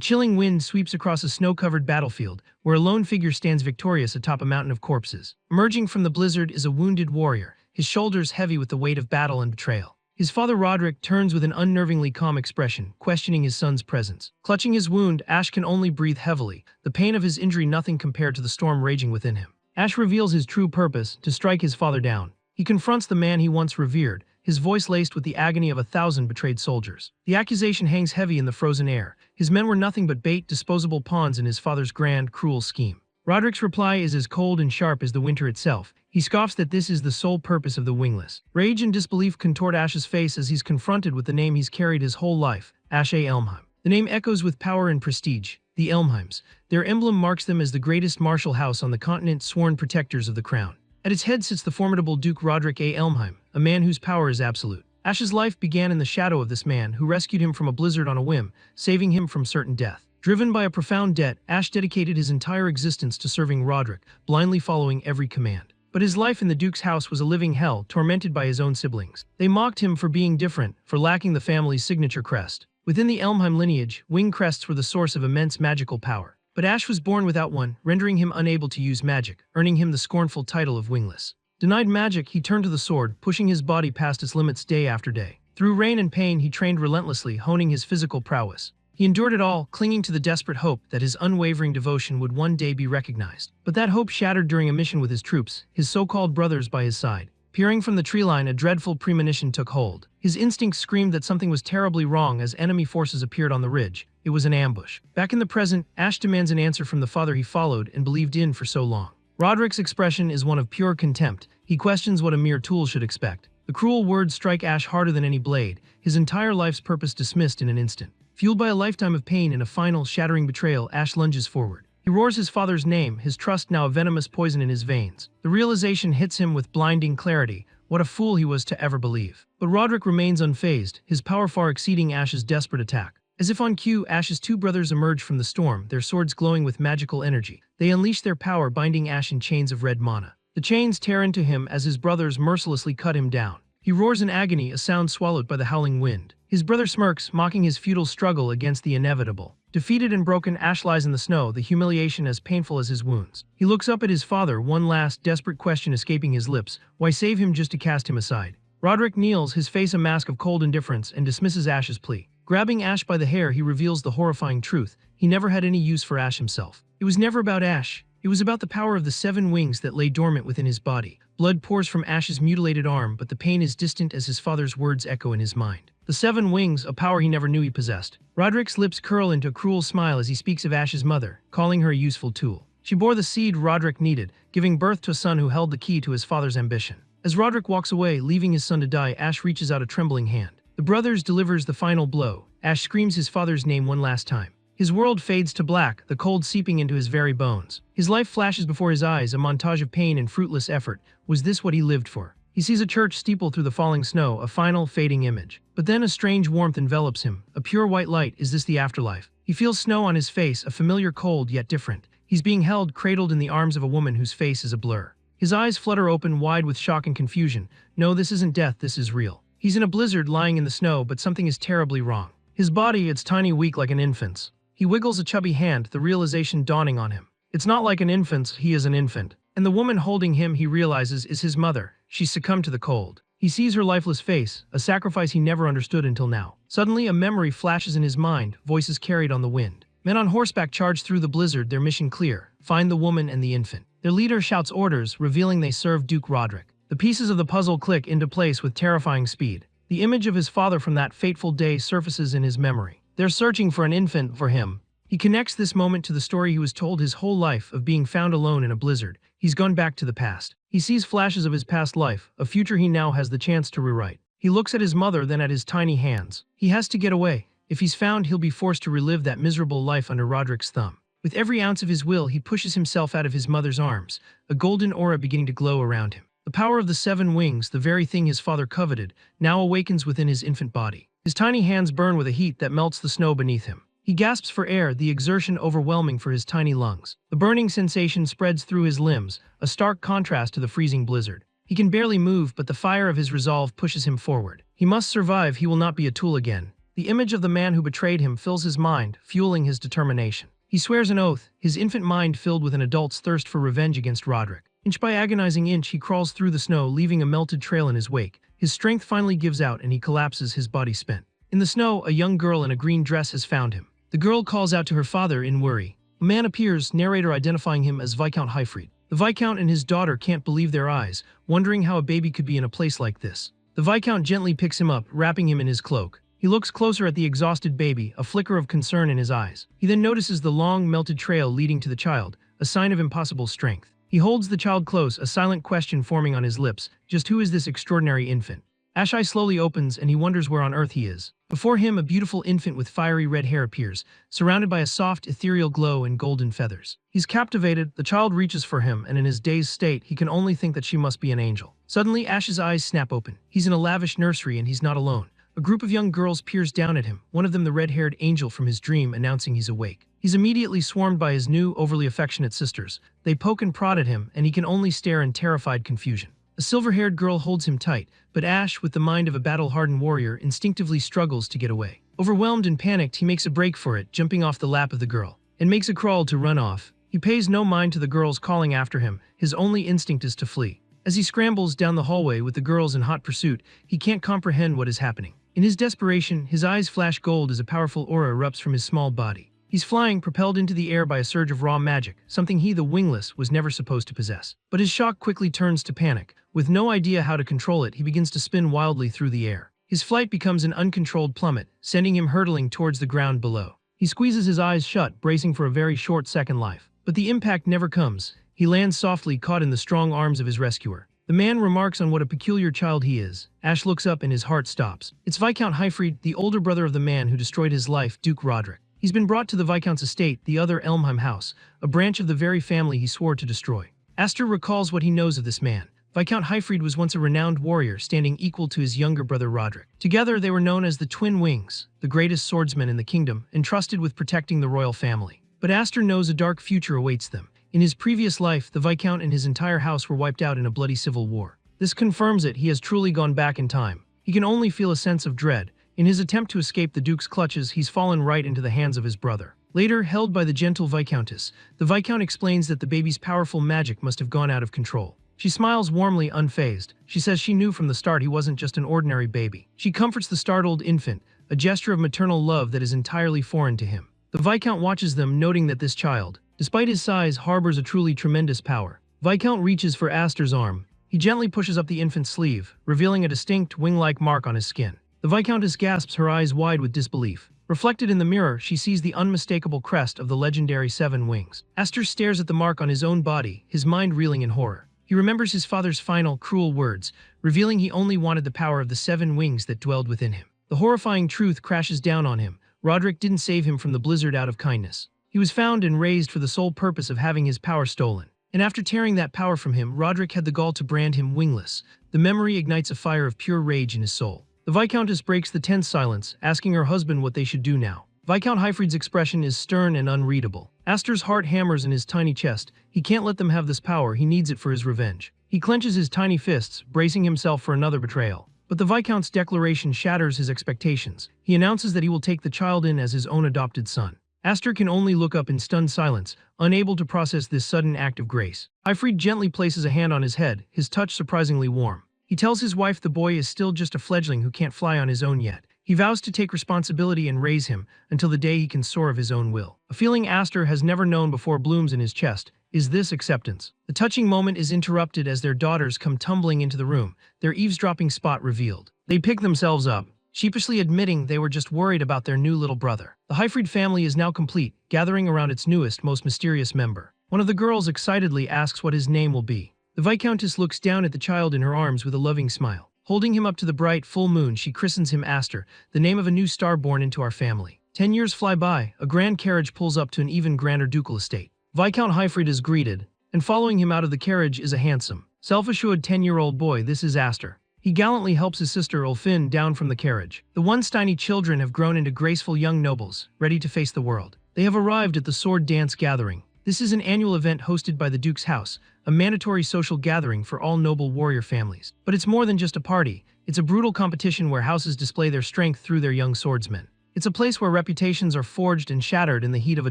chilling wind sweeps across a snow-covered battlefield, where a lone figure stands victorious atop a mountain of corpses. Emerging from the blizzard is a wounded warrior, his shoulders heavy with the weight of battle and betrayal. His father Roderick turns with an unnervingly calm expression, questioning his son's presence. Clutching his wound, Ash can only breathe heavily, the pain of his injury nothing compared to the storm raging within him. Ash reveals his true purpose, to strike his father down. He confronts the man he once revered, his voice laced with the agony of 1,000 betrayed soldiers. The accusation hangs heavy in the frozen air. His men were nothing but bait, disposable pawns in his father's grand, cruel scheme. Roderick's reply is as cold and sharp as the winter itself. He scoffs that this is the sole purpose of the wingless. Rage and disbelief contort Ash's face as he's confronted with the name he's carried his whole life, Ashe Elmheim. The name echoes with power and prestige. The Elmheims. Their emblem marks them as the greatest martial house on the continent, sworn protectors of the crown. At its head sits the formidable Duke Roderick A. Elmheim, a man whose power is absolute. Ash's life began in the shadow of this man who rescued him from a blizzard on a whim, saving him from certain death. Driven by a profound debt, Ash dedicated his entire existence to serving Roderick, blindly following every command. But his life in the Duke's house was a living hell, tormented by his own siblings. They mocked him for being different, for lacking the family's signature crest. Within the Elmheim lineage, wing crests were the source of immense magical power. But Ash was born without one, rendering him unable to use magic, earning him the scornful title of wingless. Denied magic, he turned to the sword, pushing his body past its limits day after day. Through rain and pain, he trained relentlessly, honing his physical prowess. He endured it all, clinging to the desperate hope that his unwavering devotion would one day be recognized. But that hope shattered during a mission with his troops, his so-called brothers by his side. Peering from the tree line, a dreadful premonition took hold. His instincts screamed that something was terribly wrong as enemy forces appeared on the ridge. It was an ambush. Back in the present, Ash demands an answer from the father he followed and believed in for so long. Roderick's expression is one of pure contempt. He questions what a mere tool should expect. The cruel words strike Ash harder than any blade, his entire life's purpose dismissed in an instant. Fueled by a lifetime of pain and a final, shattering betrayal, Ash lunges forward. He roars his father's name, his trust now a venomous poison in his veins. The realization hits him with blinding clarity. What a fool he was to ever believe. But Roderick remains unfazed, his power far exceeding Ash's desperate attack. As if on cue, Ash's two brothers emerge from the storm, their swords glowing with magical energy. They unleash their power, binding Ash in chains of red mana. The chains tear into him as his brothers mercilessly cut him down. He roars in agony, a sound swallowed by the howling wind. His brother smirks, mocking his futile struggle against the inevitable. Defeated and broken, Ash lies in the snow, the humiliation as painful as his wounds. He looks up at his father, one last, desperate question escaping his lips. Why save him just to cast him aside? Roderick kneels, his face a mask of cold indifference, and dismisses Ash's plea. Grabbing Ash by the hair, he reveals the horrifying truth. He never had any use for Ash himself. It was never about Ash. It was about the power of the 7 wings that lay dormant within his body. Blood pours from Ash's mutilated arm, but the pain is distant as his father's words echo in his mind. The 7 wings, a power he never knew he possessed. Roderick's lips curl into a cruel smile as he speaks of Ash's mother, calling her a useful tool. She bore the seed Roderick needed, giving birth to a son who held the key to his father's ambition. As Roderick walks away, leaving his son to die, Ash reaches out a trembling hand. The brothers delivers the final blow. Ash screams his father's name one last time. His world fades to black, the cold seeping into his very bones. His life flashes before his eyes, a montage of pain and fruitless effort. Was this what he lived for? He sees a church steeple through the falling snow, a final, fading image. But then a strange warmth envelops him, a pure white light. Is this the afterlife? He feels snow on his face, a familiar cold yet different. He's being held, cradled in the arms of a woman whose face is a blur. His eyes flutter open wide with shock and confusion. No, this isn't death, this is real. He's in a blizzard, lying in the snow, but something is terribly wrong. His body, it's tiny, weak like an infant's. He wiggles a chubby hand, the realization dawning on him. It's not like an infant's, he is an infant. And the woman holding him, he realizes, is his mother. She's succumbed to the cold. He sees her lifeless face, a sacrifice he never understood until now. Suddenly, a memory flashes in his mind, voices carried on the wind. Men on horseback charge through the blizzard, their mission clear: find the woman and the infant. Their leader shouts orders, revealing they serve Duke Roderick. The pieces of the puzzle click into place with terrifying speed. The image of his father from that fateful day surfaces in his memory. They're searching for an infant for him. He connects this moment to the story he was told his whole life of being found alone in a blizzard. He's gone back to the past. He sees flashes of his past life, a future he now has the chance to rewrite. He looks at his mother, then at his tiny hands. He has to get away. If he's found, he'll be forced to relive that miserable life under Roderick's thumb. With every ounce of his will, he pushes himself out of his mother's arms, a golden aura beginning to glow around him. The power of the 7 wings, the very thing his father coveted, now awakens within his infant body. His tiny hands burn with a heat that melts the snow beneath him. He gasps for air, the exertion overwhelming for his tiny lungs. The burning sensation spreads through his limbs, a stark contrast to the freezing blizzard. He can barely move, but the fire of his resolve pushes him forward. He must survive, he will not be a tool again. The image of the man who betrayed him fills his mind, fueling his determination. He swears an oath, his infant mind filled with an adult's thirst for revenge against Roderick. Inch by agonizing inch, he crawls through the snow, leaving a melted trail in his wake. His strength finally gives out and he collapses, his body spent. In the snow, a young girl in a green dress has found him. The girl calls out to her father in worry. A man appears, narrator identifying him as Viscount Highfried. The Viscount and his daughter can't believe their eyes, wondering how a baby could be in a place like this. The Viscount gently picks him up, wrapping him in his cloak. He looks closer at the exhausted baby, a flicker of concern in his eyes. He then notices the long, melted trail leading to the child, a sign of impossible strength. He holds the child close, a silent question forming on his lips. Just who is this extraordinary infant? Ash's eye slowly opens and he wonders where on earth he is. Before him, a beautiful infant with fiery red hair appears, surrounded by a soft, ethereal glow and golden feathers. He's captivated, the child reaches for him, and in his dazed state, he can only think that she must be an angel. Suddenly, Ash's eyes snap open. He's in a lavish nursery and he's not alone. A group of young girls peers down at him, one of them the red-haired angel from his dream, announcing he's awake. He's immediately swarmed by his new, overly affectionate sisters. They poke and prod at him, and he can only stare in terrified confusion. A silver-haired girl holds him tight, but Ash, with the mind of a battle-hardened warrior, instinctively struggles to get away. Overwhelmed and panicked, he makes a break for it, jumping off the lap of the girl, and makes a crawl to run off. He pays no mind to the girls calling after him. His only instinct is to flee. As he scrambles down the hallway with the girls in hot pursuit, he can't comprehend what is happening. In his desperation, his eyes flash gold as a powerful aura erupts from his small body. He's flying, propelled into the air by a surge of raw magic, something he, the wingless, was never supposed to possess. But his shock quickly turns to panic. With no idea how to control it, he begins to spin wildly through the air. His flight becomes an uncontrolled plummet, sending him hurtling towards the ground below. He squeezes his eyes shut, bracing for a very short second life. But the impact never comes. He lands softly, caught in the strong arms of his rescuer. The man remarks on what a peculiar child he is. Ash looks up and his heart stops. It's Viscount Highfried, the older brother of the man who destroyed his life, Duke Roderick. He's been brought to the Viscount's estate, the other Elmheim house, a branch of the very family he swore to destroy. Astor recalls what he knows of this man. Viscount Highfried was once a renowned warrior, standing equal to his younger brother Roderick. Together they were known as the Twin Wings, the greatest swordsmen in the kingdom, entrusted with protecting the royal family. But Astor knows a dark future awaits them. In his previous life, the Viscount and his entire house were wiped out in a bloody civil war. This confirms it, he has truly gone back in time. He can only feel a sense of dread. In his attempt to escape the Duke's clutches, he's fallen right into the hands of his brother. Later, held by the gentle Viscountess, the Viscount explains that the baby's powerful magic must have gone out of control. She smiles warmly, unfazed. She says she knew from the start he wasn't just an ordinary baby. She comforts the startled infant, a gesture of maternal love that is entirely foreign to him. The Viscount watches them, noting that this child, despite his size, harbors a truly tremendous power. Viscount reaches for Astor's arm. He gently pushes up the infant's sleeve, revealing a distinct, wing-like mark on his skin. The Viscountess gasps, her eyes wide with disbelief. Reflected in the mirror, she sees the unmistakable crest of the legendary 7 wings. Astor stares at the mark on his own body, his mind reeling in horror. He remembers his father's final, cruel words, revealing he only wanted the power of the 7 wings that dwelled within him. The horrifying truth crashes down on him. Roderick didn't save him from the blizzard out of kindness. He was found and raised for the sole purpose of having his power stolen. And after tearing that power from him, Roderick had the gall to brand him wingless. The memory ignites a fire of pure rage in his soul. The Viscountess breaks the tense silence, asking her husband what they should do now. Viscount Highfried's expression is stern and unreadable. Astor's heart hammers in his tiny chest. He can't let them have this power, he needs it for his revenge. He clenches his tiny fists, bracing himself for another betrayal. But the Viscount's declaration shatters his expectations. He announces that he will take the child in as his own adopted son. Astor can only look up in stunned silence, unable to process this sudden act of grace. Highfried gently places a hand on his head, his touch surprisingly warm. He tells his wife the boy is still just a fledgling who can't fly on his own yet. He vows to take responsibility and raise him until the day he can soar of his own will. A feeling Astor has never known before blooms in his chest. Is this acceptance? The touching moment is interrupted as their daughters come tumbling into the room, their eavesdropping spot revealed. They pick themselves up, sheepishly admitting they were just worried about their new little brother. The Highfried family is now complete, gathering around its newest, most mysterious member. One of the girls excitedly asks what his name will be. The Viscountess looks down at the child in her arms with a loving smile. Holding him up to the bright, full moon, she christens him Astor, the name of a new star born into our family. 10 years fly by, a grand carriage pulls up to an even grander ducal estate. Viscount Highfried is greeted, and following him out of the carriage is a handsome, self-assured 10-year-old boy. This is Astor. He gallantly helps his sister Ulfin down from the carriage. The Wunsteini children have grown into graceful young nobles, ready to face the world. They have arrived at the sword dance gathering. This is an annual event hosted by the Duke's house, a mandatory social gathering for all noble warrior families. But it's more than just a party. It's a brutal competition where houses display their strength through their young swordsmen. It's a place where reputations are forged and shattered in the heat of a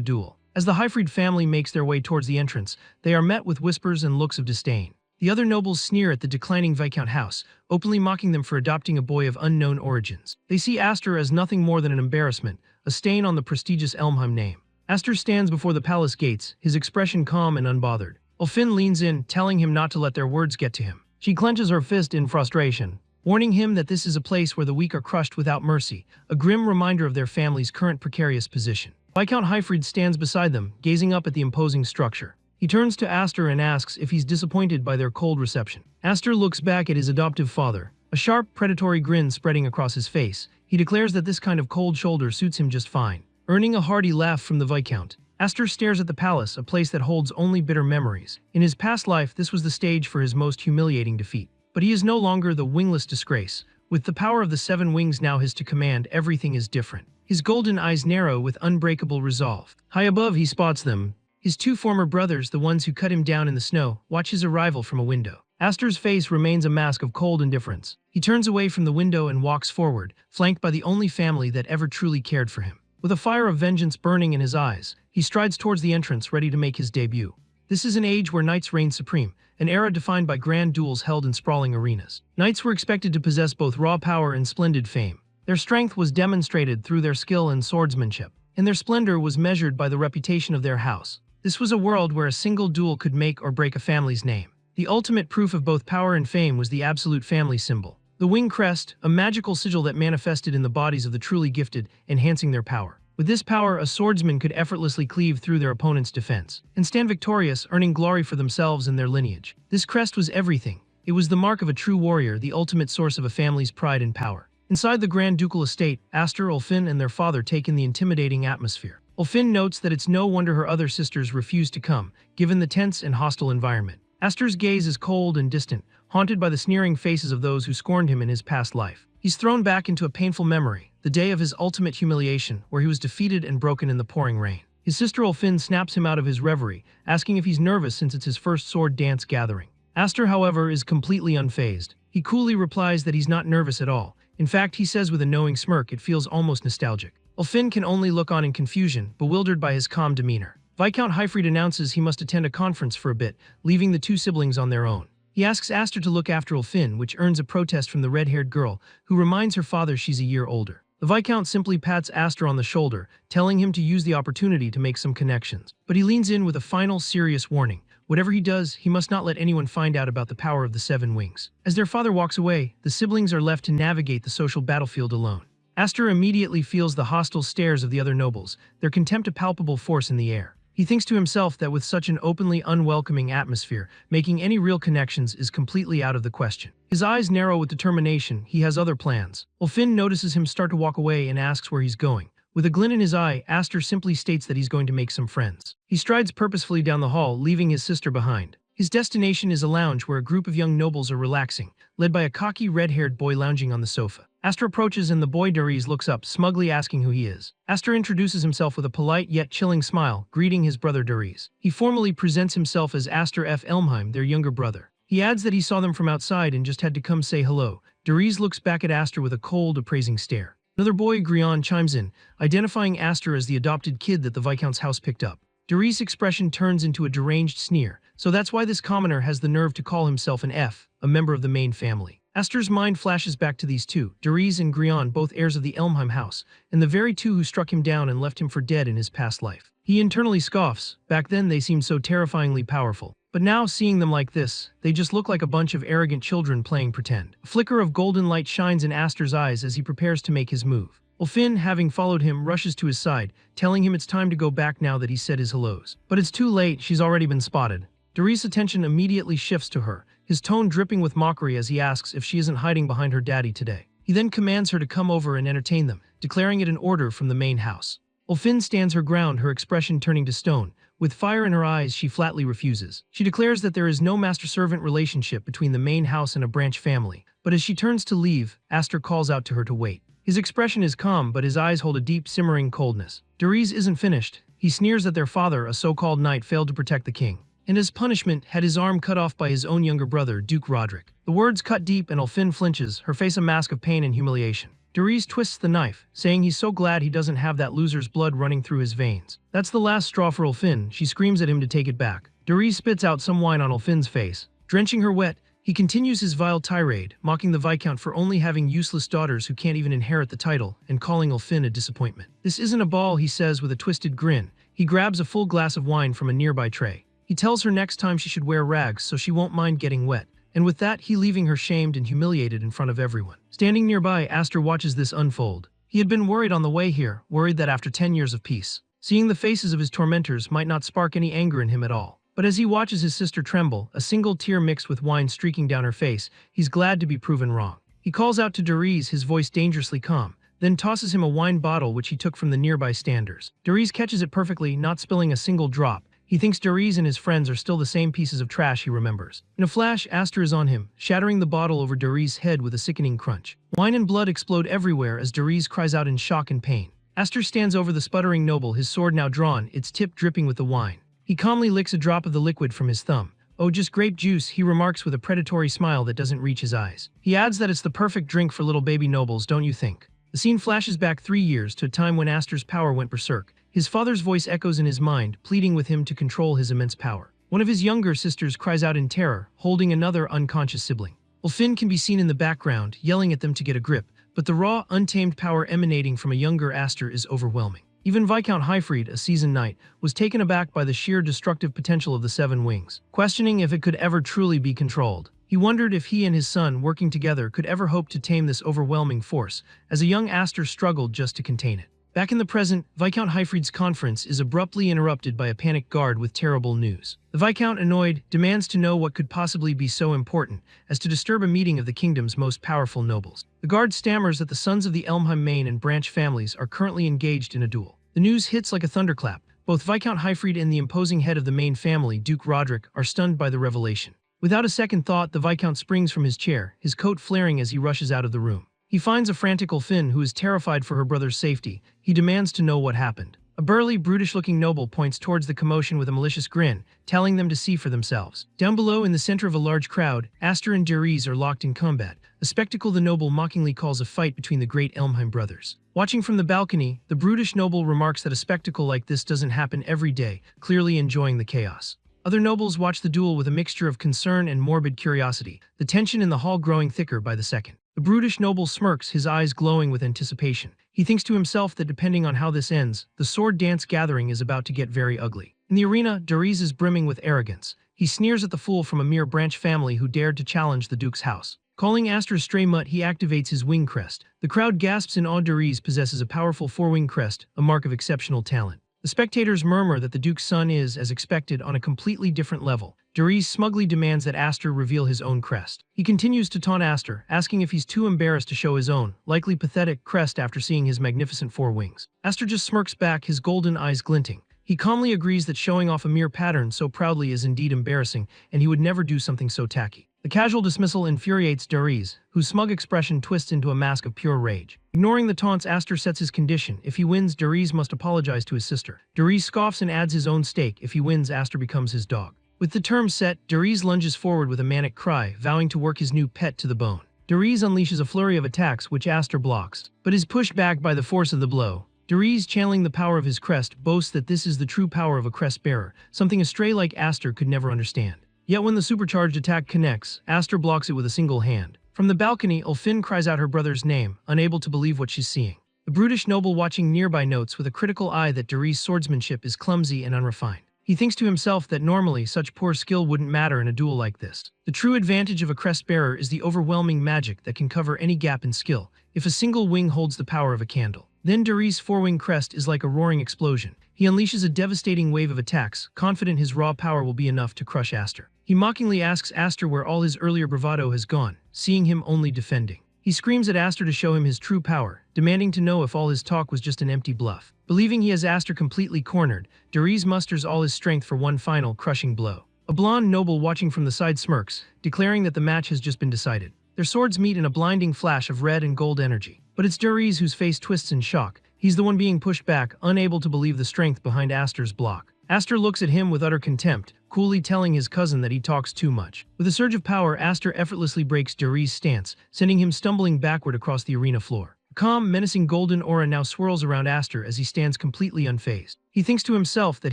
duel. As the Highfried family makes their way towards the entrance, they are met with whispers and looks of disdain. The other nobles sneer at the declining Viscount house, openly mocking them for adopting a boy of unknown origins. They see Astor as nothing more than an embarrassment, a stain on the prestigious Elmheim name. Astor stands before the palace gates, his expression calm and unbothered. Ulfin leans in, telling him not to let their words get to him. She clenches her fist in frustration, warning him that this is a place where the weak are crushed without mercy, a grim reminder of their family's current precarious position. Viscount Highfried stands beside them, gazing up at the imposing structure. He turns to Astor and asks if he's disappointed by their cold reception. Astor looks back at his adoptive father, a sharp, predatory grin spreading across his face. He declares that this kind of cold shoulder suits him just fine. Earning a hearty laugh from the Viscount, Astor stares at the palace, a place that holds only bitter memories. In his past life, this was the stage for his most humiliating defeat. But he is no longer the wingless disgrace. With the power of the 7 wings now his to command, everything is different. His golden eyes narrow with unbreakable resolve. High above, he spots them. His 2 former brothers, the ones who cut him down in the snow, watch his arrival from a window. Astor's face remains a mask of cold indifference. He turns away from the window and walks forward, flanked by the only family that ever truly cared for him. With a fire of vengeance burning in his eyes, he strides towards the entrance, ready to make his debut. This is an age where knights reign supreme, an era defined by grand duels held in sprawling arenas. Knights were expected to possess both raw power and splendid fame. Their strength was demonstrated through their skill in swordsmanship, and their splendor was measured by the reputation of their house. This was a world where a single duel could make or break a family's name. The ultimate proof of both power and fame was the absolute family symbol. The wing crest, a magical sigil that manifested in the bodies of the truly gifted, enhancing their power. With this power, a swordsman could effortlessly cleave through their opponent's defense and stand victorious, earning glory for themselves and their lineage. This crest was everything. It was the mark of a true warrior, the ultimate source of a family's pride and power. Inside the Grand Ducal estate, Astor, Ulfin, and their father take in the intimidating atmosphere. Ulfin notes that it's no wonder her other sisters refused to come, given the tense and hostile environment. Astor's gaze is cold and distant, haunted by the sneering faces of those who scorned him in his past life. He's thrown back into a painful memory, the day of his ultimate humiliation, where he was defeated and broken in the pouring rain. His sister Ulfin snaps him out of his reverie, asking if he's nervous since it's his first sword dance gathering. Astor, however, is completely unfazed. He coolly replies that he's not nervous at all. In fact, he says with a knowing smirk it feels almost nostalgic. Ulfin can only look on in confusion, bewildered by his calm demeanor. Viscount Highfried announces he must attend a conference for a bit, leaving the 2 siblings on their own. He asks Astor to look after Ulfin, which earns a protest from the red-haired girl, who reminds her father she's a year older. The Viscount simply pats Astor on the shoulder, telling him to use the opportunity to make some connections. But he leans in with a final, serious warning. Whatever he does, he must not let anyone find out about the power of the 7 wings. As their father walks away, the siblings are left to navigate the social battlefield alone. Astor immediately feels the hostile stares of the other nobles, their contempt a palpable force in the air. He thinks to himself that with such an openly unwelcoming atmosphere, making any real connections is completely out of the question. His eyes narrow with determination. He has other plans. Ulfin notices him start to walk away and asks where he's going. With a glint in his eye, Astor simply states that he's going to make some friends. He strides purposefully down the hall, leaving his sister behind. His destination is a lounge where a group of young nobles are relaxing, led by a cocky red-haired boy lounging on the sofa. Astor approaches and the boy Dariz looks up, smugly asking who he is. Astor introduces himself with a polite yet chilling smile, greeting his brother Dariz. He formally presents himself as Astor F. Elmheim, their younger brother. He adds that he saw them from outside and just had to come say hello. Dariz looks back at Astor with a cold, appraising stare. Another boy, Grion, chimes in, identifying Astor as the adopted kid that the Viscount's house picked up. Dariz's expression turns into a deranged sneer. So that's why this commoner has the nerve to call himself an F, a member of the main family. Astor's mind flashes back to these 2, Dariz and Grion, both heirs of the Elmheim house, and the very 2 who struck him down and left him for dead in his past life. He internally scoffs. Back then they seemed so terrifyingly powerful. But now, seeing them like this, they just look like a bunch of arrogant children playing pretend. A flicker of golden light shines in Astor's eyes as he prepares to make his move. Ulfin, having followed him, rushes to his side, telling him it's time to go back now that he's said his hellos. But it's too late, she's already been spotted. Dariz's attention immediately shifts to her, his tone dripping with mockery as he asks if she isn't hiding behind her daddy today. He then commands her to come over and entertain them, declaring it an order from the main house. Ulfin stands her ground, her expression turning to stone. With fire in her eyes, she flatly refuses. She declares that there is no master-servant relationship between the main house and a branch family, but as she turns to leave, Astor calls out to her to wait. His expression is calm, but his eyes hold a deep, simmering coldness. Dariz isn't finished. He sneers that their father, a so-called knight, failed to protect the king, and as punishment had his arm cut off by his own younger brother, Duke Roderick. The words cut deep and Ulfin flinches, her face a mask of pain and humiliation. Darius twists the knife, saying he's so glad he doesn't have that loser's blood running through his veins. That's the last straw for Ulfin. She screams at him to take it back. Darius spits out some wine on Ulfin's face. Drenching her wet, he continues his vile tirade, mocking the Viscount for only having useless daughters who can't even inherit the title, and calling Ulfin a disappointment. This isn't a ball, he says with a twisted grin. He grabs a full glass of wine from a nearby tray. He tells her next time she should wear rags so she won't mind getting wet. And with that, he leaving her shamed and humiliated in front of everyone. Standing nearby, Aster watches this unfold. He had been worried on the way here, worried that after 10 years of peace, seeing the faces of his tormentors might not spark any anger in him at all. But as he watches his sister tremble, a single tear mixed with wine streaking down her face, he's glad to be proven wrong. He calls out to Darius, his voice dangerously calm, then tosses him a wine bottle which he took from the nearby standers. Darius catches it perfectly, not spilling a single drop. He thinks Darius and his friends are still the same pieces of trash he remembers. In a flash, Aster is on him, shattering the bottle over Darius' head with a sickening crunch. Wine and blood explode everywhere as Darius cries out in shock and pain. Aster stands over the sputtering noble, his sword now drawn, its tip dripping with the wine. He calmly licks a drop of the liquid from his thumb. "Oh, just grape juice," he remarks with a predatory smile that doesn't reach his eyes. He adds that it's the perfect drink for little baby nobles, don't you think? The scene flashes back 3 years to a time when Aster's power went berserk. His father's voice echoes in his mind, pleading with him to control his immense power. One of his younger sisters cries out in terror, holding another unconscious sibling. Ulfin can be seen in the background, yelling at them to get a grip, but the raw, untamed power emanating from a younger Aster is overwhelming. Even Viscount Hyfried, a seasoned knight, was taken aback by the sheer destructive potential of the Seven Wings, questioning if it could ever truly be controlled. He wondered if he and his son, working together, could ever hope to tame this overwhelming force, as a young Aster struggled just to contain it. Back in the present, Viscount Hyfried's conference is abruptly interrupted by a panicked guard with terrible news. The Viscount, annoyed, demands to know what could possibly be so important as to disturb a meeting of the kingdom's most powerful nobles. The guard stammers that the sons of the Elmheim main and branch families are currently engaged in a duel. The news hits like a thunderclap. Both Viscount Hyfried and the imposing head of the main family, Duke Roderick, are stunned by the revelation. Without a second thought, the Viscount springs from his chair, his coat flaring as he rushes out of the room. He finds a frantic Ulfin who is terrified for her brother's safety. He demands to know what happened. A burly, brutish-looking noble points towards the commotion with a malicious grin, telling them to see for themselves. Down below, in the center of a large crowd, Aster and Darius are locked in combat, a spectacle the noble mockingly calls a fight between the great Elmheim brothers. Watching from the balcony, the brutish noble remarks that a spectacle like this doesn't happen every day, clearly enjoying the chaos. Other nobles watch the duel with a mixture of concern and morbid curiosity, the tension in the hall growing thicker by the second. The brutish noble smirks, his eyes glowing with anticipation. He thinks to himself that depending on how this ends, the sword dance gathering is about to get very ugly. In the arena, Darius is brimming with arrogance. He sneers at the fool from a mere branch family who dared to challenge the Duke's house. Calling Aster a stray mutt, he activates his wing crest. The crowd gasps in awe. Darius possesses a powerful four-wing crest, a mark of exceptional talent. The spectators murmur that the Duke's son is, as expected, on a completely different level. Darius smugly demands that Aster reveal his own crest. He continues to taunt Aster, asking if he's too embarrassed to show his own, likely pathetic, crest after seeing his magnificent four wings. Aster just smirks back, his golden eyes glinting. He calmly agrees that showing off a mere pattern so proudly is indeed embarrassing, and he would never do something so tacky. The casual dismissal infuriates Darius, whose smug expression twists into a mask of pure rage. Ignoring the taunts, Aster sets his condition. If he wins, Darius must apologize to his sister. Darius scoffs and adds his own stake. If he wins, Aster becomes his dog. With the terms set, Darius lunges forward with a manic cry, vowing to work his new pet to the bone. Darius unleashes a flurry of attacks, which Aster blocks, but is pushed back by the force of the blow. Darius, channeling the power of his crest, boasts that this is the true power of a crest bearer, something a stray like Aster could never understand. Yet when the supercharged attack connects, Aster blocks it with a single hand. From the balcony, Ulfin cries out her brother's name, unable to believe what she's seeing. The brutish noble watching nearby notes with a critical eye that Darius' swordsmanship is clumsy and unrefined. He thinks to himself that normally such poor skill wouldn't matter in a duel like this. The true advantage of a crest bearer is the overwhelming magic that can cover any gap in skill, if a single wing holds the power of a candle. Then Darius' four-wing crest is like a roaring explosion. He unleashes a devastating wave of attacks, confident his raw power will be enough to crush Aster. He mockingly asks Aster where all his earlier bravado has gone, seeing him only defending. He screams at Aster to show him his true power, demanding to know if all his talk was just an empty bluff. Believing he has Aster completely cornered, Darius musters all his strength for one final, crushing blow. A blonde noble watching from the side smirks, declaring that the match has just been decided. Their swords meet in a blinding flash of red and gold energy. But it's Darius whose face twists in shock. He's the one being pushed back, unable to believe the strength behind Aster's block. Aster looks at him with utter contempt, coolly telling his cousin that he talks too much. With a surge of power, Aster effortlessly breaks Darius' stance, sending him stumbling backward across the arena floor. A calm, menacing golden aura now swirls around Aster as he stands completely unfazed. He thinks to himself that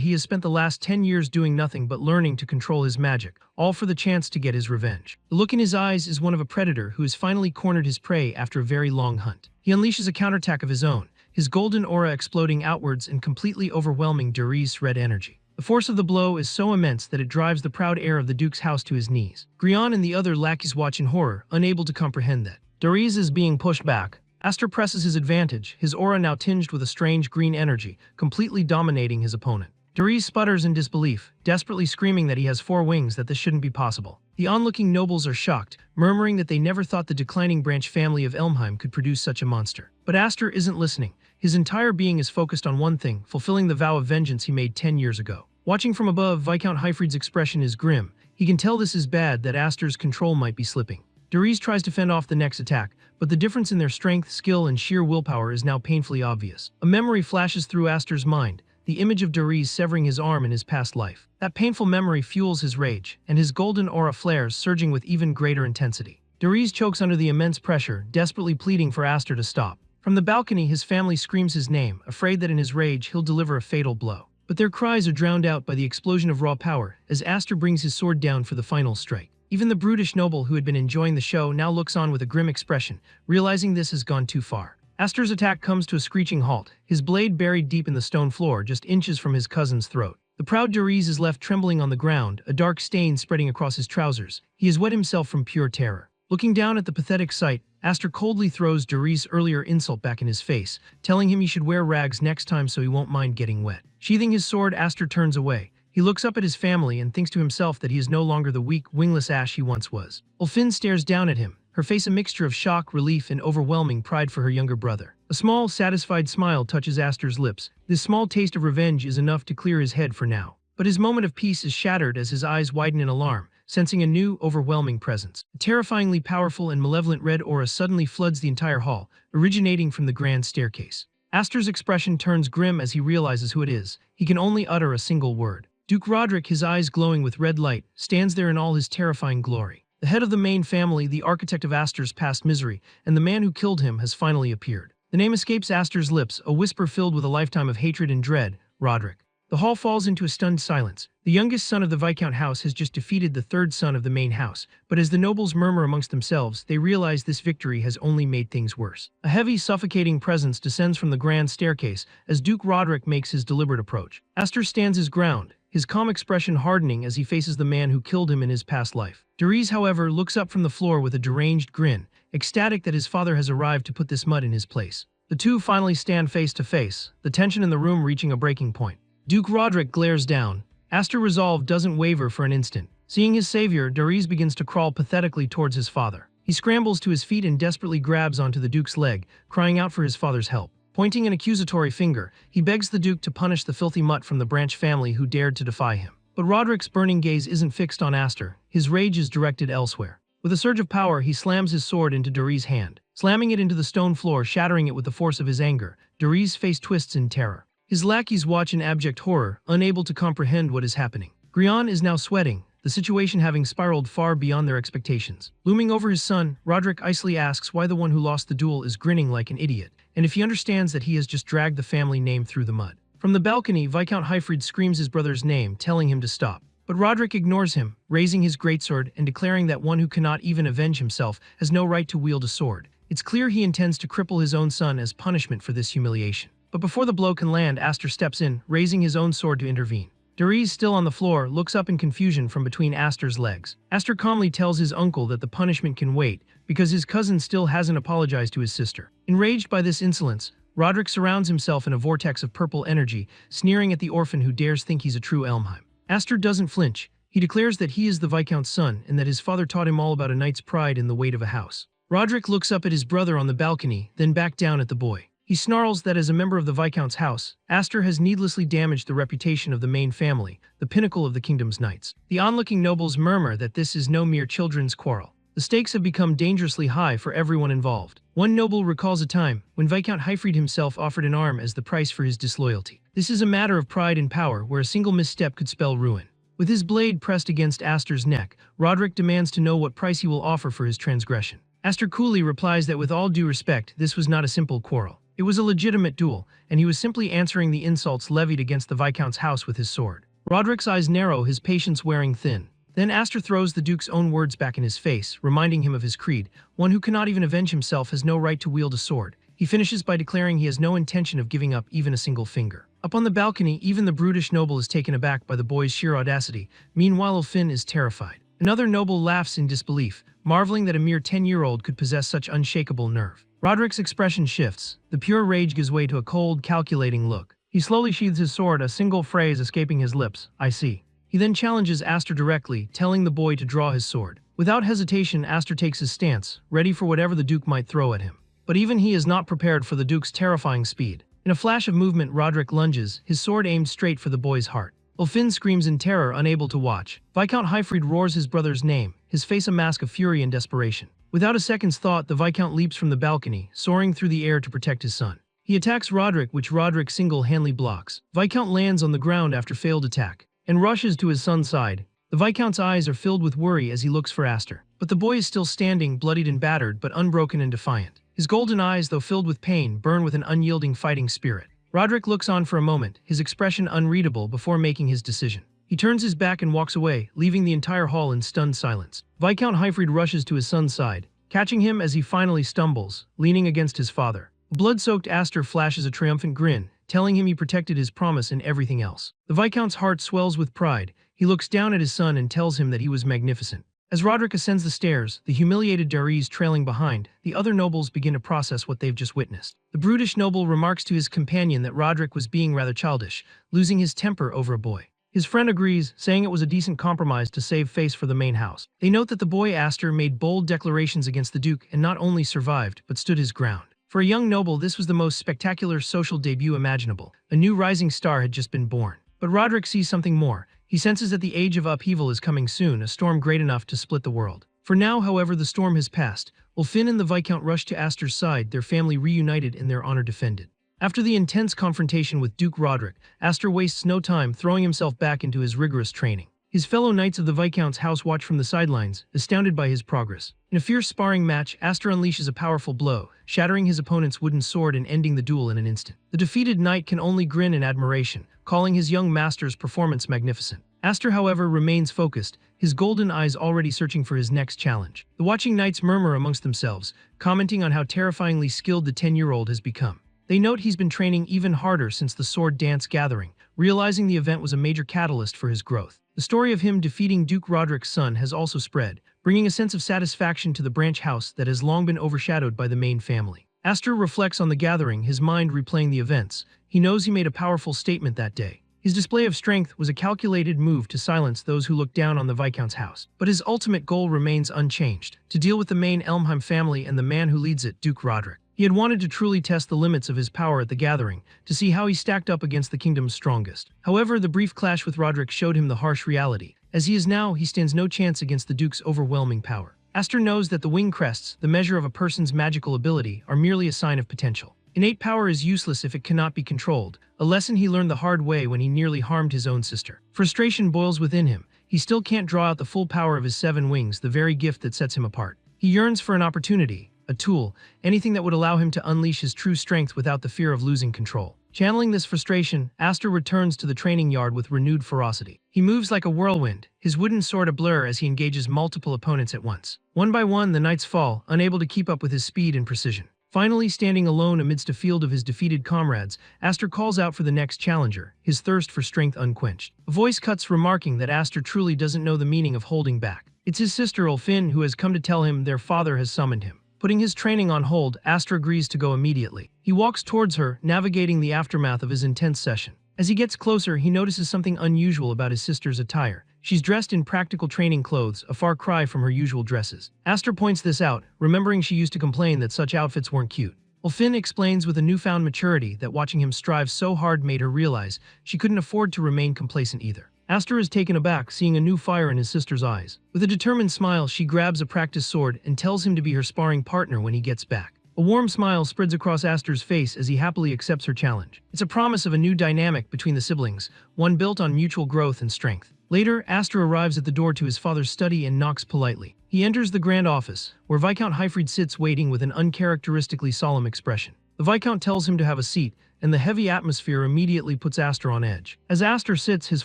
he has spent the last 10 years doing nothing but learning to control his magic, all for the chance to get his revenge. The look in his eyes is one of a predator who has finally cornered his prey after a very long hunt. He unleashes a counterattack of his own, his golden aura exploding outwards and completely overwhelming Darius' red energy. The force of the blow is so immense that it drives the proud heir of the Duke's house to his knees. Grion and the other lackeys watch in horror, unable to comprehend that Darius is being pushed back. Aster presses his advantage, his aura now tinged with a strange green energy, completely dominating his opponent. Darius sputters in disbelief, desperately screaming that he has 4 wings, that this shouldn't be possible. The onlooking nobles are shocked, murmuring that they never thought the declining branch family of Elmheim could produce such a monster. But Aster isn't listening. His entire being is focused on one thing, fulfilling the vow of vengeance he made 10 years ago. Watching from above, Viscount Hyfried's expression is grim. He can tell this is bad, that Aster's control might be slipping. Darius tries to fend off the next attack, but the difference in their strength, skill, and sheer willpower is now painfully obvious. A memory flashes through Aster's mind, the image of Darius severing his arm in his past life. That painful memory fuels his rage, and his golden aura flares, surging with even greater intensity. Darius chokes under the immense pressure, desperately pleading for Aster to stop. From the balcony, his family screams his name, afraid that in his rage he'll deliver a fatal blow. But their cries are drowned out by the explosion of raw power, as Aster brings his sword down for the final strike. Even the brutish noble who had been enjoying the show now looks on with a grim expression, realizing this has gone too far. Aster's attack comes to a screeching halt, his blade buried deep in the stone floor just inches from his cousin's throat. The proud Darius is left trembling on the ground, a dark stain spreading across his trousers. He has wet himself from pure terror. Looking down at the pathetic sight, Aster coldly throws Darius' earlier insult back in his face, telling him he should wear rags next time so he won't mind getting wet. Sheathing his sword, Aster turns away. He looks up at his family and thinks to himself that he is no longer the weak, wingless ash he once was. Ulfin stares down at him, her face a mixture of shock, relief, and overwhelming pride for her younger brother. A small, satisfied smile touches Aster's lips. This small taste of revenge is enough to clear his head for now. But his moment of peace is shattered as his eyes widen in alarm, sensing a new, overwhelming presence. A terrifyingly powerful and malevolent red aura suddenly floods the entire hall, originating from the grand staircase. Aster's expression turns grim as he realizes who it is. He can only utter a single word. Duke Roderick, his eyes glowing with red light, stands there in all his terrifying glory. The head of the main family, the architect of Aster's past misery, and the man who killed him has finally appeared. The name escapes Aster's lips, a whisper filled with a lifetime of hatred and dread: Roderick. The hall falls into a stunned silence. The youngest son of the Viscount house has just defeated the third son of the main house, but as the nobles murmur amongst themselves, they realize this victory has only made things worse. A heavy, suffocating presence descends from the grand staircase as Duke Roderick makes his deliberate approach. Aster stands his ground, his calm expression hardening as he faces the man who killed him in his past life. Darius, however, looks up from the floor with a deranged grin, ecstatic that his father has arrived to put this mud in his place. The two finally stand face to face, the tension in the room reaching a breaking point. Duke Roderick glares down. Aster's resolve doesn't waver for an instant. Seeing his savior, Darius begins to crawl pathetically towards his father. He scrambles to his feet and desperately grabs onto the Duke's leg, crying out for his father's help. Pointing an accusatory finger, he begs the Duke to punish the filthy mutt from the branch family who dared to defy him. But Roderick's burning gaze isn't fixed on Aster. His rage is directed elsewhere. With a surge of power, he slams his sword into Darius' hand, slamming it into the stone floor, shattering it with the force of his anger. Darius' face twists in terror. His lackeys watch in abject horror, unable to comprehend what is happening. Grion is now sweating, the situation having spiraled far beyond their expectations. Looming over his son, Roderick icily asks why the one who lost the duel is grinning like an idiot, and if he understands that he has just dragged the family name through the mud. From the balcony, Viscount Hyfried screams his brother's name, telling him to stop. But Roderick ignores him, raising his greatsword and declaring that one who cannot even avenge himself has no right to wield a sword. It's clear he intends to cripple his own son as punishment for this humiliation. But before the blow can land, Aster steps in, raising his own sword to intervene. Darius, still on the floor, looks up in confusion from between Aster's legs. Aster calmly tells his uncle that the punishment can wait, because his cousin still hasn't apologized to his sister. Enraged by this insolence, Roderick surrounds himself in a vortex of purple energy, sneering at the orphan who dares think he's a true Elmheim. Aster doesn't flinch. He declares that he is the Viscount's son and that his father taught him all about a knight's pride in the weight of a house. Roderick looks up at his brother on the balcony, then back down at the boy. He snarls that as a member of the Viscount's house, Aster has needlessly damaged the reputation of the main family, the pinnacle of the kingdom's knights. The onlooking nobles murmur that this is no mere children's quarrel. The stakes have become dangerously high for everyone involved. One noble recalls a time when Viscount Hyfried himself offered an arm as the price for his disloyalty. This is a matter of pride and power where a single misstep could spell ruin. With his blade pressed against Aster's neck, Roderick demands to know what price he will offer for his transgression. Aster coolly replies that with all due respect, this was not a simple quarrel. It was a legitimate duel, and he was simply answering the insults levied against the Viscount's house with his sword. Roderick's eyes narrow, his patience wearing thin. Then Aster throws the Duke's own words back in his face, reminding him of his creed: one who cannot even avenge himself has no right to wield a sword. He finishes by declaring he has no intention of giving up even a single finger. Up on the balcony, even the brutish noble is taken aback by the boy's sheer audacity. Meanwhile, Ulfin is terrified. Another noble laughs in disbelief, marveling that a mere 10-year-old could possess such unshakable nerve. Roderick's expression shifts. The pure rage gives way to a cold, calculating look. He slowly sheathes his sword, a single phrase escaping his lips: "I see." He then challenges Aster directly, telling the boy to draw his sword. Without hesitation, Aster takes his stance, ready for whatever the Duke might throw at him. But even he is not prepared for the Duke's terrifying speed. In a flash of movement, Roderick lunges, his sword aimed straight for the boy's heart. Ulfin screams in terror, unable to watch. Viscount Hyfried roars his brother's name, his face a mask of fury and desperation. Without a second's thought, the Viscount leaps from the balcony, soaring through the air to protect his son. He attacks Roderick, which Roderick single-handedly blocks. Viscount lands on the ground after failed attack, and rushes to his son's side. The Viscount's eyes are filled with worry as he looks for Aster. But the boy is still standing, bloodied and battered, but unbroken and defiant. His golden eyes, though filled with pain, burn with an unyielding fighting spirit. Roderick looks on for a moment, his expression unreadable, before making his decision. He turns his back and walks away, leaving the entire hall in stunned silence. Viscount Hyfried rushes to his son's side, catching him as he finally stumbles, leaning against his father. A blood-soaked Aster flashes a triumphant grin, telling him he protected his promise and everything else. The Viscount's heart swells with pride. He looks down at his son and tells him that he was magnificent. As Roderick ascends the stairs, the humiliated Dariz trailing behind, the other nobles begin to process what they've just witnessed. The brutish noble remarks to his companion that Roderick was being rather childish, losing his temper over a boy. His friend agrees, saying it was a decent compromise to save face for the main house. They note that the boy Aster made bold declarations against the Duke and not only survived, but stood his ground. For a young noble, this was the most spectacular social debut imaginable. A new rising star had just been born. But Roderick sees something more. He senses that the age of upheaval is coming soon, a storm great enough to split the world. For now, however, the storm has passed. Ulfin and the Viscount rush to Aster's side, their family reunited and their honor defended. After the intense confrontation with Duke Roderick, Aster wastes no time, throwing himself back into his rigorous training. His fellow knights of the Viscount's house watch from the sidelines, astounded by his progress. In a fierce sparring match, Aster unleashes a powerful blow, shattering his opponent's wooden sword and ending the duel in an instant. The defeated knight can only grin in admiration, calling his young master's performance magnificent. Aster, however, remains focused, his golden eyes already searching for his next challenge. The watching knights murmur amongst themselves, commenting on how terrifyingly skilled the 10-year-old has become. They note he's been training even harder since the sword dance gathering, realizing the event was a major catalyst for his growth. The story of him defeating Duke Roderick's son has also spread, bringing a sense of satisfaction to the branch house that has long been overshadowed by the main family. Aster reflects on the gathering, his mind replaying the events. He knows he made a powerful statement that day. His display of strength was a calculated move to silence those who looked down on the Viscount's house. But his ultimate goal remains unchanged: to deal with the main Elmheim family and the man who leads it, Duke Roderick. He had wanted to truly test the limits of his power at the gathering, to see how he stacked up against the kingdom's strongest. However, the brief clash with Roderick showed him the harsh reality. As he is now, he stands no chance against the Duke's overwhelming power. Aster knows that the wing crests, the measure of a person's magical ability, are merely a sign of potential. Innate power is useless if it cannot be controlled, a lesson he learned the hard way when he nearly harmed his own sister. Frustration boils within him. He still can't draw out the full power of his 7 wings, the very gift that sets him apart. He yearns for an opportunity, a tool, anything that would allow him to unleash his true strength without the fear of losing control. Channeling this frustration, Aster returns to the training yard with renewed ferocity. He moves like a whirlwind, his wooden sword a blur as he engages multiple opponents at once. One by one, the knights fall, unable to keep up with his speed and precision. Finally, standing alone amidst a field of his defeated comrades, Aster calls out for the next challenger, his thirst for strength unquenched. A voice cuts, remarking that Aster truly doesn't know the meaning of holding back. It's his sister Ulfin who has come to tell him their father has summoned him. Putting his training on hold, Aster agrees to go immediately. He walks towards her, navigating the aftermath of his intense session. As he gets closer, he notices something unusual about his sister's attire. She's dressed in practical training clothes, a far cry from her usual dresses. Aster points this out, remembering she used to complain that such outfits weren't cute. Ulfin explains with a newfound maturity that watching him strive so hard made her realize she couldn't afford to remain complacent either. Aster is taken aback, seeing a new fire in his sister's eyes. With a determined smile, she grabs a practice sword and tells him to be her sparring partner when he gets back. A warm smile spreads across Aster's face as he happily accepts her challenge. It's a promise of a new dynamic between the siblings, one built on mutual growth and strength. Later, Aster arrives at the door to his father's study and knocks politely. He enters the grand office, where Viscount Hyfried sits waiting with an uncharacteristically solemn expression. The Viscount tells him to have a seat, and the heavy atmosphere immediately puts Aster on edge. As Aster sits, his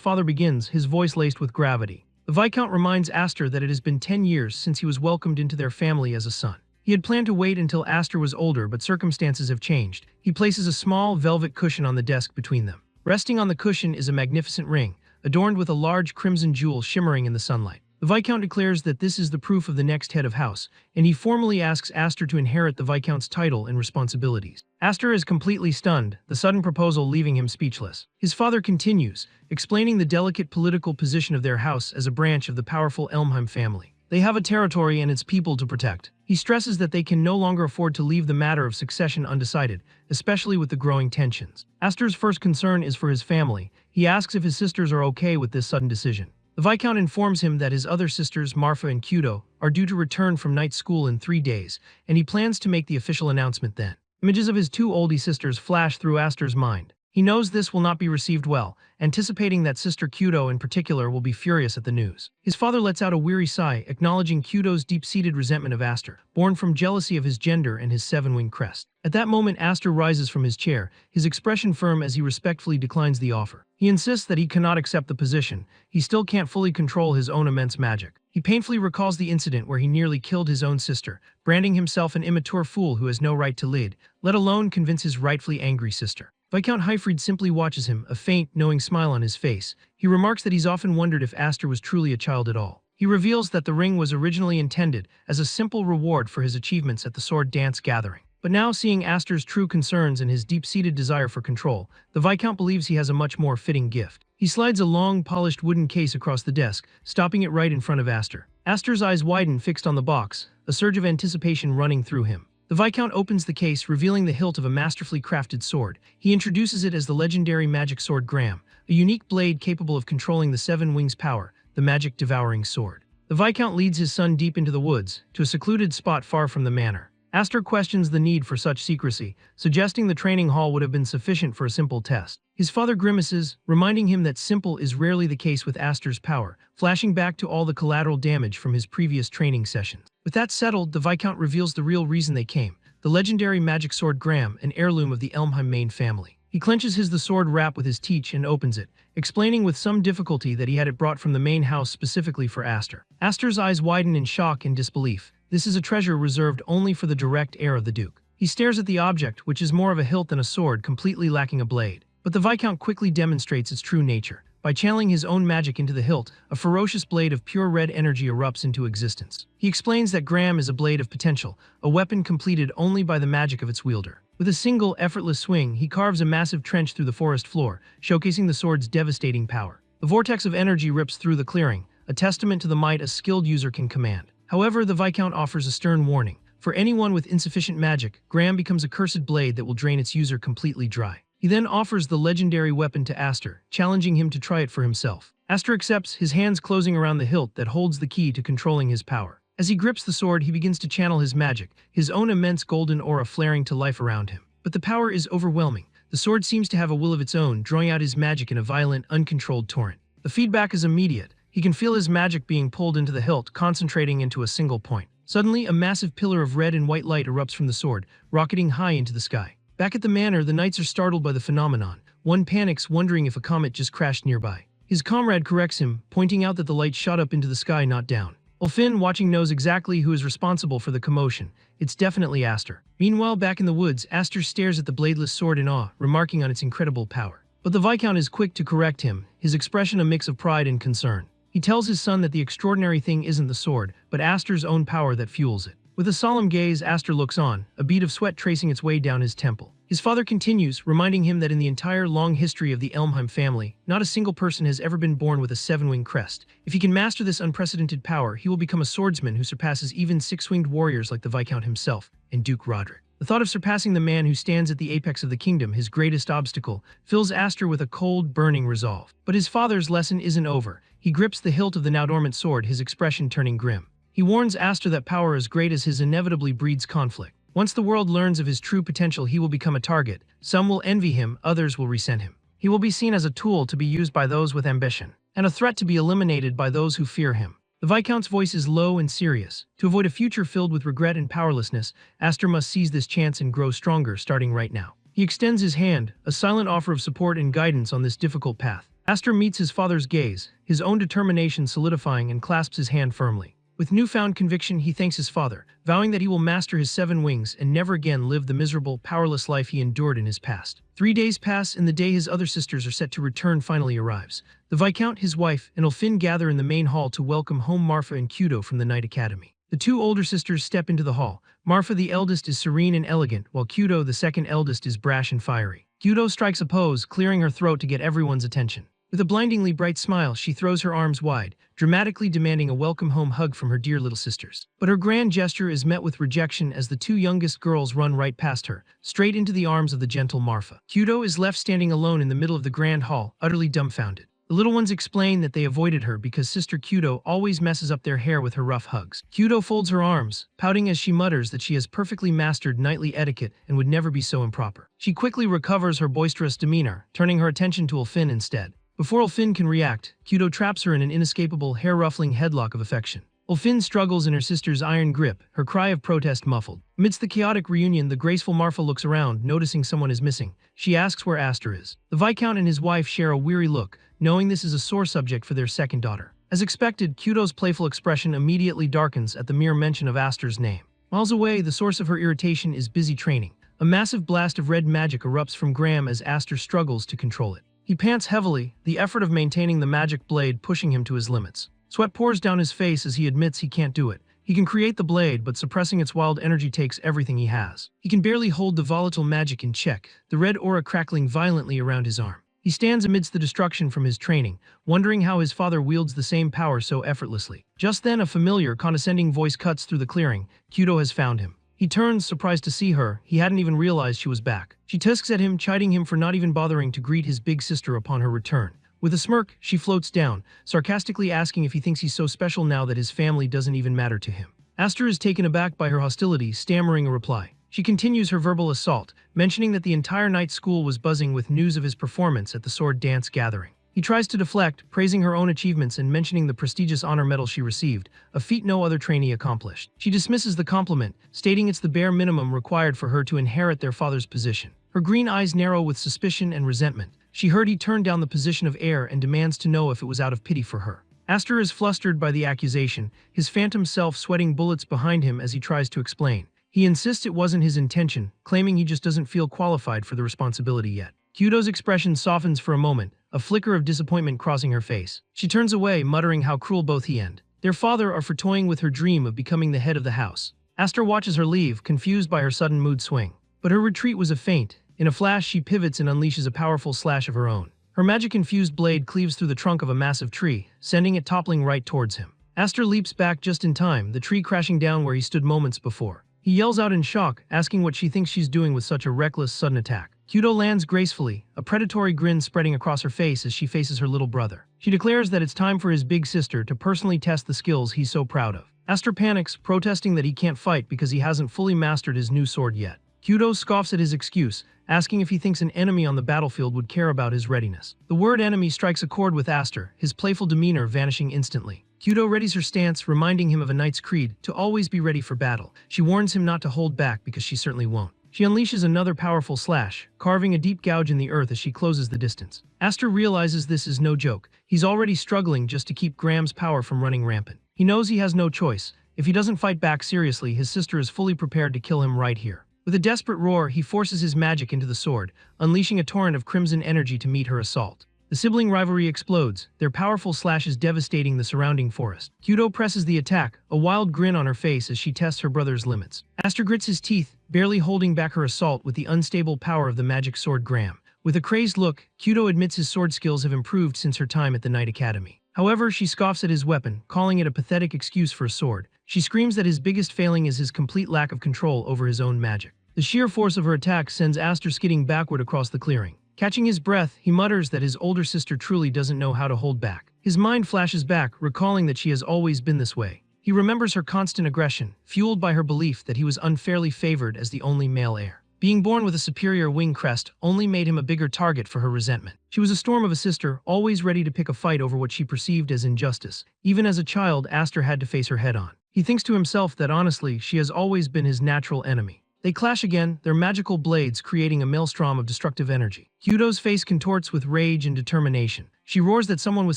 father begins, his voice laced with gravity. The Viscount reminds Aster that it has been 10 years since he was welcomed into their family as a son. He had planned to wait until Aster was older, but circumstances have changed. He places a small velvet cushion on the desk between them. Resting on the cushion is a magnificent ring, adorned with a large crimson jewel shimmering in the sunlight. The Viscount declares that this is the proof of the next head of house, and he formally asks Aster to inherit the Viscount's title and responsibilities. Aster is completely stunned, the sudden proposal leaving him speechless. His father continues, explaining the delicate political position of their house as a branch of the powerful Elmheim family. They have a territory and its people to protect. He stresses that they can no longer afford to leave the matter of succession undecided, especially with the growing tensions. Aster's first concern is for his family. He asks if his sisters are okay with this sudden decision. The Viscount informs him that his other sisters, Marfa and Kudo, are due to return from night school in 3 days, and he plans to make the official announcement then. Images of his 2 oldie sisters flash through Aster's mind. He knows this will not be received well, anticipating that Sister Kudo in particular will be furious at the news. His father lets out a weary sigh, acknowledging Kudo's deep-seated resentment of Aster, born from jealousy of his gender and his 7-winged crest. At that moment, Aster rises from his chair, his expression firm as he respectfully declines the offer. He insists that he cannot accept the position. He still can't fully control his own immense magic. He painfully recalls the incident where he nearly killed his own sister, branding himself an immature fool who has no right to lead, let alone convince his rightfully angry sister. Viscount Hyfried simply watches him, a faint, knowing smile on his face. He remarks that he's often wondered if Aster was truly a child at all. He reveals that the ring was originally intended as a simple reward for his achievements at the sword dance gathering. But now, seeing Aster's true concerns and his deep-seated desire for control, the Viscount believes he has a much more fitting gift. He slides a long, polished wooden case across the desk, stopping it right in front of Aster. Aster's eyes widen, fixed on the box, a surge of anticipation running through him. The Viscount opens the case, revealing the hilt of a masterfully crafted sword. He introduces it as the legendary magic sword Graham, a unique blade capable of controlling the 7 wings' power, the magic-devouring sword. The Viscount leads his son deep into the woods, to a secluded spot far from the manor. Aster questions the need for such secrecy, suggesting the training hall would have been sufficient for a simple test. His father grimaces, reminding him that simple is rarely the case with Aster's power, flashing back to all the collateral damage from his previous training sessions. With that settled, the Viscount reveals the real reason they came, the legendary magic sword Graham, an heirloom of the Elmheim main family. He clenches the sword wrap with his teeth and opens it, explaining with some difficulty that he had it brought from the main house specifically for Aster. Aster's eyes widen in shock and disbelief. This is a treasure reserved only for the direct heir of the Duke. He stares at the object, which is more of a hilt than a sword, completely lacking a blade. But the Viscount quickly demonstrates its true nature. By channeling his own magic into the hilt, a ferocious blade of pure red energy erupts into existence. He explains that Graham is a blade of potential, a weapon completed only by the magic of its wielder. With a single, effortless swing, he carves a massive trench through the forest floor, showcasing the sword's devastating power. The vortex of energy rips through the clearing, a testament to the might a skilled user can command. However, the Viscount offers a stern warning. For anyone with insufficient magic, Graham becomes a cursed blade that will drain its user completely dry. He then offers the legendary weapon to Aster, challenging him to try it for himself. Aster accepts, his hands closing around the hilt that holds the key to controlling his power. As he grips the sword, he begins to channel his magic, his own immense golden aura flaring to life around him. But the power is overwhelming. The sword seems to have a will of its own, drawing out his magic in a violent, uncontrolled torrent. The feedback is immediate. He can feel his magic being pulled into the hilt, concentrating into a single point. Suddenly, a massive pillar of red and white light erupts from the sword, rocketing high into the sky. Back at the manor, the knights are startled by the phenomenon. One panics, wondering if a comet just crashed nearby. His comrade corrects him, pointing out that the light shot up into the sky, not down. Ulfin, watching, knows exactly who is responsible for the commotion. It's definitely Aster. Meanwhile, back in the woods, Aster stares at the bladeless sword in awe, remarking on its incredible power. But the Viscount is quick to correct him, his expression a mix of pride and concern. He tells his son that the extraordinary thing isn't the sword, but Aster's own power that fuels it. With a solemn gaze, Aster looks on, a bead of sweat tracing its way down his temple. His father continues, reminding him that in the entire long history of the Elmheim family, not a single person has ever been born with a 7-winged crest. If he can master this unprecedented power, he will become a swordsman who surpasses even 6-winged warriors like the Viscount himself and Duke Roderick. The thought of surpassing the man who stands at the apex of the kingdom, his greatest obstacle, fills Aster with a cold, burning resolve. But his father's lesson isn't over. He grips the hilt of the now dormant sword, his expression turning grim. He warns Aster that power as great as his inevitably breeds conflict. Once the world learns of his true potential, he will become a target. Some will envy him, others will resent him. He will be seen as a tool to be used by those with ambition, and a threat to be eliminated by those who fear him. The Viscount's voice is low and serious. To avoid a future filled with regret and powerlessness, Aster must seize this chance and grow stronger starting right now. He extends his hand, a silent offer of support and guidance on this difficult path. Aster meets his father's gaze, his own determination solidifying, and clasps his hand firmly. With newfound conviction, he thanks his father, vowing that he will master his 7 wings and never again live the miserable, powerless life he endured in his past. 3 days pass, and the day his other sisters are set to return finally arrives. The Viscount, his wife, and Ulfin gather in the main hall to welcome home Marfa and Kudo from the Night Academy. The 2 older sisters step into the hall. Marfa, the eldest, is serene and elegant, while Kudo, the second eldest, is brash and fiery. Kudo strikes a pose, clearing her throat to get everyone's attention. With a blindingly bright smile, she throws her arms wide, dramatically demanding a welcome home hug from her dear little sisters. But her grand gesture is met with rejection as the 2 youngest girls run right past her, straight into the arms of the gentle Marfa. Kudo is left standing alone in the middle of the grand hall, utterly dumbfounded. The little ones explain that they avoided her because Sister Kudo always messes up their hair with her rough hugs. Kudo folds her arms, pouting as she mutters that she has perfectly mastered knightly etiquette and would never be so improper. She quickly recovers her boisterous demeanor, turning her attention to Ulfin instead. Before Ulfin can react, Kudo traps her in an inescapable, hair-ruffling headlock of affection. Ulfin struggles in her sister's iron grip, her cry of protest muffled. Amidst the chaotic reunion, the graceful Marfa looks around, noticing someone is missing. She asks where Aster is. The Viscount and his wife share a weary look, knowing this is a sore subject for their second daughter. As expected, Kudo's playful expression immediately darkens at the mere mention of Aster's name. Miles away, the source of her irritation is busy training. A massive blast of red magic erupts from Graham as Aster struggles to control it. He pants heavily, the effort of maintaining the magic blade pushing him to his limits. Sweat pours down his face as he admits he can't do it. He can create the blade, but suppressing its wild energy takes everything he has. He can barely hold the volatile magic in check, the red aura crackling violently around his arm. He stands amidst the destruction from his training, wondering how his father wields the same power so effortlessly. Just then, a familiar, condescending voice cuts through the clearing. Kudo has found him. He turns, surprised to see her. He hadn't even realized she was back. She tusks at him, chiding him for not even bothering to greet his big sister upon her return. With a smirk, she floats down, sarcastically asking if he thinks he's so special now that his family doesn't even matter to him. Aster is taken aback by her hostility, stammering a reply. She continues her verbal assault, mentioning that the entire night school was buzzing with news of his performance at the sword dance gathering. He tries to deflect, praising her own achievements and mentioning the prestigious honor medal she received, a feat no other trainee accomplished. She dismisses the compliment, stating it's the bare minimum required for her to inherit their father's position. Her green eyes narrow with suspicion and resentment. She heard he turned down the position of heir and demands to know if it was out of pity for her. Aster is flustered by the accusation, his phantom self sweating bullets behind him as he tries to explain. He insists it wasn't his intention, claiming he just doesn't feel qualified for the responsibility yet. Kudo's expression softens for a moment, a flicker of disappointment crossing her face. She turns away, muttering how cruel both he and their father are for toying with her dream of becoming the head of the house. Aster watches her leave, confused by her sudden mood swing. But her retreat was a feint. In a flash, she pivots and unleashes a powerful slash of her own. Her magic-infused blade cleaves through the trunk of a massive tree, sending it toppling right towards him. Aster leaps back just in time, the tree crashing down where he stood moments before. He yells out in shock, asking what she thinks she's doing with such a reckless, sudden attack. Kudo lands gracefully, a predatory grin spreading across her face as she faces her little brother. She declares that it's time for his big sister to personally test the skills he's so proud of. Aster panics, protesting that he can't fight because he hasn't fully mastered his new sword yet. Kudo scoffs at his excuse, asking if he thinks an enemy on the battlefield would care about his readiness. The word enemy strikes a chord with Aster, his playful demeanor vanishing instantly. Kudo readies her stance, reminding him of a knight's creed, to always be ready for battle. She warns him not to hold back because she certainly won't. She unleashes another powerful slash, carving a deep gouge in the earth as she closes the distance. Aster realizes this is no joke. He's already struggling just to keep Graham's power from running rampant. He knows he has no choice. If he doesn't fight back seriously, his sister is fully prepared to kill him right here. With a desperate roar, he forces his magic into the sword, unleashing a torrent of crimson energy to meet her assault. The sibling rivalry explodes, their powerful slashes devastating the surrounding forest. Kudo presses the attack, a wild grin on her face as she tests her brother's limits. Aster grits his teeth, barely holding back her assault with the unstable power of the magic sword Graham. With a crazed look, Kudo admits his sword skills have improved since her time at the Night Academy. However, she scoffs at his weapon, calling it a pathetic excuse for a sword. She screams that his biggest failing is his complete lack of control over his own magic. The sheer force of her attack sends Aster skidding backward across the clearing. Catching his breath, he mutters that his older sister truly doesn't know how to hold back. His mind flashes back, recalling that she has always been this way. He remembers her constant aggression, fueled by her belief that he was unfairly favored as the only male heir. Being born with a superior wing crest only made him a bigger target for her resentment. She was a storm of a sister, always ready to pick a fight over what she perceived as injustice. Even as a child, Aster had to face her head-on. He thinks to himself that honestly, she has always been his natural enemy. They clash again, their magical blades creating a maelstrom of destructive energy. Kyudo's face contorts with rage and determination. She roars that someone with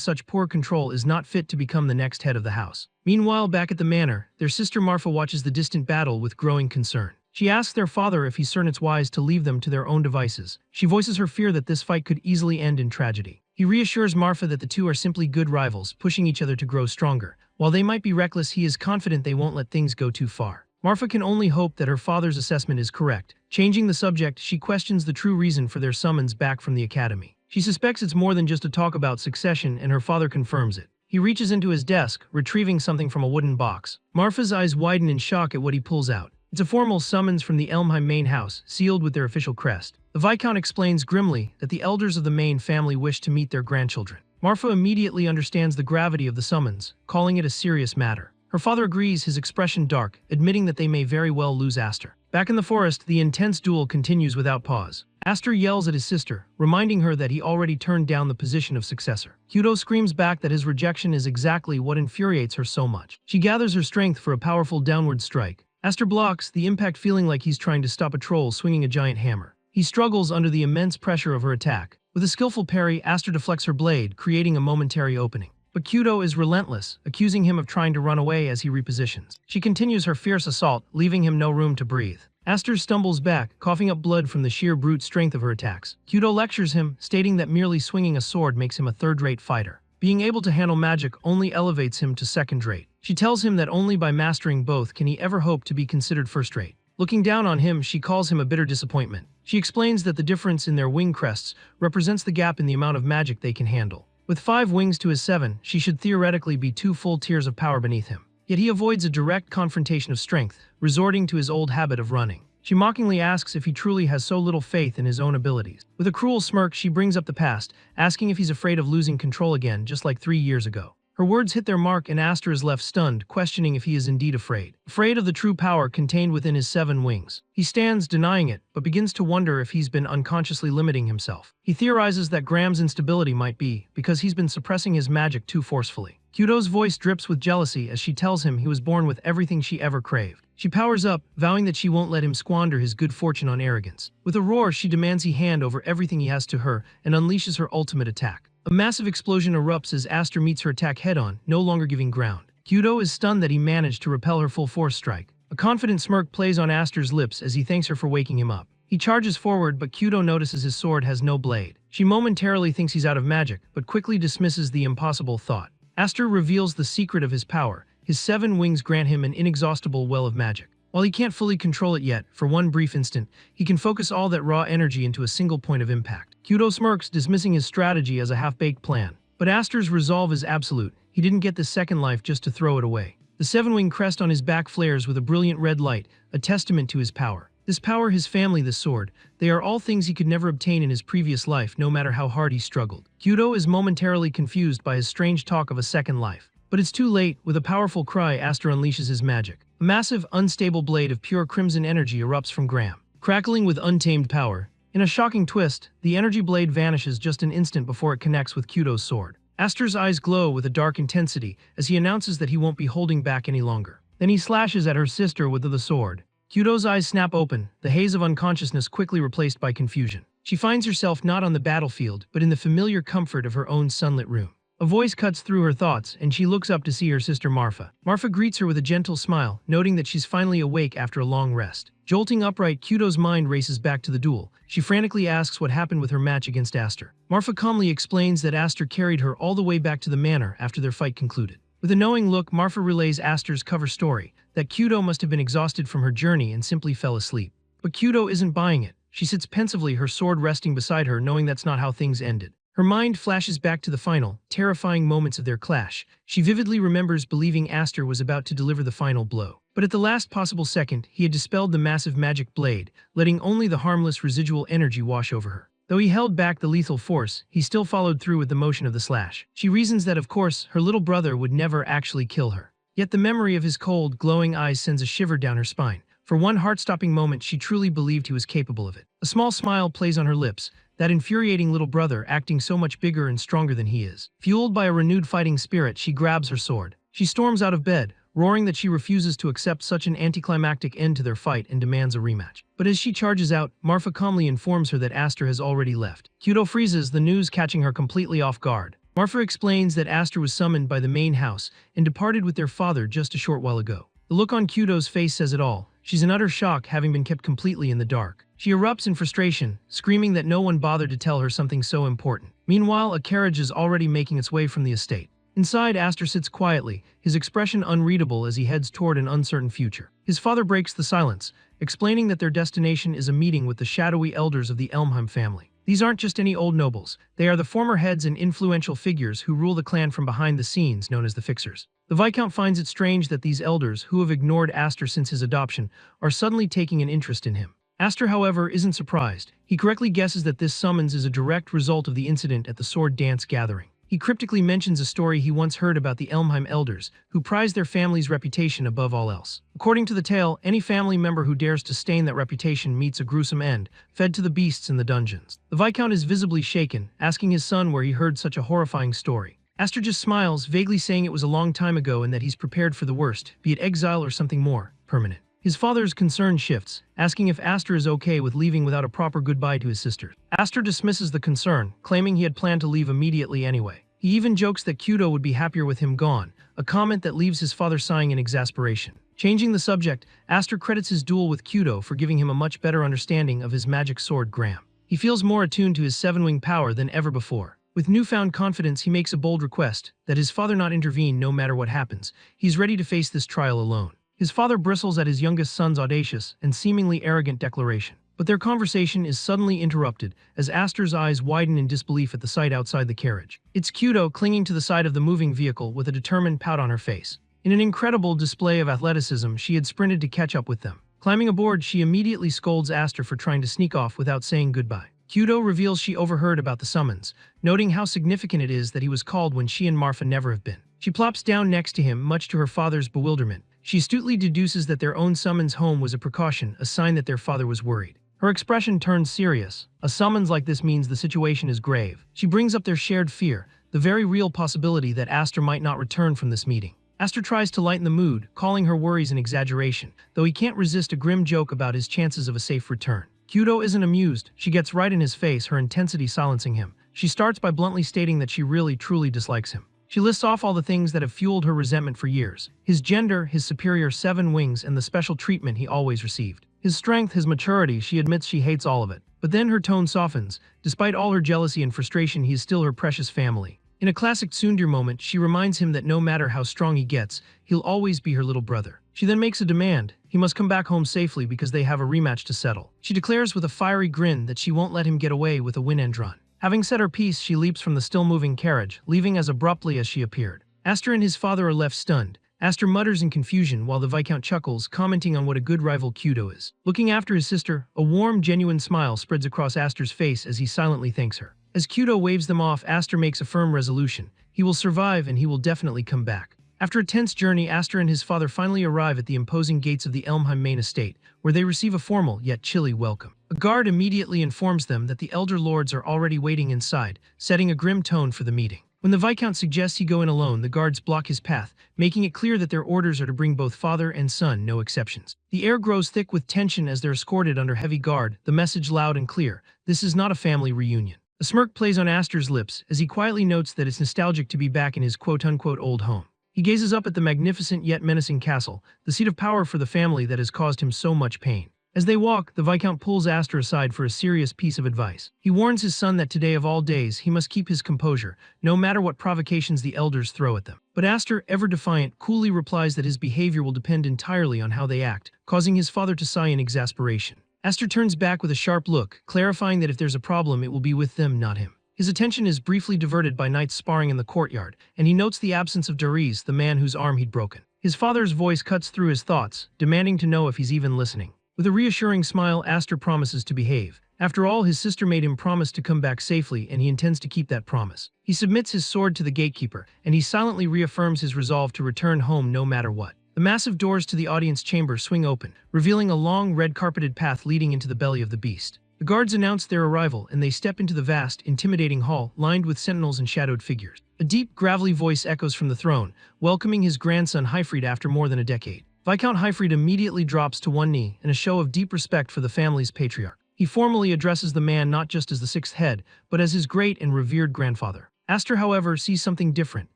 such poor control is not fit to become the next head of the house. Meanwhile, back at the manor, their sister Marfa watches the distant battle with growing concern. She asks their father if he's certain it's wise to leave them to their own devices. She voices her fear that this fight could easily end in tragedy. He reassures Marfa that the two are simply good rivals, pushing each other to grow stronger. While they might be reckless, he is confident they won't let things go too far. Marfa can only hope that her father's assessment is correct. Changing the subject, she questions the true reason for their summons back from the academy. She suspects it's more than just a talk about succession, and her father confirms it. He reaches into his desk, retrieving something from a wooden box. Marfa's eyes widen in shock at what he pulls out. It's a formal summons from the Elmheim main house, sealed with their official crest. The Viscount explains grimly that the elders of the Main family wish to meet their grandchildren. Marfa immediately understands the gravity of the summons, calling it a serious matter. Her father agrees, his expression dark, admitting that they may very well lose Aster. Back in the forest, the intense duel continues without pause. Aster yells at his sister, reminding her that he already turned down the position of successor. Kyudo screams back that his rejection is exactly what infuriates her so much. She gathers her strength for a powerful downward strike. Aster blocks, the impact feeling like he's trying to stop a troll swinging a giant hammer. He struggles under the immense pressure of her attack. With a skillful parry, Aster deflects her blade, creating a momentary opening. But Kyudo is relentless, accusing him of trying to run away as he repositions. She continues her fierce assault, leaving him no room to breathe. Aster stumbles back, coughing up blood from the sheer brute strength of her attacks. Kyudo lectures him, stating that merely swinging a sword makes him a third-rate fighter. Being able to handle magic only elevates him to second-rate. She tells him that only by mastering both can he ever hope to be considered first-rate. Looking down on him, she calls him a bitter disappointment. She explains that the difference in their wing crests represents the gap in the amount of magic they can handle. With 5 wings to his 7, she should theoretically be 2 full tiers of power beneath him. Yet he avoids a direct confrontation of strength, resorting to his old habit of running. She mockingly asks if he truly has so little faith in his own abilities. With a cruel smirk, she brings up the past, asking if he's afraid of losing control again, just like 3 years ago. Her words hit their mark and Aster is left stunned, questioning if he is indeed afraid. Afraid of the true power contained within his 7 wings. He stands, denying it, but begins to wonder if he's been unconsciously limiting himself. He theorizes that Graham's instability might be because he's been suppressing his magic too forcefully. Kyudo's voice drips with jealousy as she tells him he was born with everything she ever craved. She powers up, vowing that she won't let him squander his good fortune on arrogance. With a roar, she demands he hand over everything he has to her and unleashes her ultimate attack. A massive explosion erupts as Aster meets her attack head-on, no longer giving ground. Kyudo is stunned that he managed to repel her full-force strike. A confident smirk plays on Aster's lips as he thanks her for waking him up. He charges forward, but Kyudo notices his sword has no blade. She momentarily thinks he's out of magic, but quickly dismisses the impossible thought. Aster reveals the secret of his power. His 7 wings grant him an inexhaustible well of magic. While he can't fully control it yet, for one brief instant, he can focus all that raw energy into a single point of impact. Kyudo smirks, dismissing his strategy as a half-baked plan. But Aster's resolve is absolute. He didn't get this second life just to throw it away. The 7-wing crest on his back flares with a brilliant red light, a testament to his power. This power, his family, the sword, they are all things he could never obtain in his previous life, no matter how hard he struggled. Kyudo is momentarily confused by his strange talk of a second life. But it's too late. With a powerful cry, Aster unleashes his magic. A massive, unstable blade of pure crimson energy erupts from Graham, crackling with untamed power. In a shocking twist, the energy blade vanishes just an instant before it connects with Kyudo's sword. Aster's eyes glow with a dark intensity as he announces that he won't be holding back any longer. Then he slashes at her sister with the sword. Kyudo's eyes snap open, the haze of unconsciousness quickly replaced by confusion. She finds herself not on the battlefield, but in the familiar comfort of her own sunlit room. A voice cuts through her thoughts, and she looks up to see her sister Marfa. Marfa greets her with a gentle smile, noting that she's finally awake after a long rest. Jolting upright, Kyudo's mind races back to the duel. She frantically asks what happened with her match against Aster. Marfa calmly explains that Aster carried her all the way back to the manor after their fight concluded. With a knowing look, Marfa relays Aster's cover story, that Kyudo must have been exhausted from her journey and simply fell asleep. But Kyudo isn't buying it. She sits pensively, her sword resting beside her, knowing that's not how things ended. Her mind flashes back to the final, terrifying moments of their clash. She vividly remembers believing Aster was about to deliver the final blow. But at the last possible second, he had dispelled the massive magic blade, letting only the harmless residual energy wash over her. Though he held back the lethal force, he still followed through with the motion of the slash. She reasons that, of course, her little brother would never actually kill her. Yet the memory of his cold, glowing eyes sends a shiver down her spine. For one heart-stopping moment, she truly believed he was capable of it. A small smile plays on her lips, that infuriating little brother acting so much bigger and stronger than he is. Fueled by a renewed fighting spirit, she grabs her sword. She storms out of bed, roaring that she refuses to accept such an anticlimactic end to their fight and demands a rematch. But as she charges out, Marfa calmly informs her that Aster has already left. Kyudo freezes, the news catching her completely off guard. Marfa explains that Aster was summoned by the main house and departed with their father just a short while ago. The look on Kyudo's face says it all. She's in utter shock, having been kept completely in the dark. She erupts in frustration, screaming that no one bothered to tell her something so important. Meanwhile, a carriage is already making its way from the estate. Inside, Aster sits quietly, his expression unreadable as he heads toward an uncertain future. His father breaks the silence, explaining that their destination is a meeting with the shadowy elders of the Elmheim family. These aren't just any old nobles. They are the former heads and influential figures who rule the clan from behind the scenes, known as the Fixers. The Viscount finds it strange that these elders, who have ignored Aster since his adoption, are suddenly taking an interest in him. Aster, however, isn't surprised. He correctly guesses that this summons is a direct result of the incident at the sword dance gathering. He cryptically mentions a story he once heard about the Elmheim elders, who prize their family's reputation above all else. According to the tale, any family member who dares to stain that reputation meets a gruesome end, fed to the beasts in the dungeons. The Viscount is visibly shaken, asking his son where he heard such a horrifying story. Aster just smiles, vaguely saying it was a long time ago and that he's prepared for the worst, be it exile or something more permanent. His father's concern shifts, asking if Aster is okay with leaving without a proper goodbye to his sisters. Aster dismisses the concern, claiming he had planned to leave immediately anyway. He even jokes that Kyudo would be happier with him gone, a comment that leaves his father sighing in exasperation. Changing the subject, Aster credits his duel with Kyudo for giving him a much better understanding of his magic sword Graham. He feels more attuned to his seven-wing power than ever before. With newfound confidence, he makes a bold request that his father not intervene no matter what happens. He's ready to face this trial alone. His father bristles at his youngest son's audacious and seemingly arrogant declaration. But their conversation is suddenly interrupted as Aster's eyes widen in disbelief at the sight outside the carriage. It's Kyudo clinging to the side of the moving vehicle with a determined pout on her face. In an incredible display of athleticism, she had sprinted to catch up with them. Climbing aboard, she immediately scolds Aster for trying to sneak off without saying goodbye. Kyudo reveals she overheard about the summons, noting how significant it is that he was called when she and Marfa never have been. She plops down next to him, much to her father's bewilderment. She astutely deduces that their own summons home was a precaution, a sign that their father was worried. Her expression turns serious. A summons like this means the situation is grave. She brings up their shared fear, the very real possibility that Aster might not return from this meeting. Aster tries to lighten the mood, calling her worries an exaggeration, though he can't resist a grim joke about his chances of a safe return. Kyudo isn't amused. She gets right in his face, her intensity silencing him. She starts by bluntly stating that she really, truly dislikes him. She lists off all the things that have fueled her resentment for years. His gender, his superior 7 wings, and the special treatment he always received. His strength, his maturity, she admits she hates all of it. But then her tone softens. Despite all her jealousy and frustration, he is still her precious family. In a classic tsundere moment, she reminds him that no matter how strong he gets, he'll always be her little brother. She then makes a demand. He must come back home safely because they have a rematch to settle. She declares with a fiery grin that she won't let him get away with a win end run. Having said her piece, she leaps from the still-moving carriage, leaving as abruptly as she appeared. Aster and his father are left stunned. Aster mutters in confusion while the Viscount chuckles, commenting on what a good rival Kyudo is. Looking after his sister, a warm, genuine smile spreads across Aster's face as he silently thanks her. As Kyudo waves them off, Aster makes a firm resolution. He will survive and he will definitely come back. After a tense journey, Aster and his father finally arrive at the imposing gates of the Elmheim main estate, where they receive a formal yet chilly welcome. A guard immediately informs them that the elder lords are already waiting inside, setting a grim tone for the meeting. When the Viscount suggests he go in alone, the guards block his path, making it clear that their orders are to bring both father and son, no exceptions. The air grows thick with tension as they're escorted under heavy guard, the message loud and clear: this is not a family reunion. A smirk plays on Aster's lips as he quietly notes that it's nostalgic to be back in his quote-unquote old home. He gazes up at the magnificent yet menacing castle, the seat of power for the family that has caused him so much pain. As they walk, the Viscount pulls Aster aside for a serious piece of advice. He warns his son that today of all days he must keep his composure, no matter what provocations the elders throw at them. But Aster, ever defiant, coolly replies that his behavior will depend entirely on how they act, causing his father to sigh in exasperation. Aster turns back with a sharp look, clarifying that if there's a problem, it will be with them, not him. His attention is briefly diverted by knights sparring in the courtyard, and he notes the absence of Dariz, the man whose arm he'd broken. His father's voice cuts through his thoughts, demanding to know if he's even listening. With a reassuring smile, Aster promises to behave. After all, his sister made him promise to come back safely, and he intends to keep that promise. He submits his sword to the gatekeeper, and he silently reaffirms his resolve to return home no matter what. The The massive doors to the audience chamber swing open, revealing a long, red-carpeted path leading into the belly of the beast. The guards announce their arrival, and they step into the vast, intimidating hall, lined with sentinels and shadowed figures. A deep, gravelly voice echoes from the throne, welcoming his grandson Hyfried after more than a decade. Viscount Hyfried immediately drops to one knee in a show of deep respect for the family's patriarch. He formally addresses the man not just as the sixth head, but as his great and revered grandfather. Aster, however, sees something different.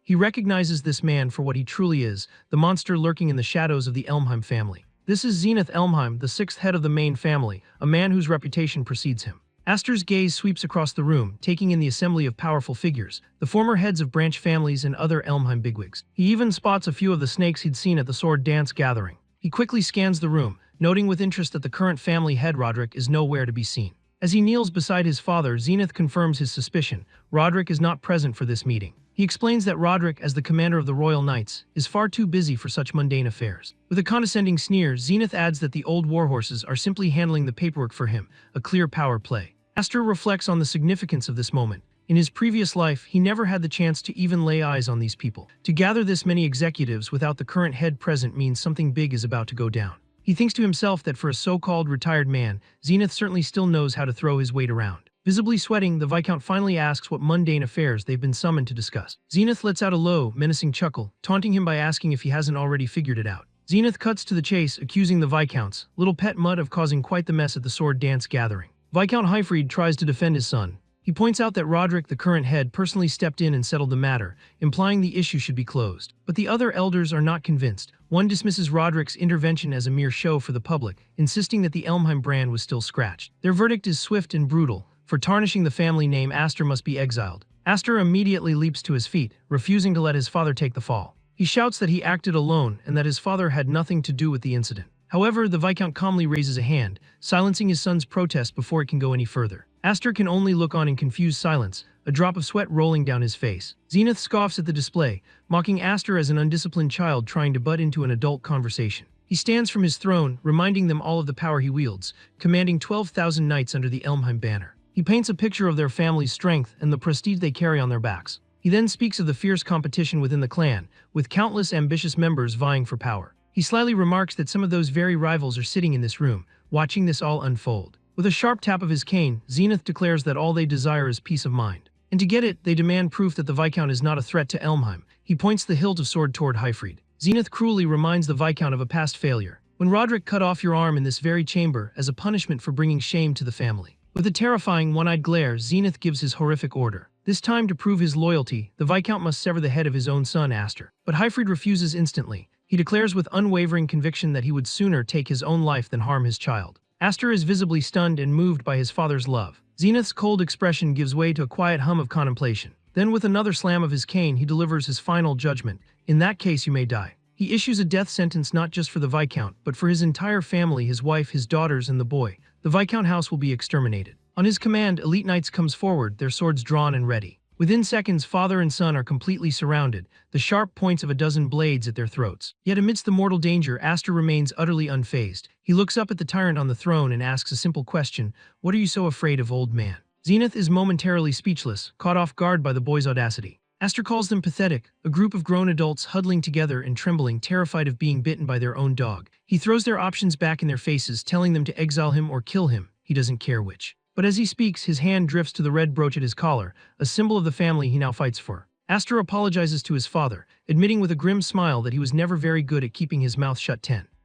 He recognizes this man for what he truly is, the monster lurking in the shadows of the Elmheim family. This is Zenith Elmheim, the sixth head of the main family, a man whose reputation precedes him. Aster's gaze sweeps across the room, taking in the assembly of powerful figures, the former heads of branch families and other Elmheim bigwigs. He even spots a few of the snakes he'd seen at the sword dance gathering. He quickly scans the room, noting with interest that the current family head Roderick is nowhere to be seen. As he kneels beside his father, Zenith confirms his suspicion. Roderick is not present for this meeting. He explains that Roderick, as the commander of the Royal Knights, is far too busy for such mundane affairs. With a condescending sneer, Zenith adds that the old warhorses are simply handling the paperwork for him, a clear power play. Aster reflects on the significance of this moment. In his previous life, he never had the chance to even lay eyes on these people. To gather this many executives without the current head present means something big is about to go down. He thinks to himself that for a so-called retired man, Zenith certainly still knows how to throw his weight around. Visibly sweating, the Viscount finally asks what mundane affairs they've been summoned to discuss. Zenith lets out a low, menacing chuckle, taunting him by asking if he hasn't already figured it out. Zenith cuts to the chase, accusing the Viscount's little pet mutt of causing quite the mess at the sword dance gathering. Viscount Hyfried tries to defend his son. He points out that Roderick, the current head, personally stepped in and settled the matter, implying the issue should be closed. But the other elders are not convinced. One dismisses Roderick's intervention as a mere show for the public, insisting that the Elmheim brand was still scratched. Their verdict is swift and brutal. For tarnishing the family name, Aster must be exiled. Aster immediately leaps to his feet, refusing to let his father take the fall. He shouts that he acted alone and that his father had nothing to do with the incident. However, the Viscount calmly raises a hand, silencing his son's protest before it can go any further. Aster can only look on in confused silence, a drop of sweat rolling down his face. Zenith scoffs at the display, mocking Aster as an undisciplined child trying to butt into an adult conversation. He stands from his throne, reminding them all of the power he wields, commanding 12,000 knights under the Elmheim banner. He paints a picture of their family's strength and the prestige they carry on their backs. He then speaks of the fierce competition within the clan, with countless ambitious members vying for power. He slyly remarks that some of those very rivals are sitting in this room, watching this all unfold. With a sharp tap of his cane, Zenith declares that all they desire is peace of mind. And to get it, they demand proof that the Viscount is not a threat to Elmheim. He points the hilt of sword toward Hyfried. Zenith cruelly reminds the Viscount of a past failure. When Roderick cut off your arm in this very chamber as a punishment for bringing shame to the family. With a terrifying one-eyed glare, Zenith gives his horrific order. This time, to prove his loyalty, the Viscount must sever the head of his own son, Aster. But Hyfried refuses instantly. He declares with unwavering conviction that he would sooner take his own life than harm his child. Aster is visibly stunned and moved by his father's love. Zenith's cold expression gives way to a quiet hum of contemplation. Then with another slam of his cane, he delivers his final judgment. In that case, you may die. He issues a death sentence not just for the Viscount, but for his entire family, his wife, his daughters, and the boy. The Viscount house will be exterminated. On his command, elite knights comes forward, their swords drawn and ready. Within seconds, father and son are completely surrounded, the sharp points of a dozen blades at their throats. Yet amidst the mortal danger, Aster remains utterly unfazed. He looks up at the tyrant on the throne and asks a simple question: "What are you so afraid of, old man?" Zenith is momentarily speechless, caught off guard by the boy's audacity. Aster calls them pathetic, a group of grown adults huddling together and trembling, terrified of being bitten by their own dog. He throws their options back in their faces, telling them to exile him or kill him. He doesn't care which. But as he speaks, his hand drifts to the red brooch at his collar, a symbol of the family he now fights for. Aster apologizes to his father, admitting with a grim smile that he was never very good at keeping his mouth shut.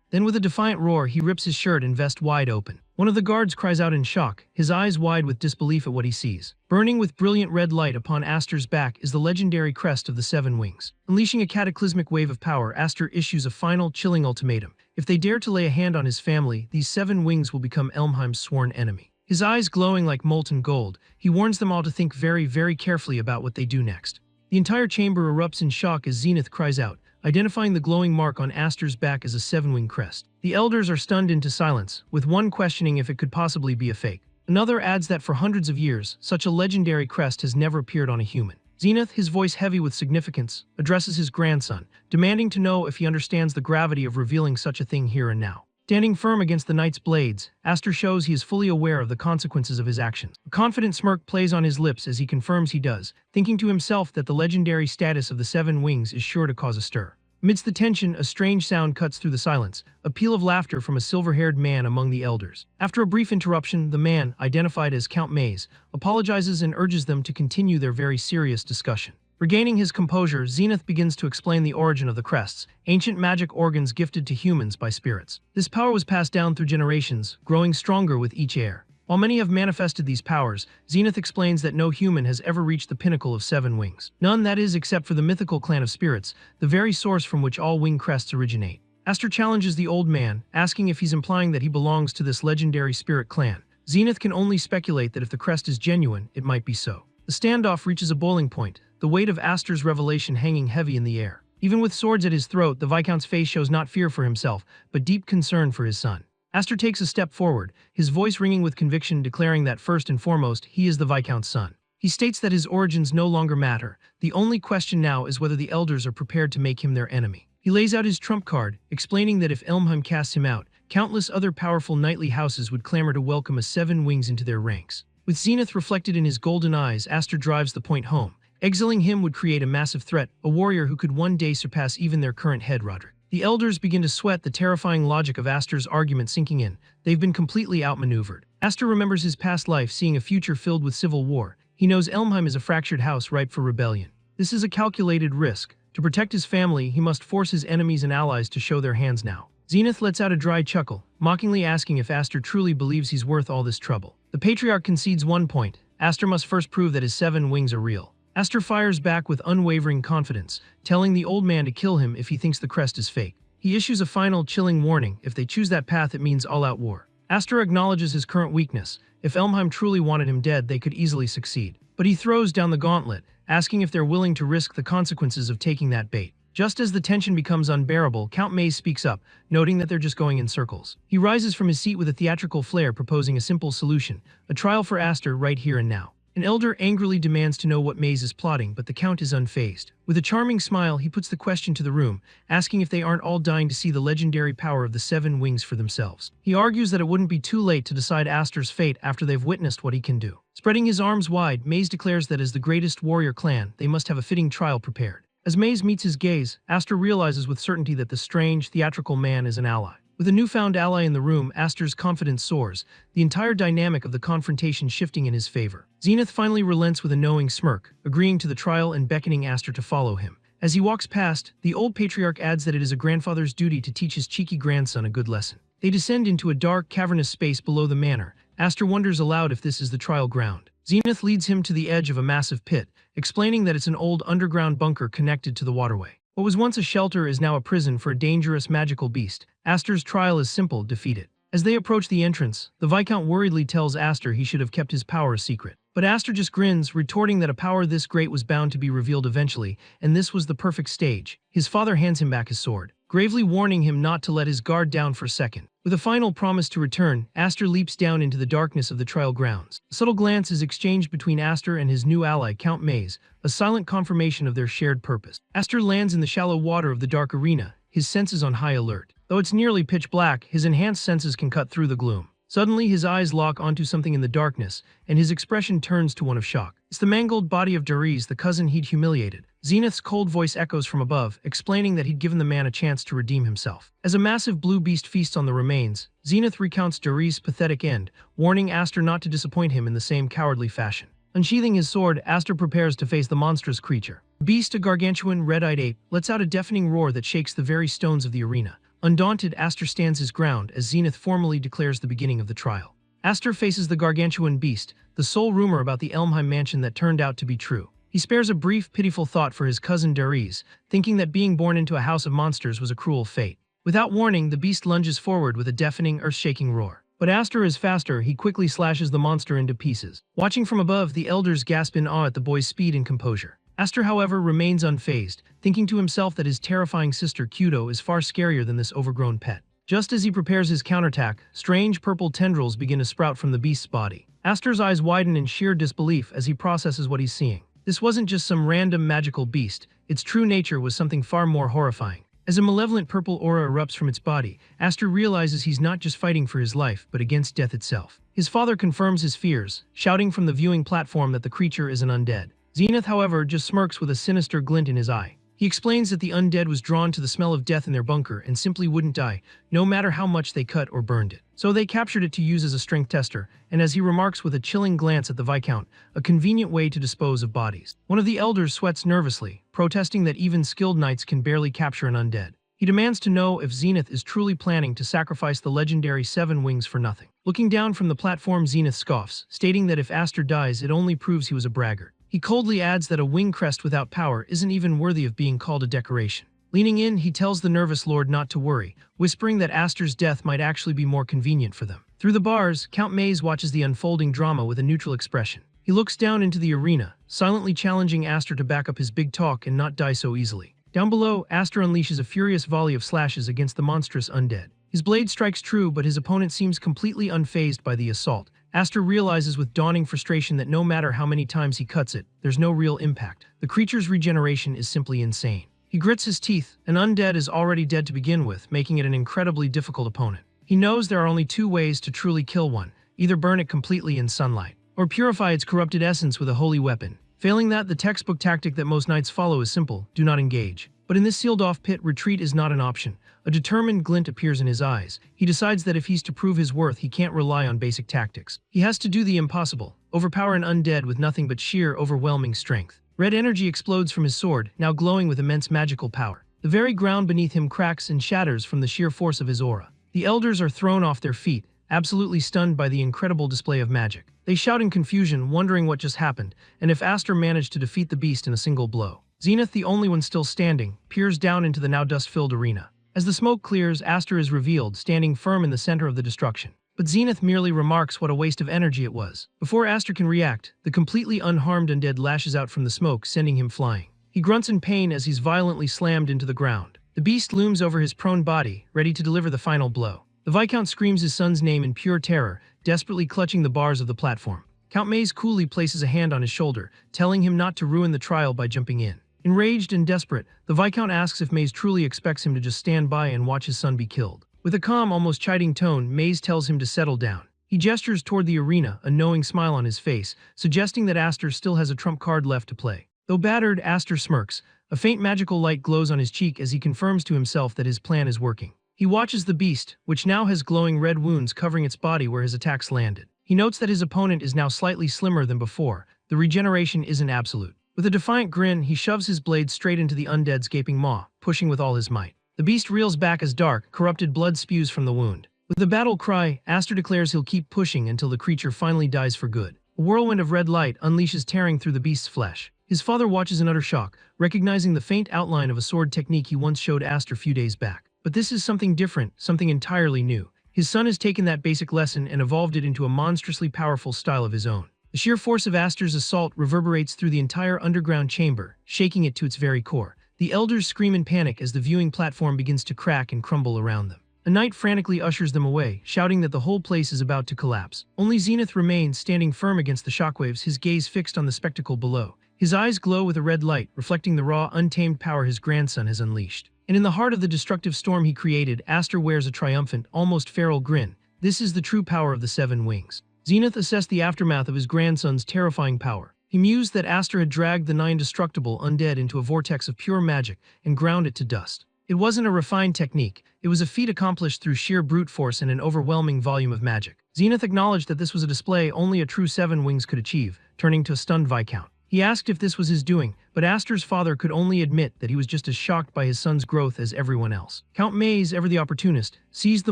Then with a defiant roar, he rips his shirt and vest wide open. One of the guards cries out in shock, his eyes wide with disbelief at what he sees. Burning with brilliant red light upon Aster's back is the legendary crest of the Seven Wings. Unleashing a cataclysmic wave of power, Aster issues a final, chilling ultimatum. If they dare to lay a hand on his family, these Seven Wings will become Elmheim's sworn enemy. His eyes glowing like molten gold, he warns them all to think very, very carefully about what they do next. The entire chamber erupts in shock as Zenith cries out, identifying the glowing mark on Aster's back as a seven-wing crest. The elders are stunned into silence, with one questioning if it could possibly be a fake. Another adds that for hundreds of years, such a legendary crest has never appeared on a human. Zenith, his voice heavy with significance, addresses his grandson, demanding to know if he understands the gravity of revealing such a thing here and now. Standing firm against the knight's blades, Aster shows he is fully aware of the consequences of his actions. A confident smirk plays on his lips as he confirms he does, thinking to himself that the legendary status of the Seven Wings is sure to cause a stir. Amidst the tension, a strange sound cuts through the silence, a peal of laughter from a silver-haired man among the elders. After a brief interruption, the man, identified as Count Maze, apologizes and urges them to continue their very serious discussion. Regaining his composure, Zenith begins to explain the origin of the crests, ancient magic organs gifted to humans by spirits. This power was passed down through generations, growing stronger with each heir. While many have manifested these powers, Zenith explains that no human has ever reached the pinnacle of 7 wings. None, that is, except for the mythical clan of spirits, the very source from which all wing crests originate. Aster challenges the old man, asking if he's implying that he belongs to this legendary spirit clan. Zenith can only speculate that if the crest is genuine, it might be so. The standoff reaches a boiling point, the weight of Aster's revelation hanging heavy in the air. Even with swords at his throat, the Viscount's face shows not fear for himself, but deep concern for his son. Aster takes a step forward, his voice ringing with conviction, declaring that first and foremost, he is the Viscount's son. He states that his origins no longer matter. The only question now is whether the elders are prepared to make him their enemy. He lays out his trump card, explaining that if Elmheim casts him out, countless other powerful knightly houses would clamor to welcome a 7 wings into their ranks. With Zenith reflected in his golden eyes, Aster drives the point home. Exiling him would create a massive threat, a warrior who could one day surpass even their current head, Roderick. The elders begin to sweat, the terrifying logic of Aster's argument sinking in. They've been completely outmaneuvered. Aster remembers his past life, seeing a future filled with civil war. He knows Elmheim is a fractured house ripe for rebellion. This is a calculated risk. To protect his family, he must force his enemies and allies to show their hands now. Zenith lets out a dry chuckle, mockingly asking if Aster truly believes he's worth all this trouble. The Patriarch concedes one point. Aster must first prove that his 7 wings are real. Aster fires back with unwavering confidence, telling the old man to kill him if he thinks the crest is fake. He issues a final, chilling warning: if they choose that path, it means all-out war. Aster acknowledges his current weakness. If Elmheim truly wanted him dead, they could easily succeed. But he throws down the gauntlet, asking if they're willing to risk the consequences of taking that bait. Just as the tension becomes unbearable, Count Maze speaks up, noting that they're just going in circles. He rises from his seat with a theatrical flair, proposing a simple solution: a trial for Aster right here and now. An elder angrily demands to know what Maze is plotting, but the Count is unfazed. With a charming smile, he puts the question to the room, asking if they aren't all dying to see the legendary power of the 7 wings for themselves. He argues that it wouldn't be too late to decide Aster's fate after they've witnessed what he can do. Spreading his arms wide, Maze declares that as the greatest warrior clan, they must have a fitting trial prepared. As Maze meets his gaze, Aster realizes with certainty that the strange, theatrical man is an ally. With a newfound ally in the room, Aster's confidence soars, the entire dynamic of the confrontation shifting in his favor. Zenith finally relents with a knowing smirk, agreeing to the trial and beckoning Aster to follow him. As he walks past, the old patriarch adds that it is a grandfather's duty to teach his cheeky grandson a good lesson. They descend into a dark, cavernous space below the manor. Aster wonders aloud if this is the trial ground. Zenith leads him to the edge of a massive pit, explaining that it's an old underground bunker connected to the waterway. What was once a shelter is now a prison for a dangerous magical beast. Aster's trial is simple: defeat it. As they approach the entrance, the Viscount worriedly tells Aster he should have kept his power a secret. But Aster just grins, retorting that a power this great was bound to be revealed eventually, and this was the perfect stage. His father hands him back his sword, gravely warning him not to let his guard down for a second. With a final promise to return, Aster leaps down into the darkness of the trial grounds. A subtle glance is exchanged between Aster and his new ally, Count Maze, a silent confirmation of their shared purpose. Aster lands in the shallow water of the dark arena, his senses on high alert. Though it's nearly pitch black, his enhanced senses can cut through the gloom. Suddenly, his eyes lock onto something in the darkness, and his expression turns to one of shock. It's the mangled body of Dariz, the cousin he'd humiliated. Zenith's cold voice echoes from above, explaining that he'd given the man a chance to redeem himself. As a massive blue beast feasts on the remains, Zenith recounts Dariz's pathetic end, warning Aster not to disappoint him in the same cowardly fashion. Unsheathing his sword, Aster prepares to face the monstrous creature. The beast, a gargantuan red-eyed ape, lets out a deafening roar that shakes the very stones of the arena. Undaunted, Aster stands his ground as Zenith formally declares the beginning of the trial. Aster faces the gargantuan beast, the sole rumor about the Elmheim mansion that turned out to be true. He spares a brief, pitiful thought for his cousin Dariz, thinking that being born into a house of monsters was a cruel fate. Without warning, the beast lunges forward with a deafening, earth-shaking roar. But Aster is faster. He quickly slashes the monster into pieces. Watching from above, the elders gasp in awe at the boy's speed and composure. Aster, however, remains unfazed, thinking to himself that his terrifying sister Kudo is far scarier than this overgrown pet. Just as he prepares his counterattack, strange purple tendrils begin to sprout from the beast's body. Aster's eyes widen in sheer disbelief as he processes what he's seeing. This wasn't just some random magical beast. Its true nature was something far more horrifying. As a malevolent purple aura erupts from its body, Aster realizes he's not just fighting for his life, but against death itself. His father confirms his fears, shouting from the viewing platform that the creature is an undead. Zenith, however, just smirks with a sinister glint in his eye. He explains that the undead was drawn to the smell of death in their bunker and simply wouldn't die, no matter how much they cut or burned it. So they captured it to use as a strength tester, and as he remarks with a chilling glance at the Viscount, a convenient way to dispose of bodies. One of the elders sweats nervously, protesting that even skilled knights can barely capture an undead. He demands to know if Zenith is truly planning to sacrifice the legendary 7 wings for nothing. Looking down from the platform, Zenith scoffs, stating that if Aster dies, it only proves he was a braggart. He coldly adds that a wing crest without power isn't even worthy of being called a decoration. Leaning in, he tells the nervous lord not to worry, whispering that Aster's death might actually be more convenient for them. Through the bars, Count Maze watches the unfolding drama with a neutral expression. He looks down into the arena, silently challenging Aster to back up his big talk and not die so easily. Down below, Aster unleashes a furious volley of slashes against the monstrous undead. His blade strikes true, but his opponent seems completely unfazed by the assault. Aster realizes with dawning frustration that no matter how many times he cuts it, there's no real impact. The creature's regeneration is simply insane. He grits his teeth. An undead is already dead to begin with, making it an incredibly difficult opponent. He knows there are only 2 ways to truly kill one: either burn it completely in sunlight, or purify its corrupted essence with a holy weapon. Failing that, the textbook tactic that most knights follow is simple: do not engage. But in this sealed-off pit, retreat is not an option. A determined glint appears in his eyes. He decides that if he's to prove his worth, he can't rely on basic tactics. He has to do the impossible: overpower an undead with nothing but sheer, overwhelming strength. Red energy explodes from his sword, now glowing with immense magical power. The very ground beneath him cracks and shatters from the sheer force of his aura. The elders are thrown off their feet, absolutely stunned by the incredible display of magic. They shout in confusion, wondering what just happened, and if Aster managed to defeat the beast in a single blow. Zenith, the only one still standing, peers down into the now dust-filled arena. As the smoke clears, Aster is revealed, standing firm in the center of the destruction. But Zenith merely remarks what a waste of energy it was. Before Aster can react, the completely unharmed undead lashes out from the smoke, sending him flying. He grunts in pain as he's violently slammed into the ground. The beast looms over his prone body, ready to deliver the final blow. The Viscount screams his son's name in pure terror, desperately clutching the bars of the platform. Count Maze coolly places a hand on his shoulder, telling him not to ruin the trial by jumping in. Enraged and desperate, the Viscount asks if Maze truly expects him to just stand by and watch his son be killed. With a calm, almost chiding tone, Maze tells him to settle down. He gestures toward the arena, a knowing smile on his face, suggesting that Aster still has a trump card left to play. Though battered, Aster smirks. A faint magical light glows on his cheek as he confirms to himself that his plan is working. He watches the beast, which now has glowing red wounds covering its body where his attacks landed. He notes that his opponent is now slightly slimmer than before. The regeneration isn't absolute. With a defiant grin, he shoves his blade straight into the undead's gaping maw, pushing with all his might. The beast reels back as dark, corrupted blood spews from the wound. With a battle cry, Aster declares he'll keep pushing until the creature finally dies for good. A whirlwind of red light unleashes, tearing through the beast's flesh. His father watches in utter shock, recognizing the faint outline of a sword technique he once showed Aster a few days back. But this is something different, something entirely new. His son has taken that basic lesson and evolved it into a monstrously powerful style of his own. The sheer force of Aster's assault reverberates through the entire underground chamber, shaking it to its very core. The elders scream in panic as the viewing platform begins to crack and crumble around them. A knight frantically ushers them away, shouting that the whole place is about to collapse. Only Zenith remains, standing firm against the shockwaves, his gaze fixed on the spectacle below. His eyes glow with a red light, reflecting the raw, untamed power his grandson has unleashed. And in the heart of the destructive storm he created, Aster wears a triumphant, almost feral grin. This is the true power of the 7 wings. Zenith assessed the aftermath of his grandson's terrifying power. He mused that Aster had dragged the 9 indestructible undead into a vortex of pure magic and ground it to dust. It wasn't a refined technique, it was a feat accomplished through sheer brute force and an overwhelming volume of magic. Zenith acknowledged that this was a display only a true 7 wings could achieve, turning to a stunned Viscount. He asked if this was his doing, but Aster's father could only admit that he was just as shocked by his son's growth as everyone else. Count Maze, ever the opportunist, seized the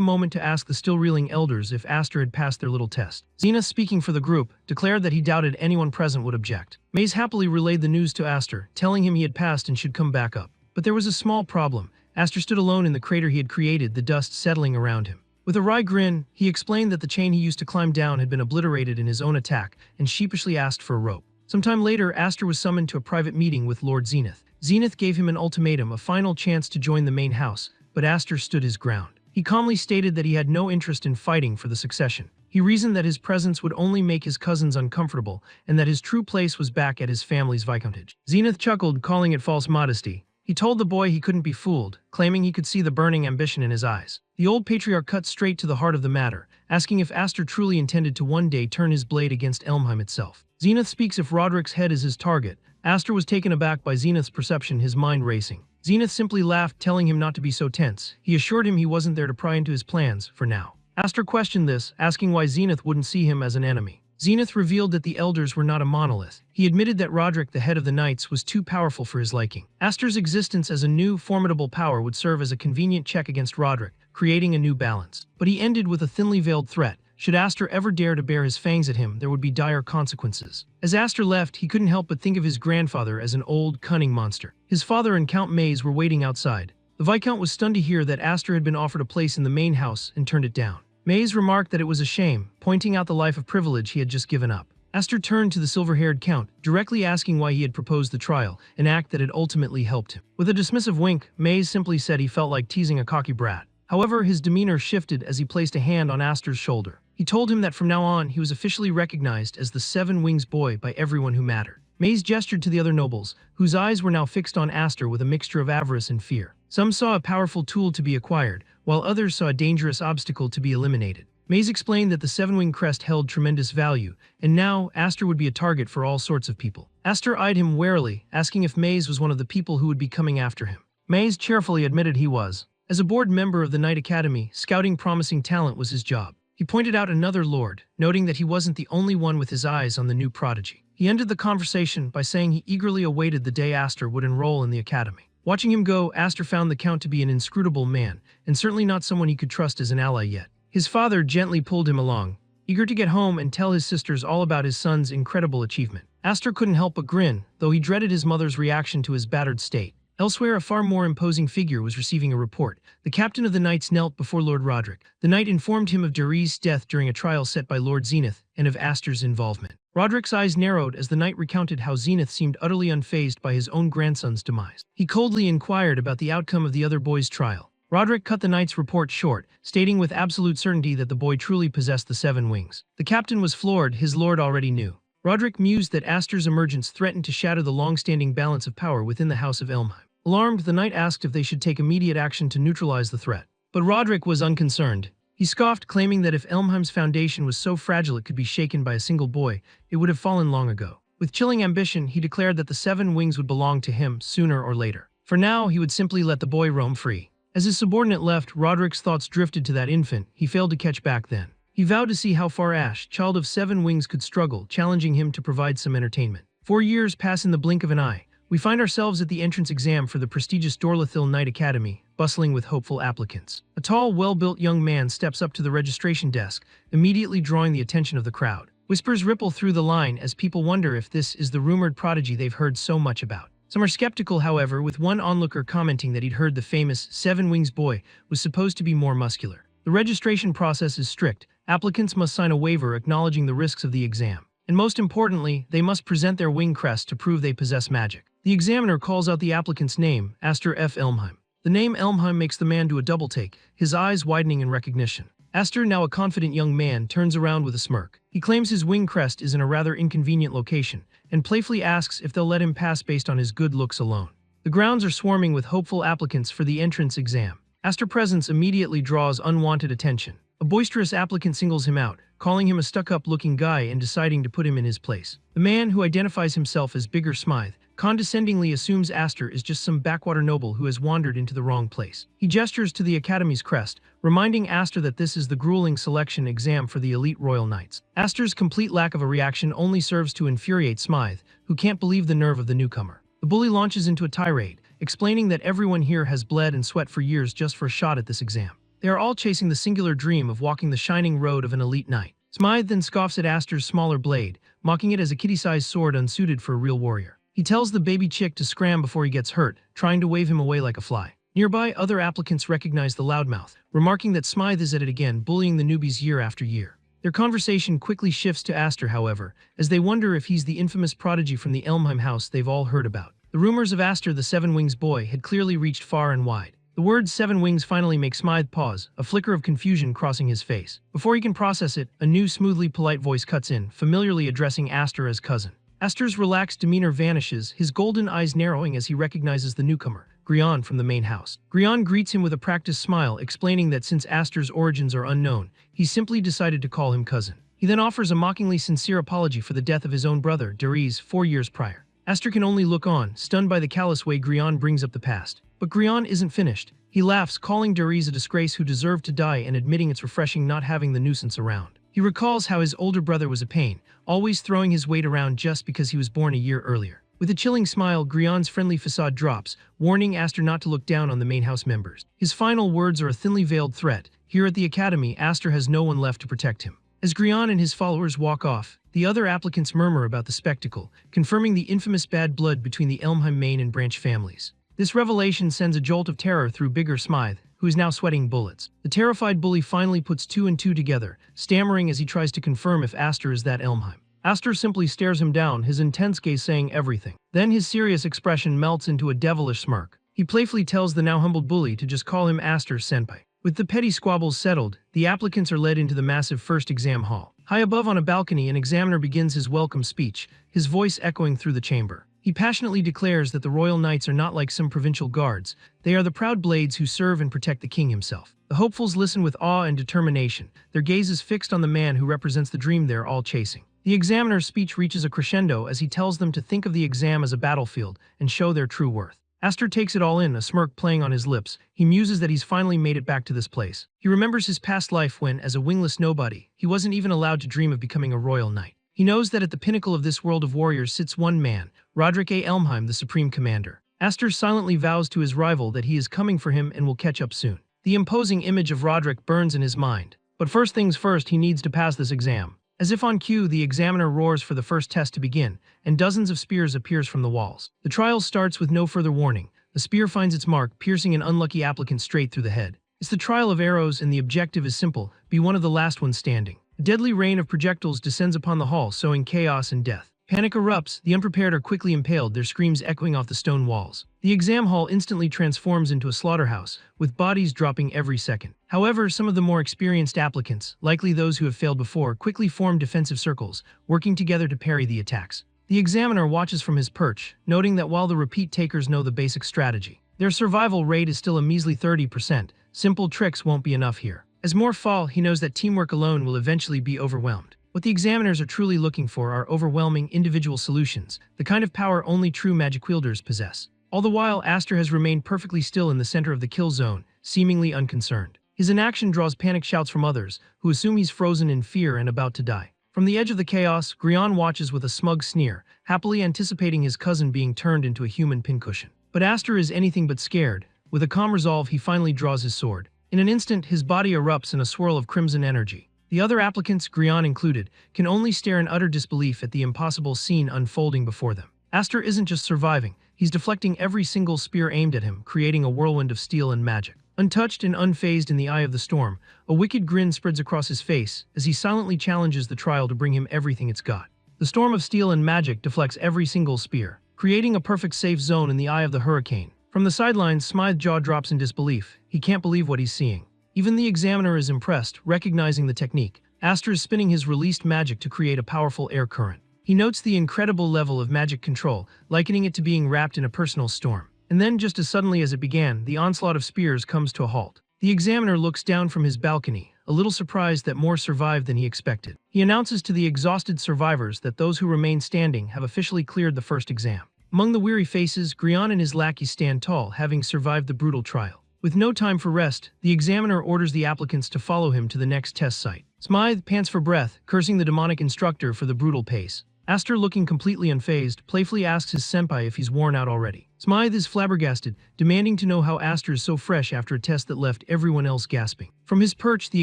moment to ask the still-reeling elders if Aster had passed their little test. Zenith, speaking for the group, declared that he doubted anyone present would object. Maze happily relayed the news to Aster, telling him he had passed and should come back up. But there was a small problem. Aster stood alone in the crater he had created, the dust settling around him. With a wry grin, he explained that the chain he used to climb down had been obliterated in his own attack, and sheepishly asked for a rope. Sometime later, Aster was summoned to a private meeting with Lord Zenith. Zenith gave him an ultimatum, a final chance to join the main house, but Aster stood his ground. He calmly stated that he had no interest in fighting for the succession. He reasoned that his presence would only make his cousins uncomfortable, and that his true place was back at his family's viscountage. Zenith chuckled, calling it false modesty. He told the boy he couldn't be fooled, claiming he could see the burning ambition in his eyes. The old patriarch cut straight to the heart of the matter, asking if Aster truly intended to one day turn his blade against Elmheim itself. Zenith speaks if Roderick's head is his target, Aster was taken aback by Zenith's perception, his mind racing. Zenith simply laughed, telling him not to be so tense. He assured him he wasn't there to pry into his plans, for now. Aster questioned this, asking why Zenith wouldn't see him as an enemy. Zenith revealed that the elders were not a monolith. He admitted that Roderick, the head of the knights, was too powerful for his liking. Aster's existence as a new, formidable power would serve as a convenient check against Roderick, creating a new balance. But he ended with a thinly veiled threat. Should Aster ever dare to bare his fangs at him, there would be dire consequences. As Aster left, he couldn't help but think of his grandfather as an old, cunning monster. His father and Count Maze were waiting outside. The Viscount was stunned to hear that Aster had been offered a place in the main house and turned it down. Maze remarked that it was a shame, pointing out the life of privilege he had just given up. Aster turned to the silver-haired Count, directly asking why he had proposed the trial, an act that had ultimately helped him. With a dismissive wink, Maze simply said he felt like teasing a cocky brat. However, his demeanor shifted as he placed a hand on Aster's shoulder. He told him that from now on, he was officially recognized as the Seven Wings Boy by everyone who mattered. Maze gestured to the other nobles, whose eyes were now fixed on Aster with a mixture of avarice and fear. Some saw a powerful tool to be acquired, while others saw a dangerous obstacle to be eliminated. Maze explained that the Seven-Wing Crest held tremendous value, and now Aster would be a target for all sorts of people. Aster eyed him warily, asking if Maze was one of the people who would be coming after him. Maze cheerfully admitted he was. As a board member of the Knight Academy, scouting promising talent was his job. He pointed out another lord, noting that he wasn't the only one with his eyes on the new prodigy. He ended the conversation by saying he eagerly awaited the day Aster would enroll in the academy. Watching him go, Aster found the Count to be an inscrutable man, and certainly not someone he could trust as an ally yet. His father gently pulled him along, eager to get home and tell his sisters all about his son's incredible achievement. Aster couldn't help but grin, though he dreaded his mother's reaction to his battered state. Elsewhere, a far more imposing figure was receiving a report. The captain of the knights knelt before Lord Roderick. The knight informed him of Deri's death during a trial set by Lord Zenith, and of Aster's involvement. Roderick's eyes narrowed as the knight recounted how Zenith seemed utterly unfazed by his own grandson's demise. He coldly inquired about the outcome of the other boy's trial. Roderick cut the knight's report short, stating with absolute certainty that the boy truly possessed the seven wings. The captain was floored, his lord already knew. Roderick mused that Aster's emergence threatened to shatter the long-standing balance of power within the House of Elmheim. Alarmed, the knight asked if they should take immediate action to neutralize the threat. But Roderick was unconcerned. He scoffed, claiming that if Elmheim's foundation was so fragile it could be shaken by a single boy, it would have fallen long ago. With chilling ambition, he declared that the seven wings would belong to him sooner or later. For now, he would simply let the boy roam free. As his subordinate left, Roderick's thoughts drifted to that infant he failed to catch back then. He vowed to see how far Ash, child of seven wings, could struggle, challenging him to provide some entertainment. 4 years pass in the blink of an eye. We find ourselves at the entrance exam for the prestigious Dorlathil Knight Academy, bustling with hopeful applicants. A tall, well-built young man steps up to the registration desk, immediately drawing the attention of the crowd. Whispers ripple through the line as people wonder if this is the rumored prodigy they've heard so much about. Some are skeptical, however, with one onlooker commenting that he'd heard the famous Seven Wings Boy was supposed to be more muscular. The registration process is strict. Applicants must sign a waiver acknowledging the risks of the exam. And most importantly, they must present their wing crest to prove they possess magic. The examiner calls out the applicant's name, Aster F. Elmheim. The name Elmheim makes the man do a double-take, his eyes widening in recognition. Aster, now a confident young man, turns around with a smirk. He claims his wing crest is in a rather inconvenient location, and playfully asks if they'll let him pass based on his good looks alone. The grounds are swarming with hopeful applicants for the entrance exam. Aster's presence immediately draws unwanted attention. A boisterous applicant singles him out, calling him a stuck-up-looking guy and deciding to put him in his place. The man, who identifies himself as Bigger Smythe, condescendingly assumes Aster is just some backwater noble who has wandered into the wrong place. He gestures to the Academy's crest, reminding Aster that this is the grueling selection exam for the elite royal knights. Aster's complete lack of a reaction only serves to infuriate Smythe, who can't believe the nerve of the newcomer. The bully launches into a tirade, explaining that everyone here has bled and sweat for years just for a shot at this exam. They are all chasing the singular dream of walking the shining road of an elite knight. Smythe then scoffs at Aster's smaller blade, mocking it as a kitty-sized sword unsuited for a real warrior. He tells the baby chick to scram before he gets hurt, trying to wave him away like a fly. Nearby, other applicants recognize the loudmouth, remarking that Smythe is at it again, bullying the newbies year after year. Their conversation quickly shifts to Aster, however, as they wonder if he's the infamous prodigy from the Elmheim house they've all heard about. The rumors of Aster the Seven Wings Boy had clearly reached far and wide. The words Seven Wings finally make Smythe pause, a flicker of confusion crossing his face. Before he can process it, a new smoothly polite voice cuts in, familiarly addressing Aster as cousin. Aster's relaxed demeanor vanishes, his golden eyes narrowing as he recognizes the newcomer, Grion from the main house. Grion greets him with a practiced smile, explaining that since Aster's origins are unknown, he simply decided to call him cousin. He then offers a mockingly sincere apology for the death of his own brother, Deriz, 4 years prior. Aster can only look on, stunned by the callous way Grian brings up the past. But Grian isn't finished. He laughs, calling Dariz a disgrace who deserved to die and admitting it's refreshing not having the nuisance around. He recalls how his older brother was a pain, always throwing his weight around just because he was born a year earlier. With a chilling smile, Grian's friendly facade drops, warning Aster not to look down on the main house members. His final words are a thinly veiled threat. Here at the academy, Aster has no one left to protect him. As Grian and his followers walk off, the other applicants murmur about the spectacle, confirming the infamous bad blood between the Elmheim main and branch families. This revelation sends a jolt of terror through Bigger Smythe, who is now sweating bullets. The terrified bully finally puts two and two together, stammering as he tries to confirm if Aster is that Elmheim. Aster simply stares him down, his intense gaze saying everything. Then his serious expression melts into a devilish smirk. He playfully tells the now humbled bully to just call him Aster Senpai. With the petty squabbles settled, the applicants are led into the massive first exam hall. High above on a balcony, an examiner begins his welcome speech, his voice echoing through the chamber. He passionately declares that the Royal Knights are not like some provincial guards. They are the proud blades who serve and protect the king himself. The hopefuls listen with awe and determination, their gazes fixed on the man who represents the dream they're all chasing. The examiner's speech reaches a crescendo as he tells them to think of the exam as a battlefield and show their true worth. Aster takes it all in, a smirk playing on his lips. He muses that he's finally made it back to this place. He remembers his past life when, as a wingless nobody, he wasn't even allowed to dream of becoming a royal knight. He knows that at the pinnacle of this world of warriors sits one man, Roderick A. Elmheim, the supreme commander. Aster silently vows to his rival that he is coming for him and will catch up soon. The imposing image of Roderick burns in his mind. But first things first, he needs to pass this exam. As if on cue, the examiner roars for the first test to begin, and dozens of spears appears from the walls. The trial starts with no further warning. The spear finds its mark, piercing an unlucky applicant straight through the head. It's the trial of arrows, and the objective is simple: be one of the last ones standing. A deadly rain of projectiles descends upon the hall, sowing chaos and death. Panic erupts, the unprepared are quickly impaled, their screams echoing off the stone walls. The exam hall instantly transforms into a slaughterhouse, with bodies dropping every second. However, some of the more experienced applicants, likely those who have failed before, quickly form defensive circles, working together to parry the attacks. The examiner watches from his perch, noting that while the repeat takers know the basic strategy, their survival rate is still a measly 30%. Simple tricks won't be enough here. As more fall, he knows that teamwork alone will eventually be overwhelmed. What the examiners are truly looking for are overwhelming individual solutions, the kind of power only true magic wielders possess. All the while, Aster has remained perfectly still in the center of the kill zone, seemingly unconcerned. His inaction draws panic shouts from others, who assume he's frozen in fear and about to die. From the edge of the chaos, Grian watches with a smug sneer, happily anticipating his cousin being turned into a human pincushion. But Aster is anything but scared. With a calm resolve, he finally draws his sword. In an instant, his body erupts in a swirl of crimson energy. The other applicants, Grian included, can only stare in utter disbelief at the impossible scene unfolding before them. Aster isn't just surviving, he's deflecting every single spear aimed at him, creating a whirlwind of steel and magic. Untouched and unfazed in the eye of the storm, a wicked grin spreads across his face as he silently challenges the trial to bring him everything it's got. The storm of steel and magic deflects every single spear, creating a perfect safe zone in the eye of the hurricane. From the sidelines, Smythe's jaw drops in disbelief. He can't believe what he's seeing. Even the examiner is impressed, recognizing the technique. Aster is spinning his released magic to create a powerful air current. He notes the incredible level of magic control, likening it to being wrapped in a personal storm. And then, just as suddenly as it began, the onslaught of spears comes to a halt. The examiner looks down from his balcony, a little surprised that more survived than he expected. He announces to the exhausted survivors that those who remain standing have officially cleared the first exam. Among the weary faces, Grian and his lackeys stand tall, having survived the brutal trial. With no time for rest, the examiner orders the applicants to follow him to the next test site. Smythe pants for breath, cursing the demonic instructor for the brutal pace. Aster, looking completely unfazed, playfully asks his senpai if he's worn out already. Smythe is flabbergasted, demanding to know how Aster is so fresh after a test that left everyone else gasping. From his perch, the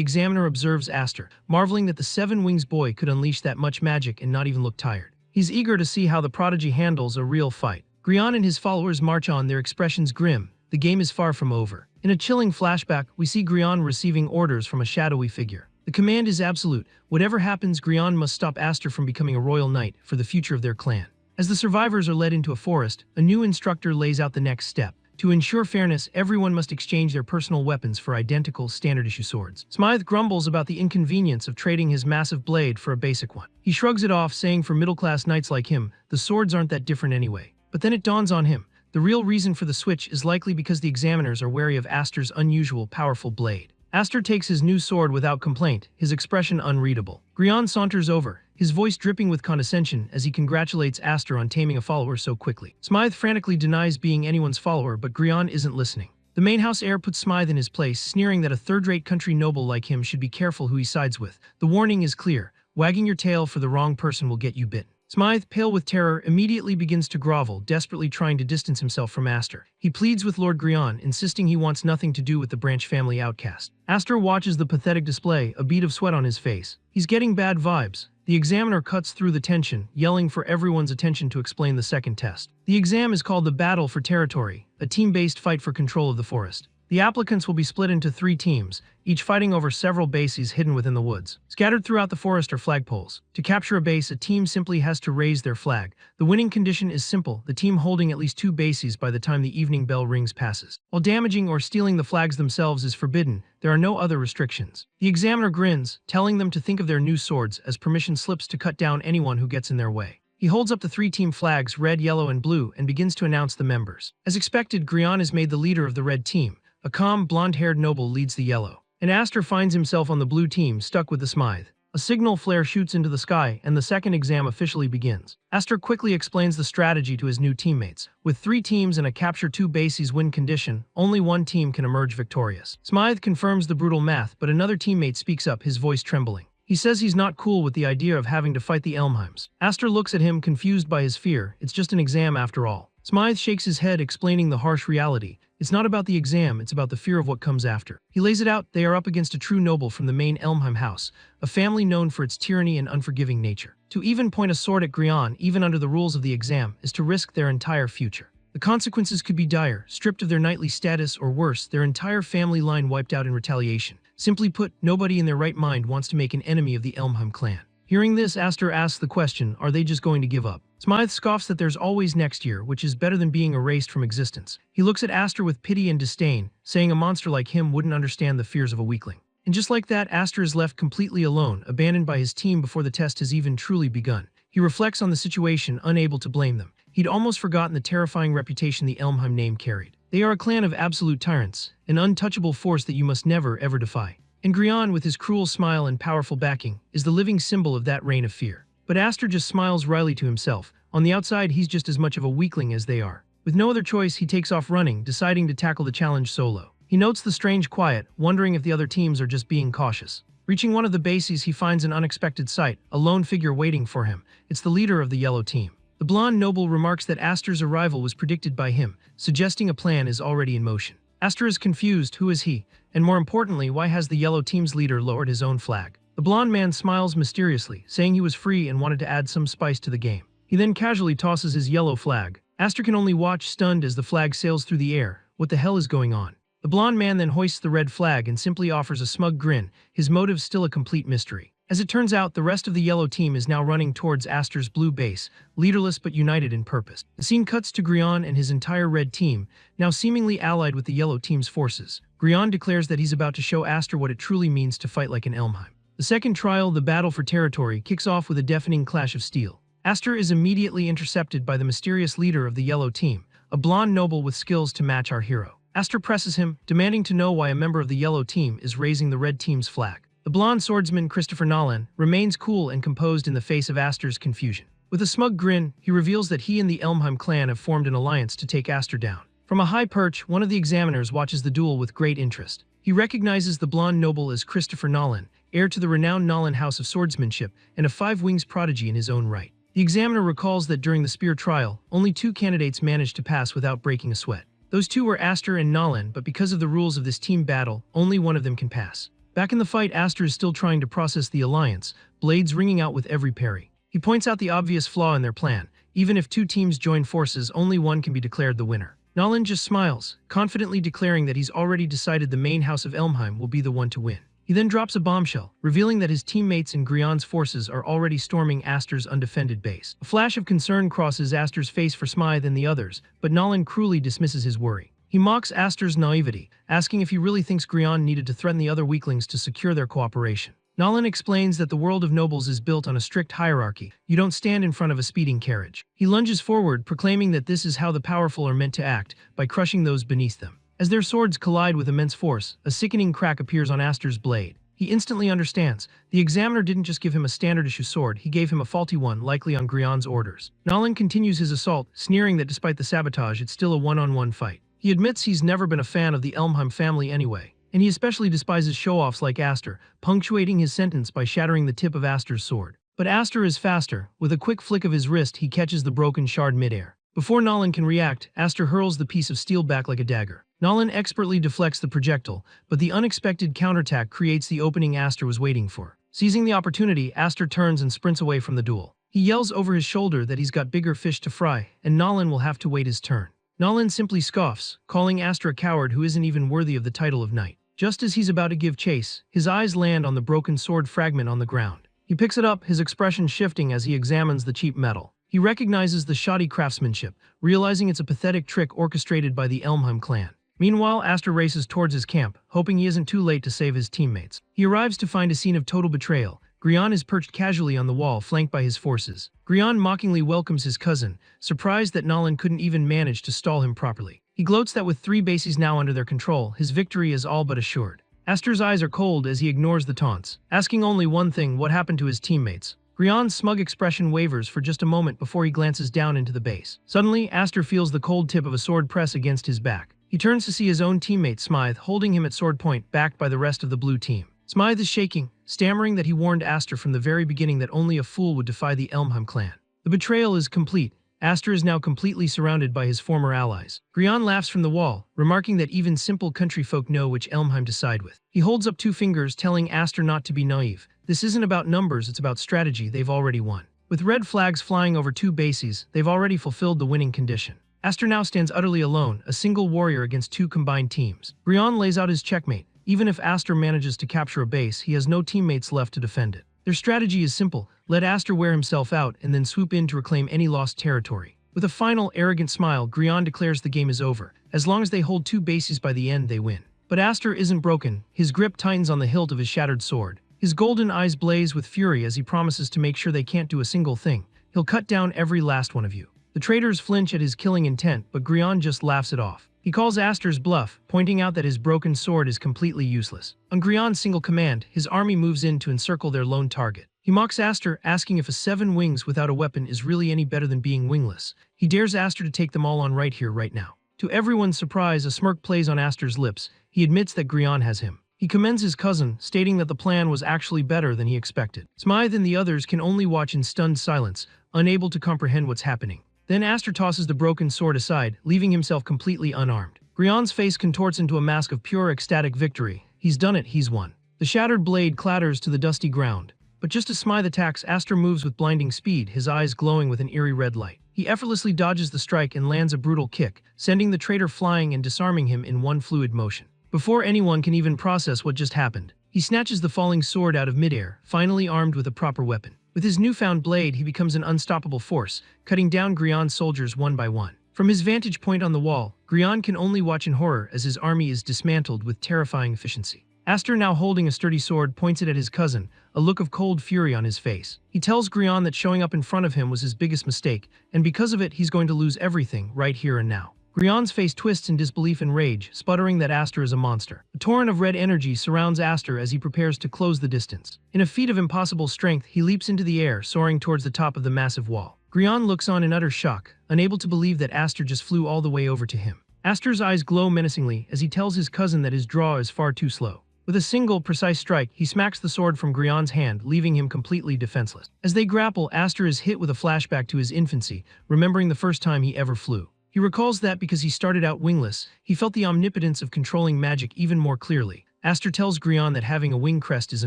examiner observes Aster, marveling that the Seven Wings boy could unleash that much magic and not even look tired. He's eager to see how the prodigy handles a real fight. Grian and his followers march on, their expressions grim. The game is far from over. In a chilling flashback, we see Grian receiving orders from a shadowy figure. The command is absolute. Whatever happens, Grian must stop Aster from becoming a royal knight for the future of their clan. As the survivors are led into a forest, a new instructor lays out the next step. To ensure fairness, everyone must exchange their personal weapons for identical standard-issue swords. Smythe grumbles about the inconvenience of trading his massive blade for a basic one. He shrugs it off, saying for middle-class knights like him, the swords aren't that different anyway. But then it dawns on him. The real reason for the switch is likely because the examiners are wary of Aster's unusual, powerful blade. Aster takes his new sword without complaint, his expression unreadable. Grian saunters over, his voice dripping with condescension as he congratulates Aster on taming a follower so quickly. Smythe frantically denies being anyone's follower, but Grion isn't listening. The main house heir puts Smythe in his place, sneering that a third-rate country noble like him should be careful who he sides with. The warning is clear: wagging your tail for the wrong person will get you bitten. Smythe, pale with terror, immediately begins to grovel, desperately trying to distance himself from Aster. He pleads with Lord Grion, insisting he wants nothing to do with the Branch family outcast. Aster watches the pathetic display, a bead of sweat on his face. He's getting bad vibes. The examiner cuts through the tension, yelling for everyone's attention to explain the second test. The exam is called the Battle for Territory, a team-based fight for control of the forest. The applicants will be split into 3 teams, each fighting over several bases hidden within the woods. Scattered throughout the forest are flagpoles. To capture a base, a team simply has to raise their flag. The winning condition is simple: the team holding at least 2 bases by the time the evening bell rings passes. While damaging or stealing the flags themselves is forbidden, there are no other restrictions. The examiner grins, telling them to think of their new swords as permission slips to cut down anyone who gets in their way. He holds up the 3 team flags, red, yellow, and blue, and begins to announce the members. As expected, Grion is made the leader of the red team. A calm, blonde-haired noble leads the yellow, and Aster finds himself on the blue team, stuck with the Smythe. A signal flare shoots into the sky, and the second exam officially begins. Aster quickly explains the strategy to his new teammates. With 3 teams and a capture 2 bases win condition, only one team can emerge victorious. Smythe confirms the brutal math, but another teammate speaks up, his voice trembling. He says he's not cool with the idea of having to fight the Elmheims. Aster looks at him, confused by his fear. It's just an exam after all. Smythe shakes his head, explaining the harsh reality. It's not about the exam, it's about the fear of what comes after. He lays it out: they are up against a true noble from the main Elmheim house, a family known for its tyranny and unforgiving nature. To even point a sword at Grion, even under the rules of the exam, is to risk their entire future. The consequences could be dire: stripped of their knightly status, or worse, their entire family line wiped out in retaliation. Simply put, nobody in their right mind wants to make an enemy of the Elmheim clan. Hearing this, Aster asks the question: are they just going to give up? Smythe scoffs that there's always next year, which is better than being erased from existence. He looks at Aster with pity and disdain, saying a monster like him wouldn't understand the fears of a weakling. And just like that, Aster is left completely alone, abandoned by his team before the test has even truly begun. He reflects on the situation, unable to blame them. He'd almost forgotten the terrifying reputation the Elmheim name carried. They are a clan of absolute tyrants, an untouchable force that you must never ever defy. And Grion, with his cruel smile and powerful backing, is the living symbol of that reign of fear. But Aster just smiles wryly to himself. On the outside, he's just as much of a weakling as they are. With no other choice, he takes off running, deciding to tackle the challenge solo. He notes the strange quiet, wondering if the other teams are just being cautious. Reaching one of the bases, he finds an unexpected sight: a lone figure waiting for him. It's the leader of the yellow team. The blonde noble remarks that Aster's arrival was predicted by him, suggesting a plan is already in motion. Aster is confused. Who is he? And more importantly, why has the yellow team's leader lowered his own flag? The blonde man smiles mysteriously, saying he was free and wanted to add some spice to the game. He then casually tosses his yellow flag. Aster can only watch, stunned, as the flag sails through the air. What the hell is going on? The blonde man then hoists the red flag and simply offers a smug grin, his motive still a complete mystery. As it turns out, the rest of the yellow team is now running towards Aster's blue base, leaderless but united in purpose. The scene cuts to Grion and his entire red team, now seemingly allied with the yellow team's forces. Grion declares that he's about to show Aster what it truly means to fight like an Elmheim. The second trial, the Battle for Territory, kicks off with a deafening clash of steel. Aster is immediately intercepted by the mysterious leader of the yellow team, a blonde noble with skills to match our hero. Aster presses him, demanding to know why a member of the yellow team is raising the red team's flag. The blonde swordsman, Christopher Nolan, remains cool and composed in the face of Aster's confusion. With a smug grin, he reveals that he and the Elmheim clan have formed an alliance to take Aster down. From a high perch, one of the examiners watches the duel with great interest. He recognizes the blonde noble as Christopher Nolan, heir to the renowned Nolan house of swordsmanship and a 5 wings prodigy in his own right. The examiner recalls that during the spear trial, only 2 candidates managed to pass without breaking a sweat. Those 2 were Aster and Nolan, but because of the rules of this team battle, only one of them can pass. Back in the fight, Aster is still trying to process the alliance, blades ringing out with every parry. He points out the obvious flaw in their plan: even if 2 teams join forces, only one can be declared the winner. Nolan just smiles, confidently declaring that he's already decided the main house of Elmheim will be the one to win. He then drops a bombshell, revealing that his teammates and Grion's forces are already storming Aster's undefended base. A flash of concern crosses Aster's face for Smythe and the others, but Nolan cruelly dismisses his worry. He mocks Aster's naivety, asking if he really thinks Grion needed to threaten the other weaklings to secure their cooperation. Nolan explains that the world of nobles is built on a strict hierarchy. You don't stand in front of a speeding carriage. He lunges forward, proclaiming that this is how the powerful are meant to act, by crushing those beneath them. As their swords collide with immense force, a sickening crack appears on Aster's blade. He instantly understands. The examiner didn't just give him a standard-issue sword, he gave him a faulty one, likely on Grion's orders. Nolan continues his assault, sneering that despite the sabotage, it's still a one-on-one fight. He admits he's never been a fan of the Elmheim family anyway, and he especially despises show-offs like Aster, punctuating his sentence by shattering the tip of Aster's sword. But Aster is faster. With a quick flick of his wrist, he catches the broken shard midair. Before Nolan can react, Aster hurls the piece of steel back like a dagger. Nolan expertly deflects the projectile, but the unexpected counterattack creates the opening Aster was waiting for. Seizing the opportunity, Aster turns and sprints away from the duel. He yells over his shoulder that he's got bigger fish to fry, and Nolan will have to wait his turn. Nolan simply scoffs, calling Aster a coward who isn't even worthy of the title of knight. Just as he's about to give chase, his eyes land on the broken sword fragment on the ground. He picks it up, his expression shifting as he examines the cheap metal. He recognizes the shoddy craftsmanship, realizing it's a pathetic trick orchestrated by the Elmheim clan. Meanwhile, Aster races towards his camp, hoping he isn't too late to save his teammates. He arrives to find a scene of total betrayal. Grion is perched casually on the wall, flanked by his forces. Grion mockingly welcomes his cousin, surprised that Nolan couldn't even manage to stall him properly. He gloats that with 3 bases now under their control, his victory is all but assured. Aster's eyes are cold as he ignores the taunts, asking only one thing: what happened to his teammates. Grion's smug expression wavers for just a moment before he glances down into the base. Suddenly, Aster feels the cold tip of a sword press against his back. He turns to see his own teammate Smythe holding him at sword point, backed by the rest of the blue team. Smythe is shaking, stammering that he warned Aster from the very beginning that only a fool would defy the Elmheim clan. The betrayal is complete. Aster is now completely surrounded by his former allies. Grion laughs from the wall, remarking that even simple country folk know which Elmheim to side with. He holds up 2 fingers, telling Aster not to be naive. This isn't about numbers, it's about strategy. They've already won. With red flags flying over 2 bases, they've already fulfilled the winning condition. Aster now stands utterly alone, a single warrior against 2 combined teams. Grion lays out his checkmate. Even if Aster manages to capture a base, he has no teammates left to defend it. Their strategy is simple: let Aster wear himself out and then swoop in to reclaim any lost territory. With a final, arrogant smile, Grion declares the game is over. As long as they hold 2 bases by the end, they win. But Aster isn't broken. His grip tightens on the hilt of his shattered sword. His golden eyes blaze with fury as he promises to make sure they can't do a single thing. He'll cut down every last one of you. The traitors flinch at his killing intent, but Grion just laughs it off. He calls Aster's bluff, pointing out that his broken sword is completely useless. On Grion's single command, his army moves in to encircle their lone target. He mocks Aster, asking if a 7 wings without a weapon is really any better than being wingless. He dares Aster to take them all on right here, right now. To everyone's surprise, a smirk plays on Aster's lips. He admits that Grion has him. He commends his cousin, stating that the plan was actually better than he expected. Smythe and the others can only watch in stunned silence, unable to comprehend what's happening. Then Aster tosses the broken sword aside, leaving himself completely unarmed. Grion's face contorts into a mask of pure ecstatic victory. He's done it, he's won. The shattered blade clatters to the dusty ground. But just as Smythe attacks, Aster moves with blinding speed, his eyes glowing with an eerie red light. He effortlessly dodges the strike and lands a brutal kick, sending the traitor flying and disarming him in one fluid motion. Before anyone can even process what just happened, he snatches the falling sword out of midair, finally armed with a proper weapon. With his newfound blade, he becomes an unstoppable force, cutting down Grion's soldiers one by one. From his vantage point on the wall, Grion can only watch in horror as his army is dismantled with terrifying efficiency. Aster, now holding a sturdy sword, points it at his cousin, a look of cold fury on his face. He tells Grion that showing up in front of him was his biggest mistake, and because of it, he's going to lose everything right here and now. Grion's face twists in disbelief and rage, sputtering that Aster is a monster. A torrent of red energy surrounds Aster as he prepares to close the distance. In a feat of impossible strength, he leaps into the air, soaring towards the top of the massive wall. Grion looks on in utter shock, unable to believe that Aster just flew all the way over to him. Aster's eyes glow menacingly as he tells his cousin that his draw is far too slow. With a single, precise strike, he smacks the sword from Grion's hand, leaving him completely defenseless. As they grapple, Aster is hit with a flashback to his infancy, remembering the first time he ever flew. He recalls that because he started out wingless, he felt the omnipotence of controlling magic even more clearly. Aster tells Grion that having a wing crest is a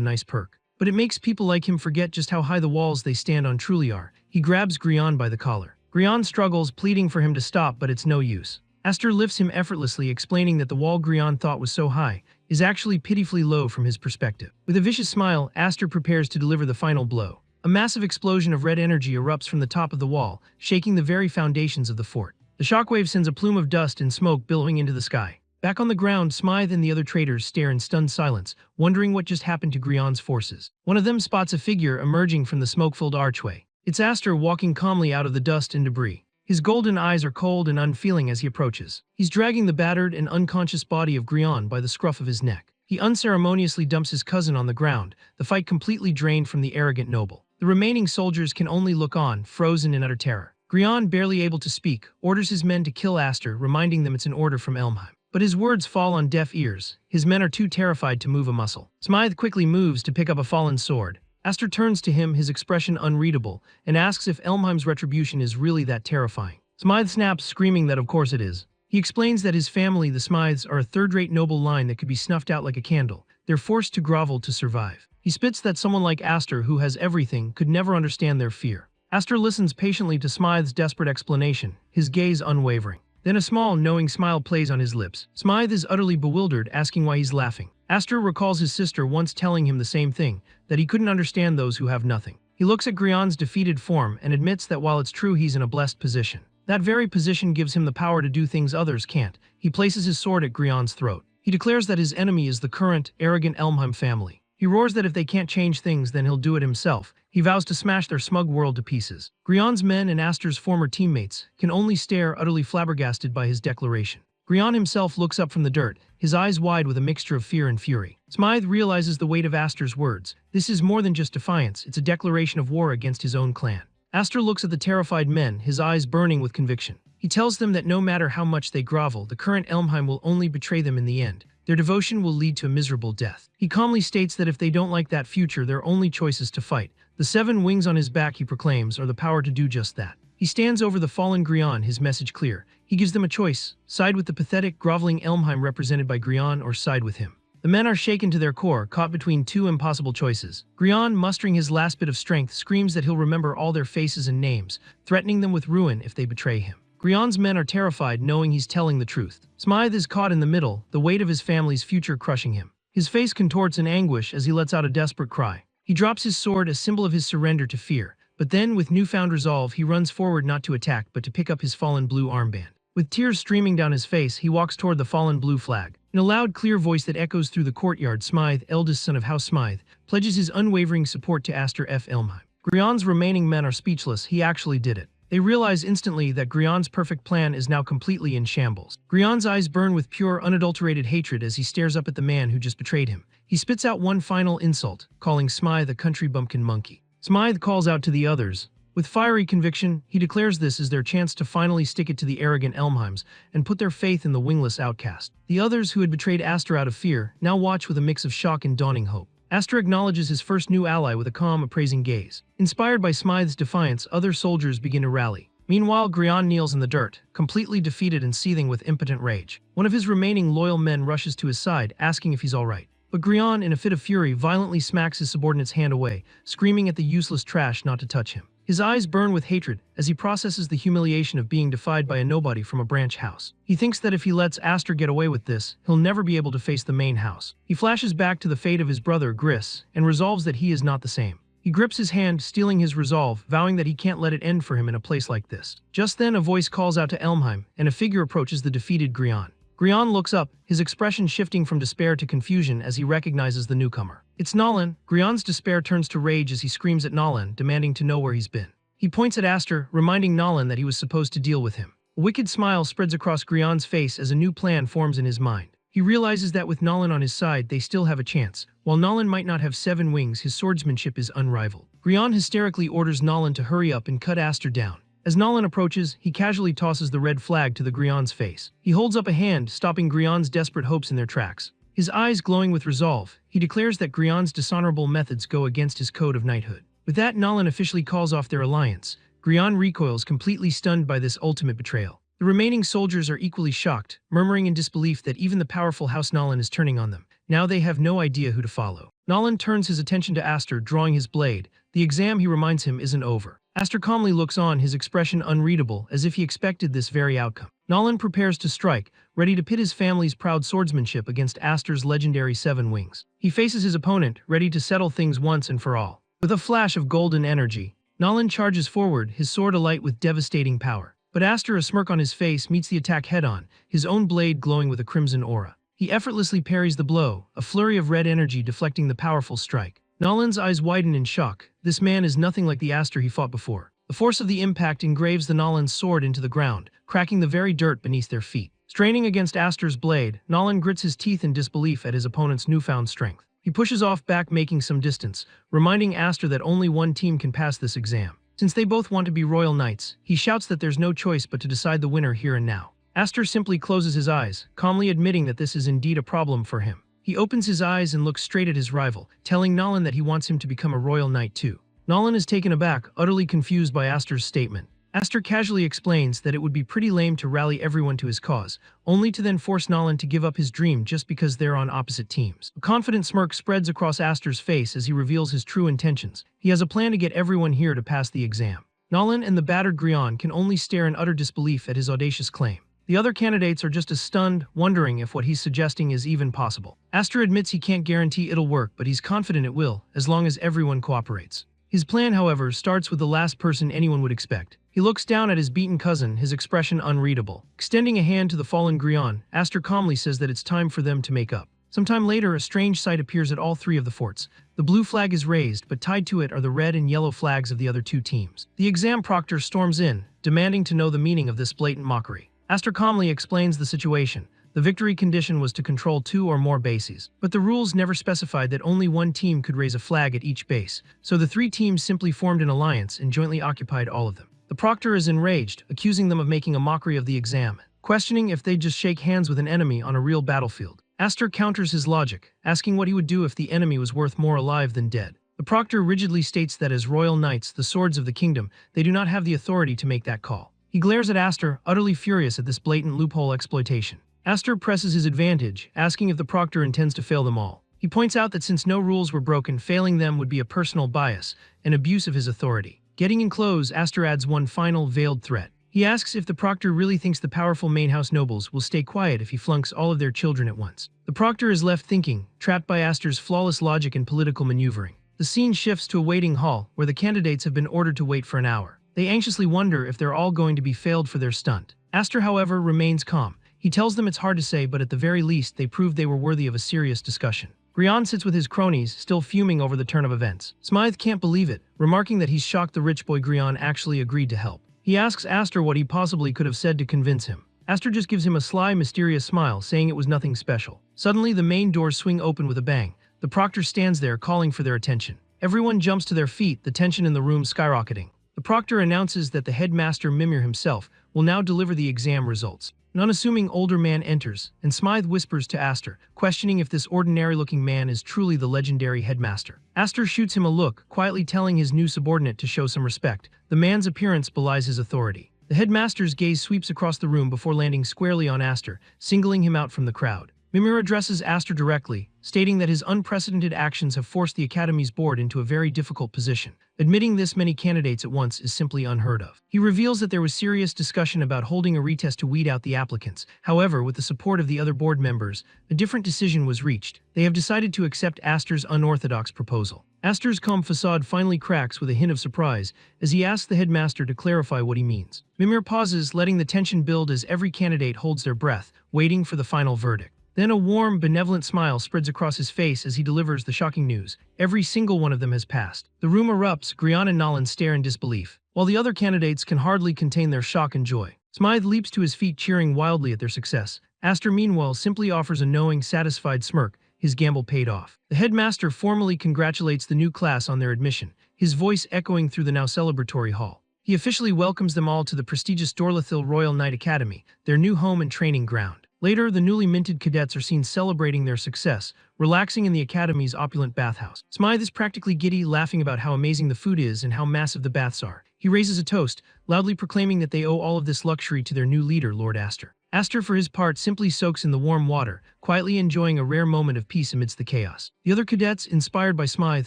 nice perk, but it makes people like him forget just how high the walls they stand on truly are. He grabs Grion by the collar. Grion struggles, pleading for him to stop, but it's no use. Aster lifts him effortlessly, explaining that the wall Grion thought was so high is actually pitifully low from his perspective. With a vicious smile, Aster prepares to deliver the final blow. A massive explosion of red energy erupts from the top of the wall, shaking the very foundations of the fort. The shockwave sends a plume of dust and smoke billowing into the sky. Back on the ground, Smythe and the other traitors stare in stunned silence, wondering what just happened to Grion's forces. One of them spots a figure emerging from the smoke-filled archway. It's Aster, walking calmly out of the dust and debris. His golden eyes are cold and unfeeling as he approaches. He's dragging the battered and unconscious body of Grion by the scruff of his neck. He unceremoniously dumps his cousin on the ground, the fight completely drained from the arrogant noble. The remaining soldiers can only look on, frozen in utter terror. Grion, barely able to speak, orders his men to kill Aster, reminding them it's an order from Elmheim. But his words fall on deaf ears. His men are too terrified to move a muscle. Smythe quickly moves to pick up a fallen sword. Aster turns to him, his expression unreadable, and asks if Elmheim's retribution is really that terrifying. Smythe snaps, screaming that of course it is. He explains that his family, the Smythes, are a third-rate noble line that could be snuffed out like a candle. They're forced to grovel to survive. He spits that someone like Aster, who has everything, could never understand their fear. Aster listens patiently to Smythe's desperate explanation, his gaze unwavering. Then a small, knowing smile plays on his lips. Smythe is utterly bewildered, asking why he's laughing. Aster recalls his sister once telling him the same thing, that he couldn't understand those who have nothing. He looks at Grion's defeated form and admits that while it's true he's in a blessed position, that very position gives him the power to do things others can't. He places his sword at Grion's throat. He declares that his enemy is the current, arrogant Elmheim family. He roars that if they can't change things, then he'll do it himself. He vows to smash their smug world to pieces. Grion's men and Aster's former teammates can only stare, utterly flabbergasted by his declaration. Grion himself looks up from the dirt, his eyes wide with a mixture of fear and fury. Smythe realizes the weight of Aster's words. This is more than just defiance, it's a declaration of war against his own clan. Aster looks at the terrified men, his eyes burning with conviction. He tells them that no matter how much they grovel, the current Elmheim will only betray them in the end. Their devotion will lead to a miserable death. He calmly states that if they don't like that future, their only choice is to fight. The 7 wings on his back, he proclaims, are the power to do just that. He stands over the fallen Grion, his message clear. He gives them a choice: side with the pathetic, groveling Elmheim represented by Grion, or side with him. The men are shaken to their core, caught between 2 impossible choices. Grion, mustering his last bit of strength, screams that he'll remember all their faces and names, threatening them with ruin if they betray him. Grion's men are terrified, knowing he's telling the truth. Smythe is caught in the middle, the weight of his family's future crushing him. His face contorts in anguish as he lets out a desperate cry. He drops his sword, a symbol of his surrender to fear. But then, with newfound resolve, he runs forward not to attack but to pick up his fallen blue armband. With tears streaming down his face, he walks toward the fallen blue flag. In a loud, clear voice that echoes through the courtyard, Smythe, eldest son of House Smythe, pledges his unwavering support to Aster F. Elmheim. Grion's remaining men are speechless. He actually did it. They realize instantly that Grion's perfect plan is now completely in shambles. Grion's eyes burn with pure, unadulterated hatred as he stares up at the man who just betrayed him. He spits out one final insult, calling Smythe a country bumpkin monkey. Smythe calls out to the others. With fiery conviction, he declares this is their chance to finally stick it to the arrogant Elmheims and put their faith in the wingless outcast. The others, who had betrayed Aster out of fear, now watch with a mix of shock and dawning hope. Aster acknowledges his first new ally with a calm, appraising gaze. Inspired by Smythe's defiance, other soldiers begin to rally. Meanwhile, Grion kneels in the dirt, completely defeated and seething with impotent rage. One of his remaining loyal men rushes to his side, asking if he's all right. But Grion, in a fit of fury, violently smacks his subordinate's hand away, screaming at the useless trash not to touch him. His eyes burn with hatred as he processes the humiliation of being defied by a nobody from a branch house. He thinks that if he lets Aster get away with this, he'll never be able to face the main house. He flashes back to the fate of his brother, Gris, and resolves that he is not the same. He grips his hand, steeling his resolve, vowing that he can't let it end for him in a place like this. Just then, a voice calls out to Elmheim, and a figure approaches the defeated Grion. Grion looks up, his expression shifting from despair to confusion as he recognizes the newcomer. It's Nolan. Grion's despair turns to rage as he screams at Nolan, demanding to know where he's been. He points at Aster, reminding Nolan that he was supposed to deal with him. A wicked smile spreads across Grion's face as a new plan forms in his mind. He realizes that with Nolan on his side, they still have a chance. While Nolan might not have 7 wings, his swordsmanship is unrivaled. Grion hysterically orders Nolan to hurry up and cut Aster down. As Nolan approaches, he casually tosses the red flag to the Grion's face. He holds up a hand, stopping Grion's desperate hopes in their tracks. His eyes glowing with resolve, he declares that Grion's dishonorable methods go against his code of knighthood. With that, Nolan officially calls off their alliance. Grion recoils, completely stunned by this ultimate betrayal. The remaining soldiers are equally shocked, murmuring in disbelief that even the powerful House Nolan is turning on them. Now they have no idea who to follow. Nolan turns his attention to Aster, drawing his blade. The exam, he reminds him, isn't over. Aster calmly looks on, his expression unreadable, as if he expected this very outcome. Nolan prepares to strike, ready to pit his family's proud swordsmanship against Aster's legendary 7 wings. He faces his opponent, ready to settle things once and for all. With a flash of golden energy, Nolan charges forward, his sword alight with devastating power. But Aster, a smirk on his face, meets the attack head-on, his own blade glowing with a crimson aura. He effortlessly parries the blow, a flurry of red energy deflecting the powerful strike. Nolan's eyes widen in shock. This man is nothing like the Aster he fought before. The force of the impact engraves the Nolan's sword into the ground, cracking the very dirt beneath their feet. Straining against Aster's blade, Nolan grits his teeth in disbelief at his opponent's newfound strength. He pushes off back, making some distance, reminding Aster that only one team can pass this exam. Since they both want to be royal knights, he shouts that there's no choice but to decide the winner here and now. Aster simply closes his eyes, calmly admitting that this is indeed a problem for him. He opens his eyes and looks straight at his rival, telling Nolan that he wants him to become a royal knight too. Nolan is taken aback, utterly confused by Aster's statement. Aster casually explains that it would be pretty lame to rally everyone to his cause, only to then force Nolan to give up his dream just because they're on opposite teams. A confident smirk spreads across Aster's face as he reveals his true intentions. He has a plan to get everyone here to pass the exam. Nolan and the battered Grion can only stare in utter disbelief at his audacious claim. The other candidates are just as stunned, wondering if what he's suggesting is even possible. Aster admits he can't guarantee it'll work, but he's confident it will, as long as everyone cooperates. His plan, however, starts with the last person anyone would expect. He looks down at his beaten cousin, his expression unreadable. Extending a hand to the fallen Grion, Aster calmly says that it's time for them to make up. Sometime later, a strange sight appears at all three of the forts. The blue flag is raised, but tied to it are the red and yellow flags of the other two teams. The exam proctor storms in, demanding to know the meaning of this blatant mockery. Aster calmly explains the situation. The victory condition was to control 2 or more bases, but the rules never specified that only one team could raise a flag at each base, so the 3 teams simply formed an alliance and jointly occupied all of them. The proctor is enraged, accusing them of making a mockery of the exam, questioning if they'd just shake hands with an enemy on a real battlefield. Aster counters his logic, asking what he would do if the enemy was worth more alive than dead. The proctor rigidly states that as royal knights, the swords of the kingdom, they do not have the authority to make that call. He glares at Aster, utterly furious at this blatant loophole exploitation. Aster presses his advantage, asking if the proctor intends to fail them all. He points out that since no rules were broken, failing them would be a personal bias, an abuse of his authority. Getting in close, Aster adds one final, veiled threat. He asks if the proctor really thinks the powerful main house nobles will stay quiet if he flunks all of their children at once. The proctor is left thinking, trapped by Aster's flawless logic and political maneuvering. The scene shifts to a waiting hall, where the candidates have been ordered to wait for an hour. They anxiously wonder if they're all going to be failed for their stunt. Aster, however, remains calm. He tells them it's hard to say, but at the very least, they proved they were worthy of a serious discussion. Grion sits with his cronies, still fuming over the turn of events. Smythe can't believe it, remarking that he's shocked the rich boy Grion actually agreed to help. He asks Aster what he possibly could have said to convince him. Aster just gives him a sly, mysterious smile, saying it was nothing special. Suddenly, the main doors swing open with a bang. The proctor stands there, calling for their attention. Everyone jumps to their feet, the tension in the room skyrocketing. The proctor announces that the headmaster Mimir himself will now deliver the exam results. An unassuming older man enters, and Smythe whispers to Aster, questioning if this ordinary-looking man is truly the legendary headmaster. Aster shoots him a look, quietly telling his new subordinate to show some respect. The man's appearance belies his authority. The headmaster's gaze sweeps across the room before landing squarely on Aster, singling him out from the crowd. Mimir addresses Aster directly, stating that his unprecedented actions have forced the Academy's board into a very difficult position. Admitting this many candidates at once is simply unheard of. He reveals that there was serious discussion about holding a retest to weed out the applicants. However, with the support of the other board members, a different decision was reached. They have decided to accept Aster's unorthodox proposal. Aster's calm facade finally cracks with a hint of surprise as he asks the headmaster to clarify what he means. Mimir pauses, letting the tension build as every candidate holds their breath, waiting for the final verdict. Then a warm, benevolent smile spreads across his face as he delivers the shocking news. Every single one of them has passed. The room erupts, Grion and Nolan stare in disbelief, while the other candidates can hardly contain their shock and joy. Smythe leaps to his feet, cheering wildly at their success. Aster, meanwhile, simply offers a knowing, satisfied smirk. His gamble paid off. The headmaster formally congratulates the new class on their admission, his voice echoing through the now celebratory hall. He officially welcomes them all to the prestigious Dorlathil Royal Knight Academy, their new home and training ground. Later, the newly minted cadets are seen celebrating their success, relaxing in the Academy's opulent bathhouse. Smythe is practically giddy, laughing about how amazing the food is and how massive the baths are. He raises a toast, loudly proclaiming that they owe all of this luxury to their new leader, Lord Aster. Aster, for his part, simply soaks in the warm water, quietly enjoying a rare moment of peace amidst the chaos. The other cadets, inspired by Smythe,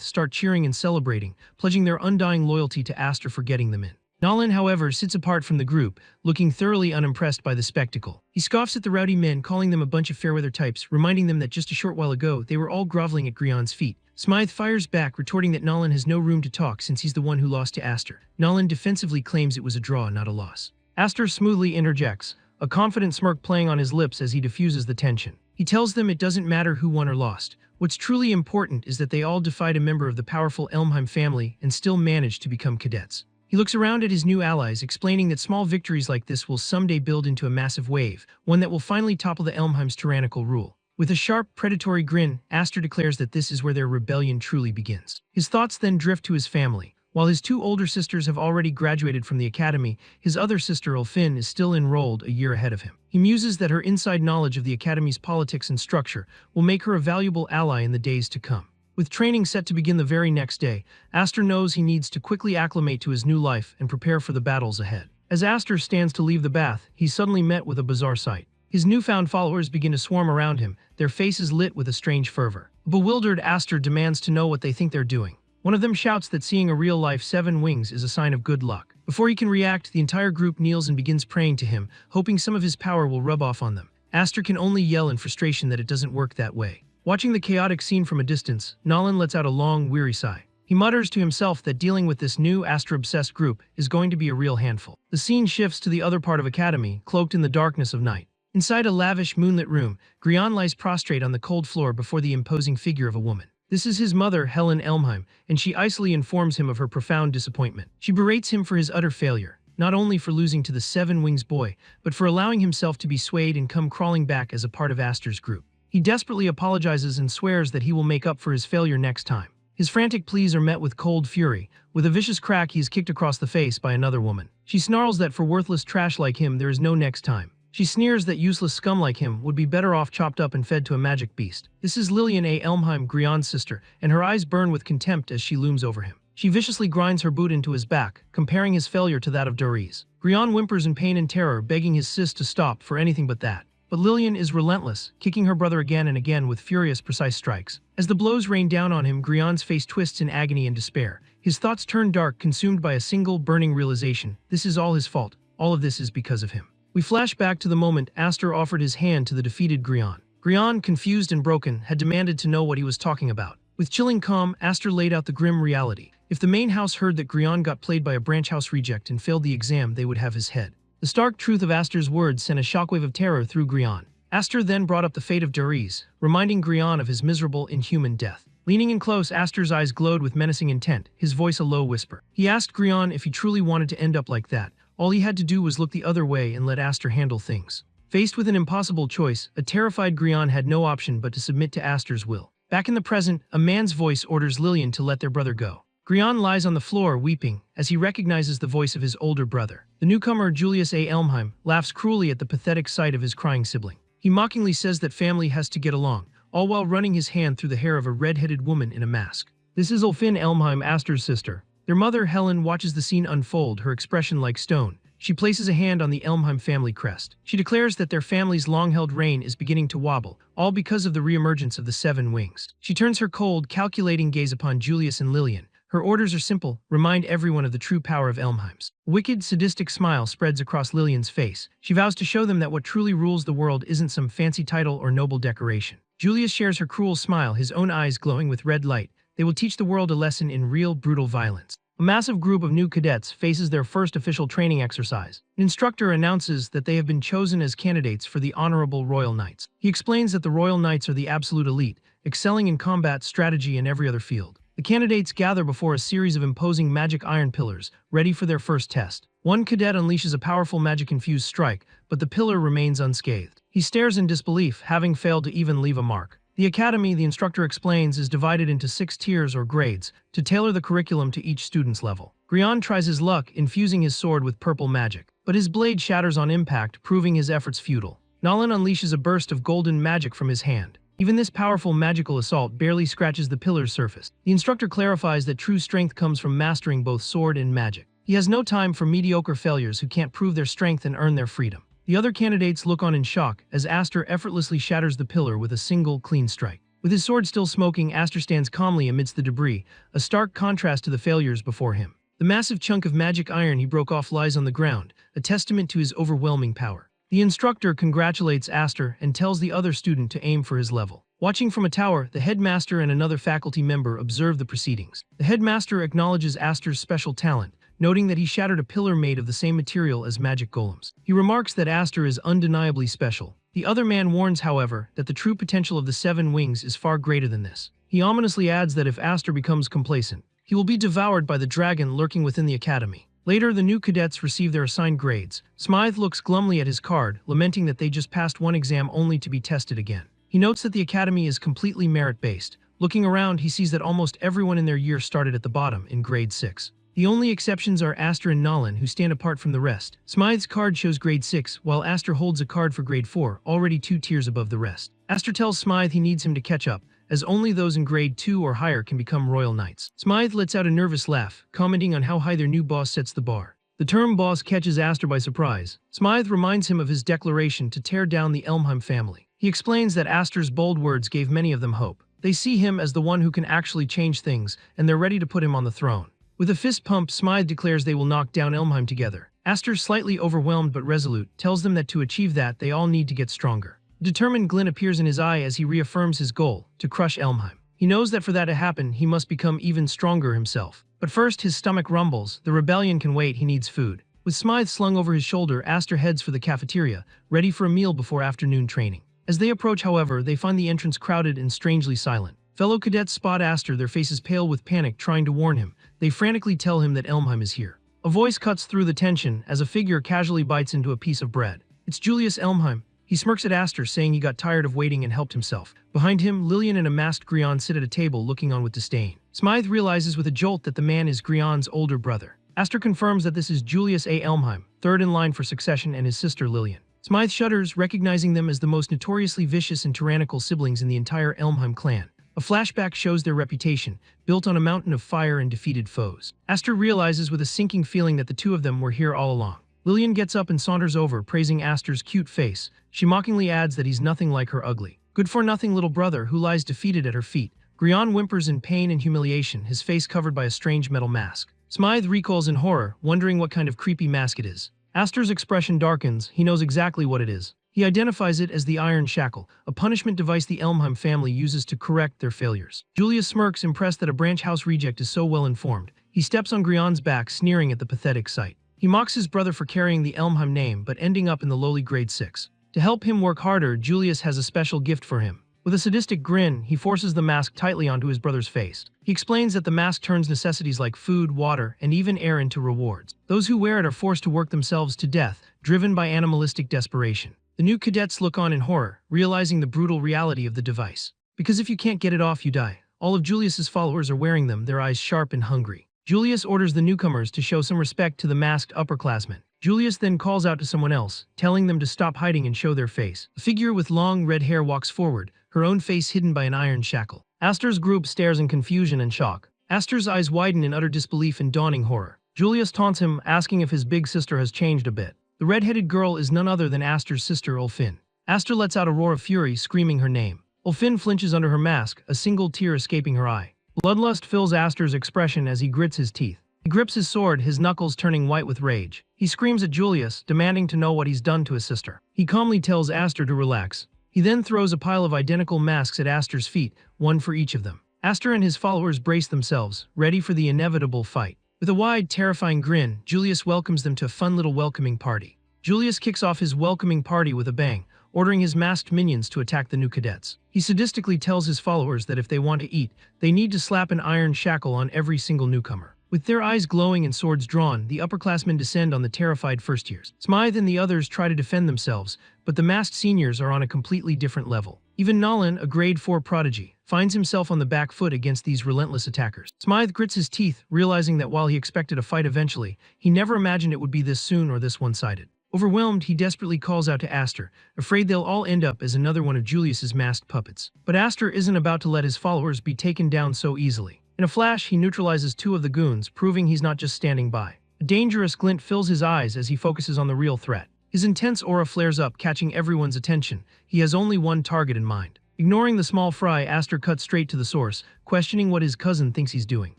start cheering and celebrating, pledging their undying loyalty to Aster for getting them in. Nolan, however, sits apart from the group, looking thoroughly unimpressed by the spectacle. He scoffs at the rowdy men, calling them a bunch of fairweather types, reminding them that just a short while ago they were all groveling at Grion's feet. Smythe fires back, retorting that Nolan has no room to talk since he's the one who lost to Aster. Nolan defensively claims it was a draw, not a loss. Aster smoothly interjects, a confident smirk playing on his lips as he diffuses the tension. He tells them it doesn't matter who won or lost. What's truly important is that they all defied a member of the powerful Elmheim family and still managed to become cadets. He looks around at his new allies, explaining that small victories like this will someday build into a massive wave, one that will finally topple the Elmheim's tyrannical rule. With a sharp, predatory grin, Aster declares that this is where their rebellion truly begins. His thoughts then drift to his family. While his two older sisters have already graduated from the academy, his other sister, Ulfin, is still enrolled a year ahead of him. He muses that her inside knowledge of the academy's politics and structure will make her a valuable ally in the days to come. With training set to begin the very next day, Aster knows he needs to quickly acclimate to his new life and prepare for the battles ahead. As Aster stands to leave the bath, he's suddenly met with a bizarre sight. His newfound followers begin to swarm around him, their faces lit with a strange fervor. A bewildered Aster demands to know what they think they're doing. One of them shouts that seeing a real-life 7 wings is a sign of good luck. Before he can react, the entire group kneels and begins praying to him, hoping some of his power will rub off on them. Aster can only yell in frustration that it doesn't work that way. Watching the chaotic scene from a distance, Nolan lets out a long, weary sigh. He mutters to himself that dealing with this new Aster-obsessed group is going to be a real handful. The scene shifts to the other part of Academy, cloaked in the darkness of night. Inside a lavish, moonlit room, Grian lies prostrate on the cold floor before the imposing figure of a woman. This is his mother, Helen Elmheim, and she icily informs him of her profound disappointment. She berates him for his utter failure, not only for losing to the 7 Wings boy, but for allowing himself to be swayed and come crawling back as a part of Aster's group. He desperately apologizes and swears that he will make up for his failure next time. His frantic pleas are met with cold fury. With a vicious crack, he is kicked across the face by another woman. She snarls that for worthless trash like him, there is no next time. She sneers that useless scum like him would be better off chopped up and fed to a magic beast. This is Lillian A. Elmheim, Grian's sister, and her eyes burn with contempt as she looms over him. She viciously grinds her boot into his back, comparing his failure to that of Doris. Grian whimpers in pain and terror, begging his sis to stop for anything but that. But Lillian is relentless, kicking her brother again and again with furious, precise strikes. As the blows rain down on him, Grian's face twists in agony and despair. His thoughts turn dark, consumed by a single, burning realization. This is all his fault. All of this is because of him. We flash back to the moment Aster offered his hand to the defeated Grian. Grian, confused and broken, had demanded to know what he was talking about. With chilling calm, Aster laid out the grim reality. If the main house heard that Grian got played by a branch house reject and failed the exam, they would have his head. The stark truth of Aster's words sent a shockwave of terror through Grian. Aster then brought up the fate of Doris, reminding Grian of his miserable, inhuman death. Leaning in close, Aster's eyes glowed with menacing intent, his voice a low whisper. He asked Grian if he truly wanted to end up like that. All he had to do was look the other way and let Aster handle things. Faced with an impossible choice, a terrified Grian had no option but to submit to Aster's will. Back in the present, a man's voice orders Lillian to let their brother go. Grian lies on the floor, weeping, as he recognizes the voice of his older brother. The newcomer, Julius A. Elmheim, laughs cruelly at the pathetic sight of his crying sibling. He mockingly says that family has to get along, all while running his hand through the hair of a red-headed woman in a mask. This is Ulfin Elmheim, Aster's sister. Their mother, Helen, watches the scene unfold, her expression like stone. She places a hand on the Elmheim family crest. She declares that their family's long-held reign is beginning to wobble, all because of the reemergence of the 7 Wings. She turns her cold, calculating gaze upon Julius and Lillian. Her orders are simple: remind everyone of the true power of Elmheim's. A wicked, sadistic smile spreads across Lillian's face. She vows to show them that what truly rules the world isn't some fancy title or noble decoration. Julius shares her cruel smile, his own eyes glowing with red light. They will teach the world a lesson in real, brutal violence. A massive group of new cadets faces their first official training exercise. An instructor announces that they have been chosen as candidates for the Honorable Royal Knights. He explains that the Royal Knights are the absolute elite, excelling in combat, strategy, and every other field. The candidates gather before a series of imposing magic iron pillars, ready for their first test. One cadet unleashes a powerful magic-infused strike, but the pillar remains unscathed. He stares in disbelief, having failed to even leave a mark. The academy, the instructor explains, is divided into 6 tiers or grades to tailor the curriculum to each student's level. Grian tries his luck, infusing his sword with purple magic, but his blade shatters on impact, proving his efforts futile. Nolan unleashes a burst of golden magic from his hand. Even this powerful magical assault barely scratches the pillar's surface. The instructor clarifies that true strength comes from mastering both sword and magic. He has no time for mediocre failures who can't prove their strength and earn their freedom. The other candidates look on in shock as Aster effortlessly shatters the pillar with a single, clean strike. With his sword still smoking, Aster stands calmly amidst the debris, a stark contrast to the failures before him. The massive chunk of magic iron he broke off lies on the ground, a testament to his overwhelming power. The instructor congratulates Aster and tells the other student to aim for his level. Watching from a tower, the headmaster and another faculty member observe the proceedings. The headmaster acknowledges Aster's special talent, noting that he shattered a pillar made of the same material as magic golems. He remarks that Aster is undeniably special. The other man warns, however, that the true potential of the 7 Wings is far greater than this. He ominously adds that if Aster becomes complacent, he will be devoured by the dragon lurking within the academy. Later, the new cadets receive their assigned grades. Smythe looks glumly at his card, lamenting that they just passed one exam only to be tested again. He notes that the academy is completely merit-based. Looking around, he sees that almost everyone in their year started at the bottom, in grade 6. The only exceptions are Aster and Nolan, who stand apart from the rest. Smythe's card shows grade 6, while Aster holds a card for grade 4, already 2 tiers above the rest. Aster tells Smythe he needs him to catch up, as only those in grade 2 or higher can become royal knights. Smythe lets out a nervous laugh, commenting on how high their new boss sets the bar. The term boss catches Aster by surprise. Smythe reminds him of his declaration to tear down the Elmheim family. He explains that Aster's bold words gave many of them hope. They see him as the one who can actually change things, and they're ready to put him on the throne. With a fist pump, Smythe declares they will knock down Elmheim together. Aster, slightly overwhelmed but resolute, tells them that to achieve that, they all need to get stronger. A determined glint appears in his eye as he reaffirms his goal, to crush Elmheim. He knows that for that to happen, he must become even stronger himself. But first, his stomach rumbles. The rebellion can wait, he needs food. With Smythe slung over his shoulder, Aster heads for the cafeteria, ready for a meal before afternoon training. As they approach, however, they find the entrance crowded and strangely silent. Fellow cadets spot Aster, their faces pale with panic, trying to warn him. They frantically tell him that Elmheim is here. A voice cuts through the tension as a figure casually bites into a piece of bread. It's Julius Elmheim. He smirks at Aster, saying he got tired of waiting and helped himself. Behind him, Lillian and a masked Grion sit at a table looking on with disdain. Smythe realizes with a jolt that the man is Grion's older brother. Aster confirms that this is Julius A. Elmheim, third in line for succession, and his sister Lillian. Smythe shudders, recognizing them as the most notoriously vicious and tyrannical siblings in the entire Elmheim clan. A flashback shows their reputation, built on a mountain of fire and defeated foes. Aster realizes with a sinking feeling that the two of them were here all along. Lillian gets up and saunters over, praising Aster's cute face. She mockingly adds that he's nothing like her ugly, good-for-nothing little brother who lies defeated at her feet. Grion whimpers in pain and humiliation, his face covered by a strange metal mask. Smythe recoils in horror, wondering what kind of creepy mask it is. Aster's expression darkens. He knows exactly what it is. He identifies it as the Iron Shackle, a punishment device the Elmheim family uses to correct their failures. Julius smirks, impressed that a branch house reject is so well informed. He steps on Grion's back, sneering at the pathetic sight. He mocks his brother for carrying the Elmheim name, but ending up in the lowly grade 6. To help him work harder, Julius has a special gift for him. With a sadistic grin, he forces the mask tightly onto his brother's face. He explains that the mask turns necessities like food, water, and even air into rewards. Those who wear it are forced to work themselves to death, driven by animalistic desperation. The new cadets look on in horror, realizing the brutal reality of the device. Because if you can't get it off, you die. All of Julius's followers are wearing them, their eyes sharp and hungry. Julius orders the newcomers to show some respect to the masked upperclassmen. Julius then calls out to someone else, telling them to stop hiding and show their face. A figure with long red hair walks forward, her own face hidden by an iron shackle. Aster's group stares in confusion and shock. Aster's eyes widen in utter disbelief and dawning horror. Julius taunts him, asking if his big sister has changed a bit. The red-headed girl is none other than Aster's sister Ulfin. Aster lets out a roar of fury, screaming her name. Ulfin flinches under her mask, a single tear escaping her eye. Bloodlust fills Aster's expression as he grits his teeth. He grips his sword, his knuckles turning white with rage. He screams at Julius, demanding to know what he's done to his sister. He calmly tells Aster to relax. He then throws a pile of identical masks at Aster's feet, one for each of them. Aster and his followers brace themselves, ready for the inevitable fight. With a wide, terrifying grin, Julius welcomes them to a fun little welcoming party. Julius kicks off his welcoming party with a bang, ordering his masked minions to attack the new cadets. He sadistically tells his followers that if they want to eat, they need to slap an iron shackle on every single newcomer. With their eyes glowing and swords drawn, the upperclassmen descend on the terrified first years. Smythe and the others try to defend themselves, but the masked seniors are on a completely different level. Even Nolan, a grade 4 prodigy, finds himself on the back foot against these relentless attackers. Smythe grits his teeth, realizing that while he expected a fight eventually, he never imagined it would be this soon or this one-sided. Overwhelmed, he desperately calls out to Aster, afraid they'll all end up as another one of Julius's masked puppets. But Aster isn't about to let his followers be taken down so easily. In a flash, he neutralizes 2 of the goons, proving he's not just standing by. A dangerous glint fills his eyes as he focuses on the real threat. His intense aura flares up, catching everyone's attention. He has only one target in mind. Ignoring the small fry, Aster cuts straight to the source, questioning what his cousin thinks he's doing.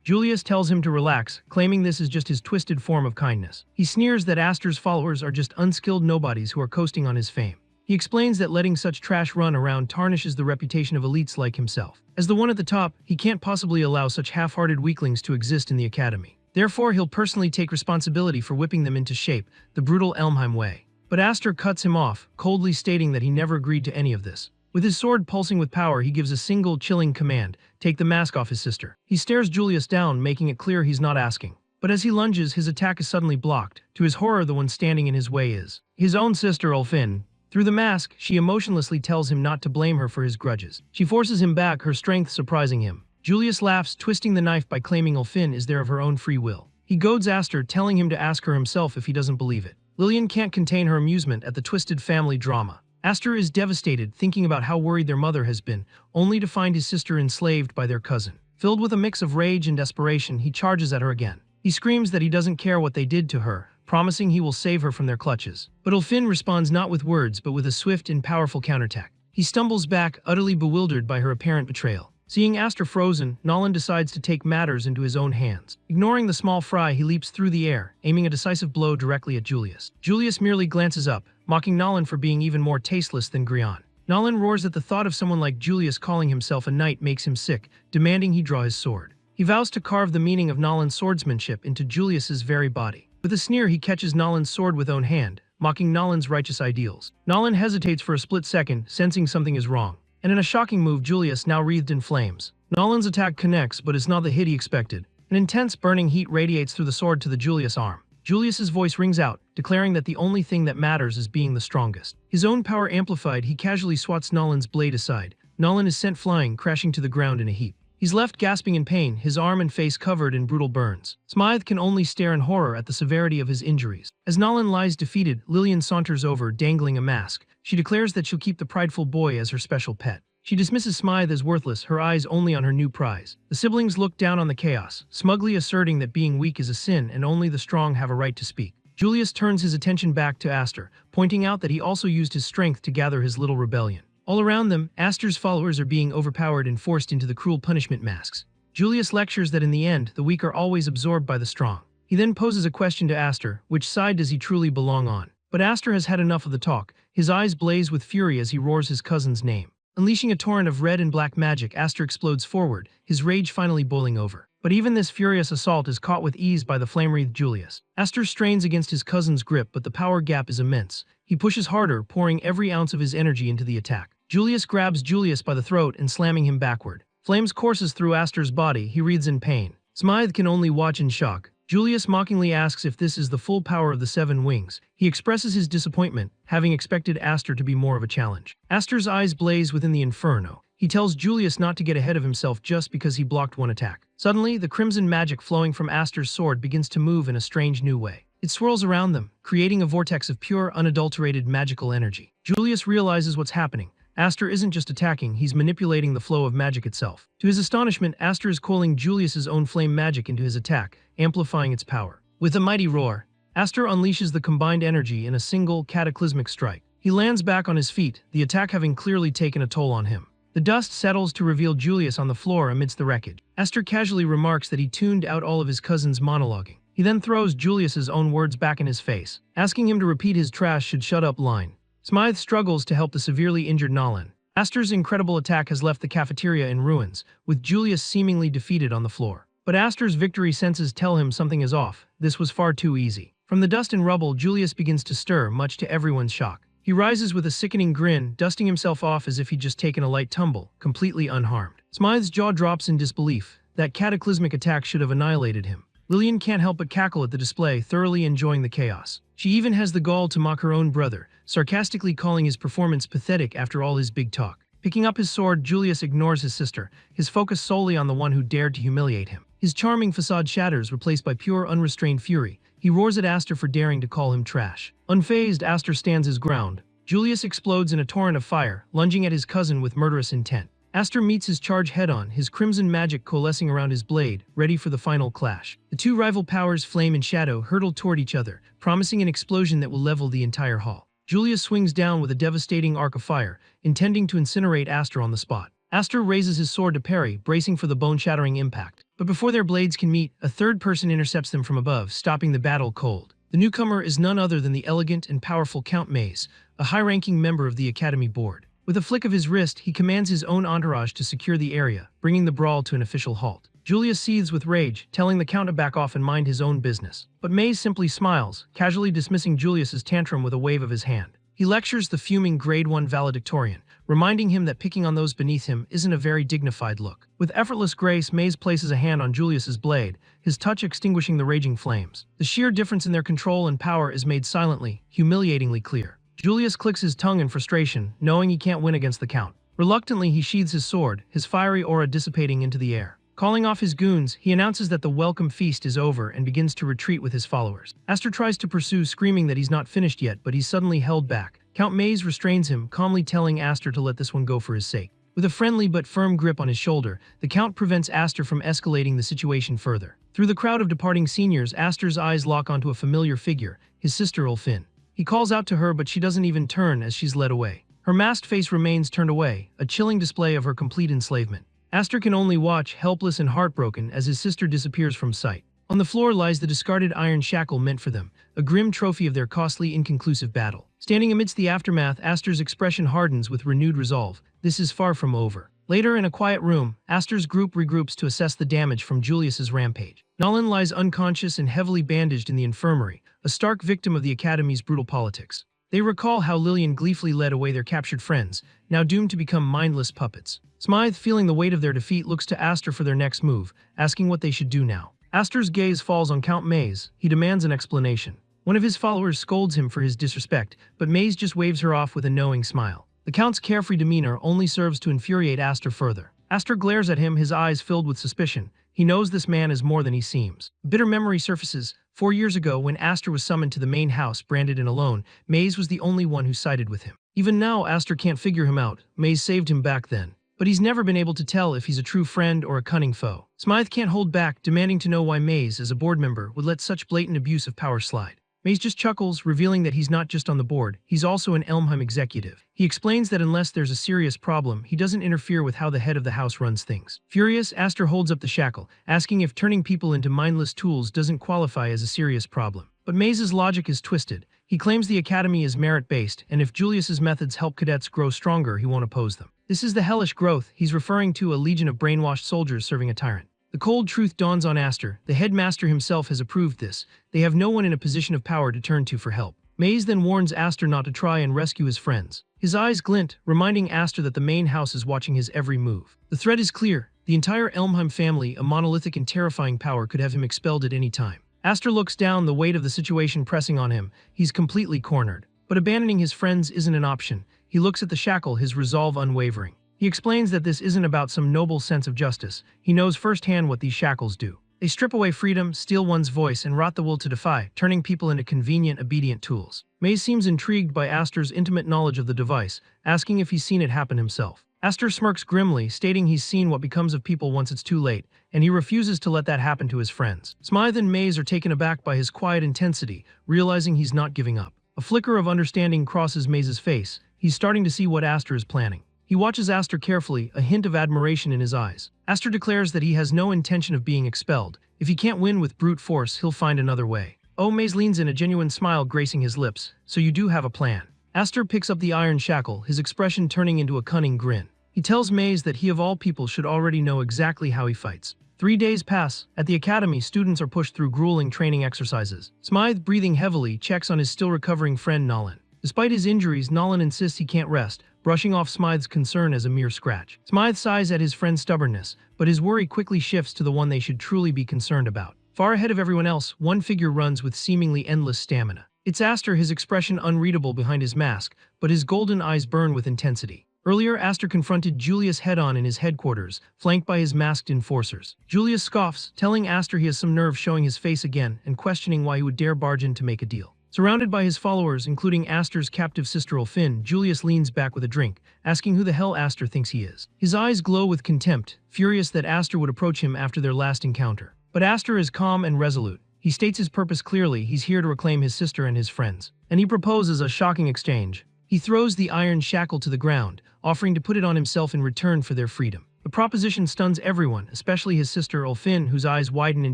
Julius tells him to relax, claiming this is just his twisted form of kindness. He sneers that Aster's followers are just unskilled nobodies who are coasting on his fame. He explains that letting such trash run around tarnishes the reputation of elites like himself. As the one at the top, he can't possibly allow such half-hearted weaklings to exist in the academy. Therefore, he'll personally take responsibility for whipping them into shape, the brutal Elmheim way. But Aster cuts him off, coldly stating that he never agreed to any of this. With his sword pulsing with power, he gives a single chilling command: take the mask off his sister. He stares Julius down, making it clear he's not asking. But as he lunges, his attack is suddenly blocked. To his horror, the one standing in his way is his own sister, Ulfin. Through the mask, she emotionlessly tells him not to blame her for his grudges. She forces him back, her strength surprising him. Julius laughs, twisting the knife by claiming Ulfin is there of her own free will. He goads Aster, telling him to ask her himself if he doesn't believe it. Lillian can't contain her amusement at the twisted family drama. Aster is devastated, thinking about how worried their mother has been, only to find his sister enslaved by their cousin. Filled with a mix of rage and desperation, he charges at her again. He screams that he doesn't care what they did to her, promising he will save her from their clutches. But Ulfin responds not with words but with a swift and powerful counterattack. He stumbles back, utterly bewildered by her apparent betrayal. Seeing Aster frozen, Nolan decides to take matters into his own hands. Ignoring the small fry, he leaps through the air, aiming a decisive blow directly at Julius. Julius merely glances up, mocking Nolan for being even more tasteless than Grian. Nolan roars at the thought of someone like Julius calling himself a knight makes him sick, demanding he draw his sword. He vows to carve the meaning of Nolan's swordsmanship into Julius's very body. With a sneer, he catches Nolan's sword with own hand, mocking Nolan's righteous ideals. Nolan hesitates for a split second, sensing something is wrong. And in a shocking move, Julius, now wreathed in flames. Nolan's attack connects, but it's not the hit he expected. An intense burning heat radiates through the sword to the Julius arm. Julius's voice rings out, declaring that the only thing that matters is being the strongest. His own power amplified, he casually swats Nolan's blade aside. Nolan is sent flying, crashing to the ground in a heap. He's left gasping in pain, his arm and face covered in brutal burns. Smythe can only stare in horror at the severity of his injuries. As Nolan lies defeated, Lillian saunters over, dangling a mask. She declares that she'll keep the prideful boy as her special pet. She dismisses Smythe as worthless, her eyes only on her new prize. The siblings look down on the chaos, smugly asserting that being weak is a sin and only the strong have a right to speak. Julius turns his attention back to Aster, pointing out that he also used his strength to gather his little rebellion. All around them, Aster's followers are being overpowered and forced into the cruel punishment masks. Julius lectures that in the end, the weak are always absorbed by the strong. He then poses a question to Aster: which side does he truly belong on? But Aster has had enough of the talk. His eyes blaze with fury as he roars his cousin's name. Unleashing a torrent of red and black magic, Aster explodes forward, his rage finally boiling over. But even this furious assault is caught with ease by the flame-wreathed Julius. Aster strains against his cousin's grip, but the power gap is immense. He pushes harder, pouring every ounce of his energy into the attack. Julius grabs Julius by the throat and slamming him backward. Flames courses through Aster's body, he writhes in pain. Smythe can only watch in shock. Julius mockingly asks if this is the full power of the Seven Wings. He expresses his disappointment, having expected Aster to be more of a challenge. Aster's eyes blaze within the inferno. He tells Julius not to get ahead of himself just because he blocked one attack. Suddenly, the crimson magic flowing from Aster's sword begins to move in a strange new way. It swirls around them, creating a vortex of pure, unadulterated magical energy. Julius realizes what's happening. Aster isn't just attacking, he's manipulating the flow of magic itself. To his astonishment, Aster is calling Julius's own flame magic into his attack, amplifying its power. With a mighty roar, Aster unleashes the combined energy in a single, cataclysmic strike. He lands back on his feet, the attack having clearly taken a toll on him. The dust settles to reveal Julius on the floor amidst the wreckage. Aster casually remarks that he tuned out all of his cousin's monologuing. He then throws Julius's own words back in his face, asking him to repeat his trash should shut up line. Smythe struggles to help the severely injured Nolan. Aster's incredible attack has left the cafeteria in ruins, with Julius seemingly defeated on the floor. But Aster's victory senses tell him something is off. This was far too easy. From the dust and rubble, Julius begins to stir, much to everyone's shock. He rises with a sickening grin, dusting himself off as if he'd just taken a light tumble, completely unharmed. Smythe's jaw drops in disbelief. That cataclysmic attack should have annihilated him. Lillian can't help but cackle at the display, thoroughly enjoying the chaos. She even has the gall to mock her own brother, sarcastically calling his performance pathetic after all his big talk. Picking up his sword, Julius ignores his sister, his focus solely on the one who dared to humiliate him. His charming facade shatters, replaced by pure, unrestrained fury. He roars at Aster for daring to call him trash. Unfazed, Aster stands his ground. Julius explodes in a torrent of fire, lunging at his cousin with murderous intent. Aster meets his charge head-on, his crimson magic coalescing around his blade, ready for the final clash. The two rival powers, Flame and Shadow, hurtle toward each other, promising an explosion that will level the entire hall. Julius swings down with a devastating arc of fire, intending to incinerate Aster on the spot. Aster raises his sword to parry, bracing for the bone-shattering impact. But before their blades can meet, a third person intercepts them from above, stopping the battle cold. The newcomer is none other than the elegant and powerful Count Maze, a high-ranking member of the Academy Board. With a flick of his wrist, he commands his own entourage to secure the area, bringing the brawl to an official halt. Julius seethes with rage, telling the Count to back off and mind his own business. But Maze simply smiles, casually dismissing Julius's tantrum with a wave of his hand. He lectures the fuming Grade 1 valedictorian, reminding him that picking on those beneath him isn't a very dignified look. With effortless grace, Maze places a hand on Julius's blade, his touch extinguishing the raging flames. The sheer difference in their control and power is made silently, humiliatingly clear. Julius clicks his tongue in frustration, knowing he can't win against the Count. Reluctantly, he sheathes his sword, his fiery aura dissipating into the air. Calling off his goons, he announces that the welcome feast is over and begins to retreat with his followers. Aster tries to pursue, screaming that he's not finished yet, but he's suddenly held back. Count Maze restrains him, calmly telling Aster to let this one go for his sake. With a friendly but firm grip on his shoulder, the Count prevents Aster from escalating the situation further. Through the crowd of departing seniors, Aster's eyes lock onto a familiar figure, his sister Ulfin. He calls out to her, but she doesn't even turn as she's led away. Her masked face remains turned away, a chilling display of her complete enslavement. Aster can only watch, helpless and heartbroken, as his sister disappears from sight. On the floor lies the discarded iron shackle meant for them, a grim trophy of their costly, inconclusive battle. Standing amidst the aftermath, Aster's expression hardens with renewed resolve. This is far from over. Later, in a quiet room, Aster's group regroups to assess the damage from Julius's rampage. Nolan lies unconscious and heavily bandaged in the infirmary, a stark victim of the Academy's brutal politics. They recall how Lillian gleefully led away their captured friends, now doomed to become mindless puppets. Smythe, feeling the weight of their defeat, looks to Aster for their next move, asking what they should do now. Aster's gaze falls on Count Maze. He demands an explanation. One of his followers scolds him for his disrespect, but Maze just waves her off with a knowing smile. The Count's carefree demeanor only serves to infuriate Aster further. Aster glares at him, his eyes filled with suspicion. He knows this man is more than he seems. A bitter memory surfaces. 4 years ago, when Aster was summoned to the main house, branded and alone, Maze was the only one who sided with him. Even now, Aster can't figure him out. Maze saved him back then. But he's never been able to tell if he's a true friend or a cunning foe. Smythe can't hold back, demanding to know why Maze, as a board member, would let such blatant abuse of power slide. Maze just chuckles, revealing that he's not just on the board, he's also an Elmheim executive. He explains that unless there's a serious problem, he doesn't interfere with how the head of the house runs things. Furious, Aster holds up the shackle, asking if turning people into mindless tools doesn't qualify as a serious problem. But Maze's logic is twisted. He claims the Academy is merit-based, and if Julius's methods help cadets grow stronger, he won't oppose them. This is the hellish growth. He's referring to a legion of brainwashed soldiers serving a tyrant. The cold truth dawns on Aster. The headmaster himself has approved this. They have no one in a position of power to turn to for help. Maze then warns Aster not to try and rescue his friends. His eyes glint, reminding Aster that the main house is watching his every move. The threat is clear. The entire Elmheim family, a monolithic and terrifying power, could have him expelled at any time. Aster looks down, the weight of the situation pressing on him. He's completely cornered. But abandoning his friends isn't an option. He looks at the shackle, his resolve unwavering. He explains that this isn't about some noble sense of justice. He knows firsthand what these shackles do. They strip away freedom, steal one's voice, and rot the will to defy, turning people into convenient, obedient tools. Maze seems intrigued by Aster's intimate knowledge of the device, asking if he's seen it happen himself. Aster smirks grimly, stating he's seen what becomes of people once it's too late, and he refuses to let that happen to his friends. Smythe and Maze are taken aback by his quiet intensity, realizing he's not giving up. A flicker of understanding crosses Maze's face. He's starting to see what Aster is planning. He watches Aster carefully, a hint of admiration in his eyes. Aster declares that he has no intention of being expelled. If he can't win with brute force, he'll find another way. Oh, Maze leans in, a genuine smile gracing his lips. So you do have a plan. Aster picks up the iron shackle, his expression turning into a cunning grin. He tells Maze that he of all people should already know exactly how he fights. 3 days pass. At the academy, students are pushed through grueling training exercises. Smythe, breathing heavily, checks on his still recovering friend Nolan. Despite his injuries, Nolan insists he can't rest, brushing off Smythe's concern as a mere scratch. Smythe sighs at his friend's stubbornness, but his worry quickly shifts to the one they should truly be concerned about. Far ahead of everyone else, one figure runs with seemingly endless stamina. It's Aster, his expression unreadable behind his mask, but his golden eyes burn with intensity. Earlier, Aster confronted Julius head-on in his headquarters, flanked by his masked enforcers. Julius scoffs, telling Aster he has some nerve showing his face again and questioning why he would dare barge in to make a deal. Surrounded by his followers, including Aster's captive sister Ulfin, Julius leans back with a drink, asking who the hell Aster thinks he is. His eyes glow with contempt, furious that Aster would approach him after their last encounter. But Aster is calm and resolute. He states his purpose clearly. He's here to reclaim his sister and his friends. And he proposes a shocking exchange. He throws the iron shackle to the ground, offering to put it on himself in return for their freedom. The proposition stuns everyone, especially his sister Ulfin, whose eyes widen in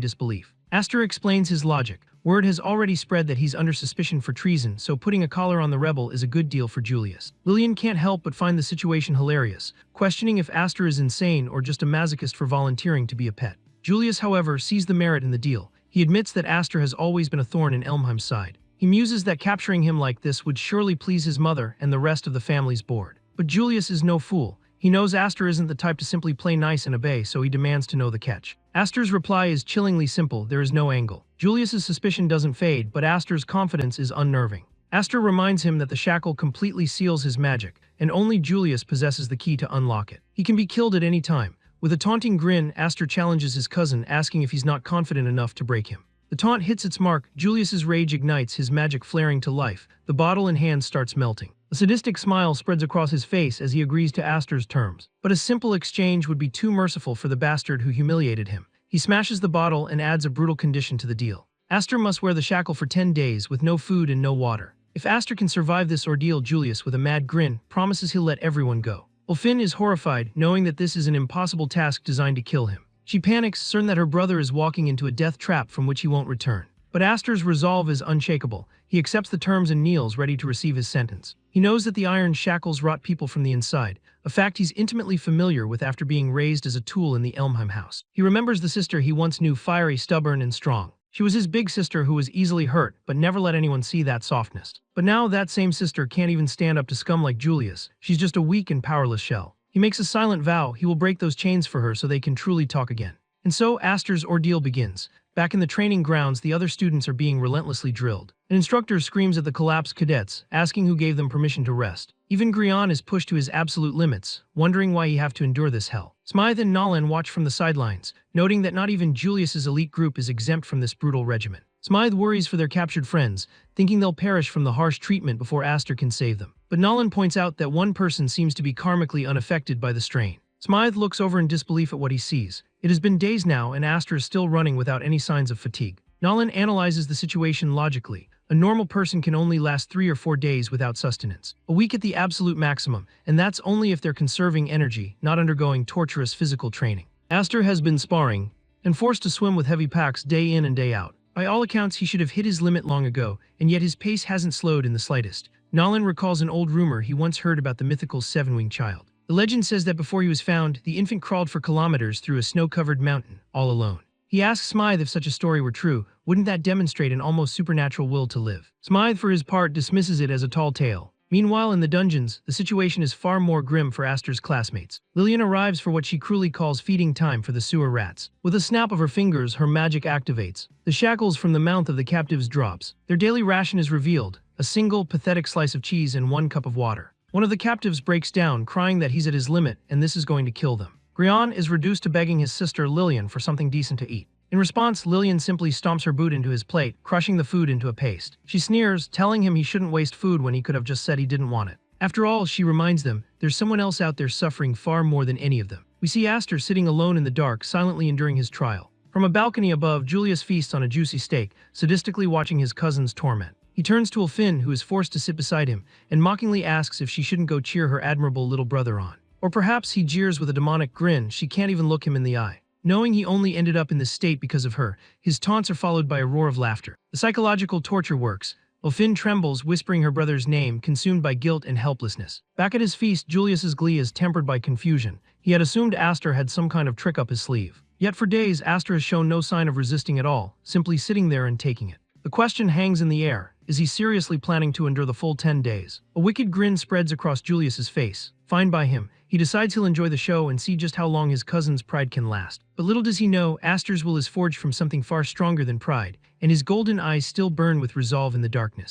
disbelief. Aster explains his logic. Word has already spread that he's under suspicion for treason, so putting a collar on the rebel is a good deal for Julius. Lillian can't help but find the situation hilarious, questioning if Aster is insane or just a masochist for volunteering to be a pet. Julius, however, sees the merit in the deal. He admits that Aster has always been a thorn in Elmheim's side. He muses that capturing him like this would surely please his mother and the rest of the family's board. But Julius is no fool. He knows Aster isn't the type to simply play nice and obey, so he demands to know the catch. Aster's reply is chillingly simple: there is no angle. Julius's suspicion doesn't fade, but Aster's confidence is unnerving. Aster reminds him that the shackle completely seals his magic, and only Julius possesses the key to unlock it. He can be killed at any time. With a taunting grin, Aster challenges his cousin, asking if he's not confident enough to break him. The taunt hits its mark. Julius's rage ignites, his magic flaring to life. The bottle in hand starts melting. A sadistic smile spreads across his face as he agrees to Aster's terms. But a simple exchange would be too merciful for the bastard who humiliated him. He smashes the bottle and adds a brutal condition to the deal. Aster must wear the shackle for 10 days with no food and no water. If Aster can survive this ordeal, Julius, with a mad grin, promises he'll let everyone go. Ulfin is horrified, knowing that this is an impossible task designed to kill him. She panics, certain that her brother is walking into a death trap from which he won't return. But Aster's resolve is unshakable. He accepts the terms and kneels, ready to receive his sentence. He knows that the iron shackles rot people from the inside, a fact he's intimately familiar with after being raised as a tool in the Elmheim house. He remembers the sister he once knew, fiery, stubborn, and strong. She was his big sister who was easily hurt, but never let anyone see that softness. But now that same sister can't even stand up to scum like Julius. She's just a weak and powerless shell. He makes a silent vow he will break those chains for her so they can truly talk again. And so Aster's ordeal begins. Back in the training grounds, the other students are being relentlessly drilled. An instructor screams at the collapsed cadets, asking who gave them permission to rest. Even Grian is pushed to his absolute limits, wondering why he have to endure this hell. Smythe and Nolan watch from the sidelines, noting that not even Julius's elite group is exempt from this brutal regimen. Smythe worries for their captured friends, thinking they'll perish from the harsh treatment before Aster can save them. But Nolan points out that one person seems to be karmically unaffected by the strain. Smythe looks over in disbelief at what he sees. It has been days now, and Aster is still running without any signs of fatigue. Nolan analyzes the situation logically. A normal person can only last 3 or 4 days without sustenance. A week at the absolute maximum, and that's only if they're conserving energy, not undergoing torturous physical training. Aster has been sparring and forced to swim with heavy packs day in and day out. By all accounts, he should have hit his limit long ago, and yet his pace hasn't slowed in the slightest. Nolan recalls an old rumor he once heard about the mythical seven-winged child. The legend says that before he was found, the infant crawled for kilometers through a snow-covered mountain, all alone. He asks Smythe if such a story were true, wouldn't that demonstrate an almost supernatural will to live? Smythe, for his part, dismisses it as a tall tale. Meanwhile, in the dungeons, the situation is far more grim for Aster's classmates. Lillian arrives for what she cruelly calls feeding time for the sewer rats. With a snap of her fingers, her magic activates. The shackles from the mouth of the captives drops. Their daily ration is revealed: a single, pathetic slice of cheese and 1 cup of water. One of the captives breaks down, crying that he's at his limit and this is going to kill them. Grian is reduced to begging his sister Lillian for something decent to eat. In response, Lillian simply stomps her boot into his plate, crushing the food into a paste. She sneers, telling him he shouldn't waste food when he could have just said he didn't want it. After all, she reminds them, there's someone else out there suffering far more than any of them. We see Aster sitting alone in the dark, silently enduring his trial. From a balcony above, Julius feasts on a juicy steak, sadistically watching his cousin's torment. He turns to Ulfin, who is forced to sit beside him, and mockingly asks if she shouldn't go cheer her admirable little brother on. Or perhaps he jeers with a demonic grin. She can't even look him in the eye. Knowing he only ended up in this state because of her, his taunts are followed by a roar of laughter. The psychological torture works. Ulfin trembles, whispering her brother's name, consumed by guilt and helplessness. Back at his feast, Julius's glee is tempered by confusion. He had assumed Aster had some kind of trick up his sleeve. Yet for days, Aster has shown no sign of resisting at all, simply sitting there and taking it. The question hangs in the air. Is he seriously planning to endure the full 10 days? A wicked grin spreads across Julius's face. Fine by him. He decides he'll enjoy the show and see just how long his cousin's pride can last. But little does he know, Aster's will is forged from something far stronger than pride, and his golden eyes still burn with resolve in the darkness.